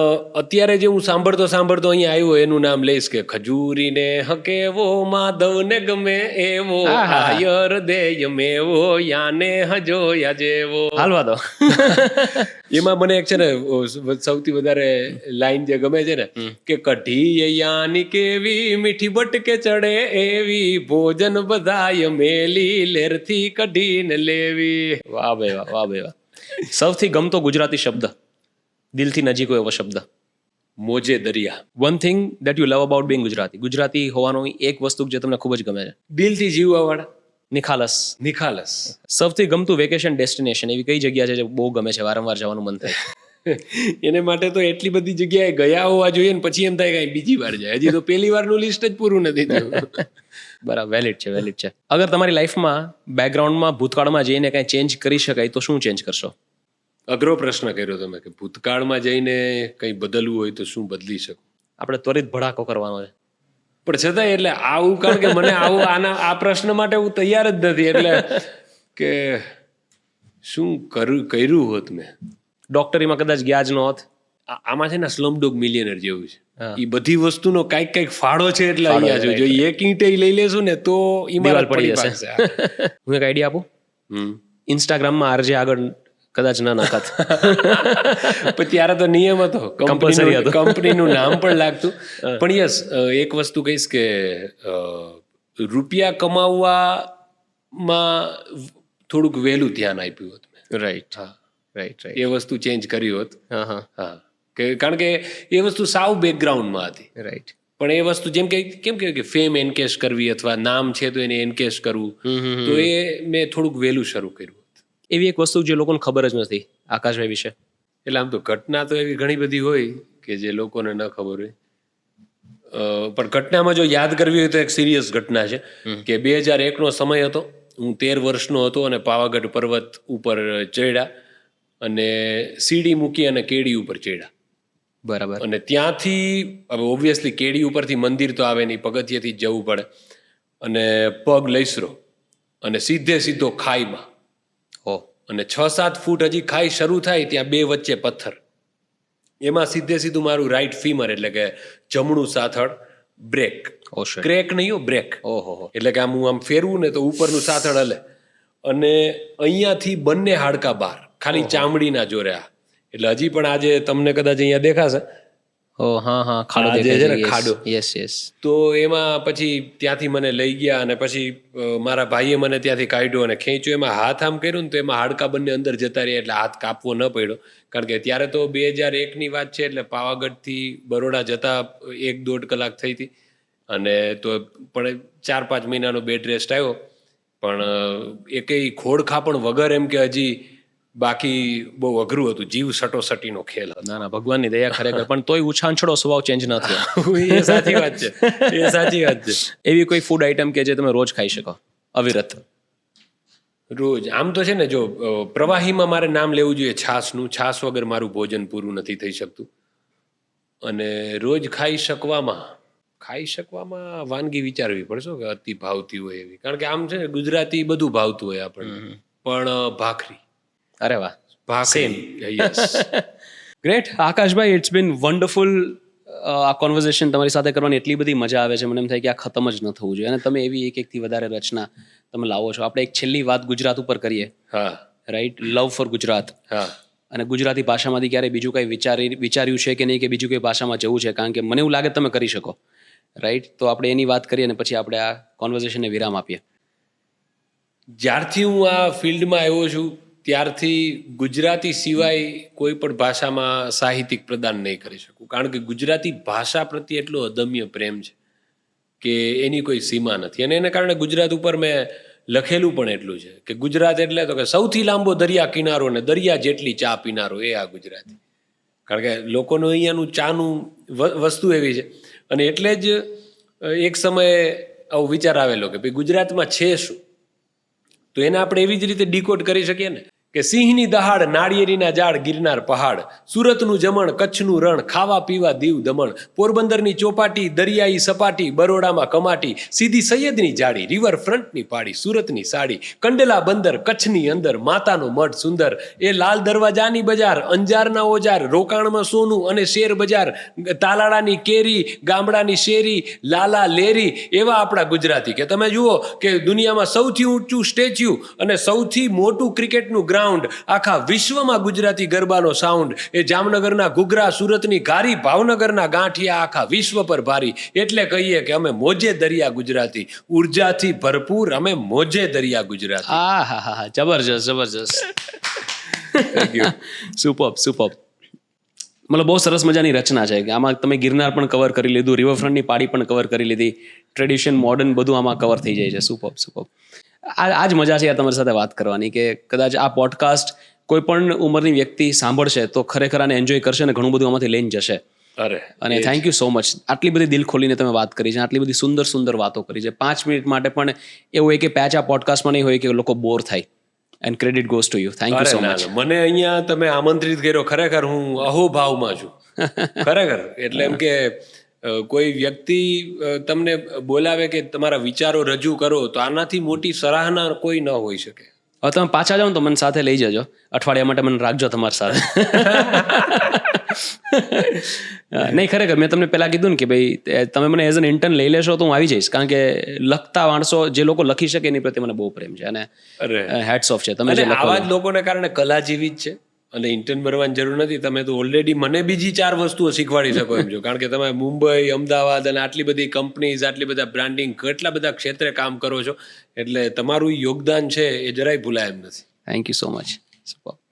અત્યારે જે હું સાંભળતો અહીંયા આવ્યો એનું નામ લઈશ કે ખજૂરીને હકેવો માધવને ગમે એવો આયર દેય મેવો યાને હજોયા જેવો. હાલવા દો. એમાં મને એક છે ને સૌથી વધારે લાઈન જે ગમે છે ને કે કઢી યાની કેવી મીઠી બટકે ચડે એવી ભોજન બધાય મેલી લેરથી કઢીને લેવી. વાહ ભાઈ વાહ, વાહ ભાઈ વાહ. સૌથી ગમતો ગુજરાતી શબ્દ, દિલથી નજીક હોય એવો શબ્દ? મોજે દરિયા. One thing that you love about Bing Gujarati. Gujarati હોવાનો એક વસ્તુ જે તમને ખૂબ જ ગમે છે? દિલથી જીવવા વાળા. નિખાલસ. નિખાલસ. સૌથી ગમતું વેકેશન ડેસ્ટિનેશન, એવી કઈ જગ્યા છે જે બહુ ગમે છે, વારંવાર જવાનું મન થાય? એને માટે તો એટલી બધી જગ્યાએ ગયા હોવા જોઈએ ને પછી એમ થાય કે બીજી વાર જાય. હજી તો પહેલી વારનું લિસ્ટ જ પૂરું નથી થયું. બરાબર, વેલિડ છે, વેલિડ છે. અગર તમારી લાઈફમાં બેકગ્રાઉન્ડમાં ભૂતકાળમાં જઈને કંઈ ચેન્જ કરી શકાય તો શું ચેન્જ કરશો? અઘરો પ્રશ્ન કર્યો તમે કે ભૂતકાળમાં જઈને કંઈ બદલવું હોય તો શું બદલી શકો. આપણે ત્વરિત ભડાકો કરવાનો છે. પણ છતાંય એટલે આવું, કારણ કે મને આવું આ પ્રશ્ન માટે હું તૈયાર જ નથી, એટલે કે શું કર્યું હોત મેં. ડોક્ટરીમાં કદાચ ગયા જ ન હોત. આમાં છે ને સ્લમડોગ મિલિયનર જેવું છે. એ બધી વસ્તુનો કાંઈક ફાળો છે, એટલે અહીંયા જો એક ઈંટે લઈ લેશું ને તો દિવાલ ઇમારત પડી પડી જશે. જશે. હું એક આઈડિયા આપું. ઇન્સ્ટાગ્રામમાં આરજે આગળ કદાચ ના નાખત. પણ ત્યારે તો નિયમ હતો, Compulsory હતો. કંપનીનું નામ પણ લાગતું. પણ યસ, એક વસ્તુ કહીશ કે રૂપિયા કમાવવામાં થોડુંક વહેલું ધ્યાન આપ્યું હોત મેં. રાઈટ, હા, રાઈટ, રાઈટ. એ વસ્તુ ચેન્જ કરી હોત. હા હા, હા, કારણ કે એ વસ્તુ સાવ બેકગ્રાઉન્ડમાં હતી. રાઈટ. પણ એ વસ્તુ જેમ કે કેમ કહેવાય કે ફેમ એનકેશ કરવી અથવા નામ છે તો એને એનકેશ કરવું, તો એ મેં થોડુંક વહેલું શરૂ કર્યું. એવી એક વસ્તુ જે લોકોને ખબર જ નથી આકાશભાઈ વિશે. એટલે આમ તો ઘટના તો એવી ઘણી બધી હોય કે જે લોકોને ન ખબર હોય. પણ ઘટનામાં જો યાદ કરવી હોય તો એક સિરિયસ ઘટના છે કે 2001નો સમય હતો. હું 13 વર્ષનો હતો અને પાવાગઢ પર્વત ઉપર ચડ્યા અને સીડી મૂકી અને કેડી ઉપર ચડ્યા. બરાબર. અને ત્યાંથી હવે ઓબ્વિયસલી કેડી ઉપરથી મંદિર તો આવે નહીં, પગથિયેથી જ જવું પડે. અને પગ લઈસરો અને સીધો ખાઈમાં. અને 6-7 ફૂટ હજી ખાઈ શરૂ થાય ત્યાં બે વચ્ચે પથ્થર. એમાં સીધું મારું રાઈટ ફીમર એટલે કે જમણું સાથળ બ્રેક. ક્રેક નહીં હો, બ્રેક. ઓહો. એટલે કે આમ હું આમ ફેરવું ને તો ઉપરનું સાથળ હલે અને અહીંયાથી બંને હાડકા બહાર, ખાલી ચામડીના જોરે. એટલે હજી પણ આજે તમને કદાચ અહીંયા દેખાશે. ઓ હા હા, ખાડો આ જે દેખાય છે ને, છે. ખાડો. Yes yes. તો એમાં પછી ત્યાંથી મને લઈ ગયા અને પછી મારા ભાઈએ મને ત્યાંથી કાઢ્યો અને ખેંચ્યો. એમાં હાથ આમ કર્યું ને તો એમાં હાડકા બંને અંદર જતા રહ્યા, એટલે હાથ કાપવો ન પડ્યો. કારણ કે ત્યારે તો 2001ની વાત છે, એટલે પાવાગઢથી બરોડા જતા 1-1.5 કલાક થઈ હતી. અને તો પણ 4-5 મહિનાનો બેડ રેસ્ટ આવ્યો. પણ એકેય ખોડખા પણ વગર, એમ કે હજી બાકી બહુ અઘરું હતું. જીવ સટોસટીનો ખેલ હતો. ના ના, ભગવાનની દયા ખરેખર. પણ તોય ઉછાંછડો સ્વભાવ ચેન્જ ન થયો. એ સાચી વાત છે, એ સાચી વાત છે. એવી કોઈ ફૂડ આઈટમ કે જે તમે રોજ ખાઈ શકો અવિરત? રોજ આમ તો છે ને, જો પ્રવાહીમાં મારે નામ લેવું જોઈએ છાશનું. છાશ વગર મારું ભોજન પૂરું નથી થઈ શકતું. અને રોજ ખાઈ શકવામાં વાનગી વિચારવી પડશે કે અતિ ભાવતી હોય એવી. કારણ કે આમ છે ને ગુજરાતી બધું ભાવતું હોય આપણને, પણ ભાખરી. અરે વાહ, ભાખરી. યસ. ગ્રેટ. આકાશભાઈ, ઇટ્સ બીન વન્ડરફુલ આ કોન્વર્ઝેશન તમારી સાથે કરવાની એટલી બધી મજા આવે છે, મને એમ થાય કે આ ખતમ જ ન થવું જોઈએ. અને તમે એવી એકથી વધારે રચના તમે લાવો છો. આપણે એક છેલ્લી વાત ગુજરાત ઉપર કરીએ. હા રાઈટ, લવ ફોર ગુજરાત. હા અને ગુજરાતી ભાષામાંથી ક્યારેય બીજું કંઈ વિચાર્યું છે કે નહીં, કે બીજું કોઈ ભાષામાં જવું છે? કારણ કે મને એવું લાગે તમે કરી શકો. રાઈટ, તો આપણે એની વાત કરીએ અને પછી આપણે આ કોન્વર્ઝેશનને વિરામ આપીએ. જ્યારથી હું આ ફિલ્ડમાં આવ્યો છું ત્યારથી ગુજરાતી સિવાય કોઈ પણ ભાષામાં સાહિત્યિક પ્રદાન નહીં કરી શકું. કારણ કે ગુજરાતી ભાષા પ્રત્યે એટલો અદમ્ય પ્રેમ છે કે એની કોઈ સીમા નથી. અને એને કારણે ગુજરાત ઉપર મેં લખેલું પણ એટલું છે કે ગુજરાત એટલે તો કે સૌથી લાંબો દરિયા કિનારો ને દરિયા જેટલી ચા પીનારો, એ આ ગુજરાતી. કારણ કે લોકોનું અહીંયાનું ચાનું વસ્તુ એવી છે. અને એટલે જ એક સમયે આવો વિચાર આવેલો કે ભાઈ ગુજરાતમાં છે શું, તો એને આપણે એવી જ રીતે ડીકોડ કરી શકીએ ને કે સિંહની દહાડ, નાળિયેરીના ઝાડ, ગિરનાર પહાડ, સુરતનું જમણ, કચ્છનું રણ, ખાવા પીવા દીવ દમણ, પોરબંદરની ચોપાટી, દરિયાઈ સપાટી, બરોડામાં કમાટી, સીધી સૈયદની જાડી, રિવર ફ્રન્ટની પાડી, સુરતની સાડી, કંડલા બંદર, કચ્છની અંદર, માતાનો મઢ સુંદર, એ લાલ દરવાજાની બજાર, અંજારના ઓજાર, રોકાણમાં સોનું અને શેર બજાર, તાલાળાની કેરી, ગામડાની શેરી, લાલા લેરી, એવા આપણા ગુજરાતી. કે તમે જુઓ કે દુનિયામાં સૌથી ઊંચું સ્ટેચ્યુ અને સૌથી મોટું ક્રિકેટનું ગ્રાઉન્ડ, આખા વિશ્વમાં ગુજરાતી ગરબાનો સાઉન્ડ, એ જામનગરના ઘૂઘરા, સુરતની ઘારી, ભાવનગરના ગાંઠિયા, આખા વિશ્વ પર ભારી. એટલે કહીએ કે અમે મોજે દરિયા ગુજરાતી, ઉર્જાથી ભરપૂર અમે મોજે દરિયા ગુજરાતી. હા હા હા હા, જબરજસ્ત જબરજસ્ત. સુપર. મતલબ બહુ સરસ મજાની રચના છે કે આમાં તમે ગિરનાર પણ કવર કરી લીધું, રિવરફ્રન્ટની પાડી પણ કવર કરી લીધી, ટ્રેડિશન મોડર્ન બધું આમાં કવર થઈ જાય છે. સુપર. આ જ મજા છે યાર તમારી સાથે વાત કરવાની, કે કદાચ આ પોડકાસ્ટ કોઈ પણ ઉંમરની વ્યક્તિ સાંભળશે તો ખરેખર આને એન્જોય કરશે અને ઘણું બધું આમાંથી લઈને જશે. અને થેન્ક યુ સો મચ. આટલી બધી દિલ ખોલીને તમે વાત કરી છે, આટલી બધી સુંદર સુંદર વાતો કરી છે. 5 મિનિટ માટે પણ એવું હોય કે પેચ આ પોડકાસ્ટમાં નહીં હોય કે લોકો બોર થાય. And credit goes to you. Thank you so much. મને અહીંયા તમે આમંત્રિત કર્યો, ખરેખર હું અહોભાવમાં છું ખરેખર. એટલે એમ કે કોઈ વ્યક્તિ તમને બોલાવે કે તમારા વિચારો રજૂ કરો, તો આનાથી મોટી સરાહના કોઈ ન હોઈ શકે. હવે તમે પાછા જાઓ ને તો મને સાથે લઈ જજો, અઠવાડિયા માટે મને રાખજો તમારી સાથે. નહીં, ખરેખર મેં તમને પહેલાં કીધું ને કે ભાઈ તમે મને એઝ એન ઇન્ટર્ન લઈ લેશો તો હું આવી જઈશ. કારણ કે લખતા માણસો, જે લોકો લખી શકે એની પ્રત્યે મને બહુ પ્રેમ છે. અને હેડ્સ ઓફ છે તમે જે લખો. આવા જ લોકોને કારણે કલા જીવી જ છે. અને ઇન્ટર્ન ભરવાની જરૂર નથી. તમે તો ઓલરેડી મને બીજી 4 વસ્તુઓ શીખવાડી શકો એમ છો. કારણ કે તમે મુંબઈ, અમદાવાદ અને આટલી બધી કંપનીઝ, આટલી બધા બ્રાન્ડિંગ, કેટલા બધા ક્ષેત્રે કામ કરો છો. એટલે તમારું યોગદાન છે એ જરાય ભૂલાય એમ નથી. Thank you so much.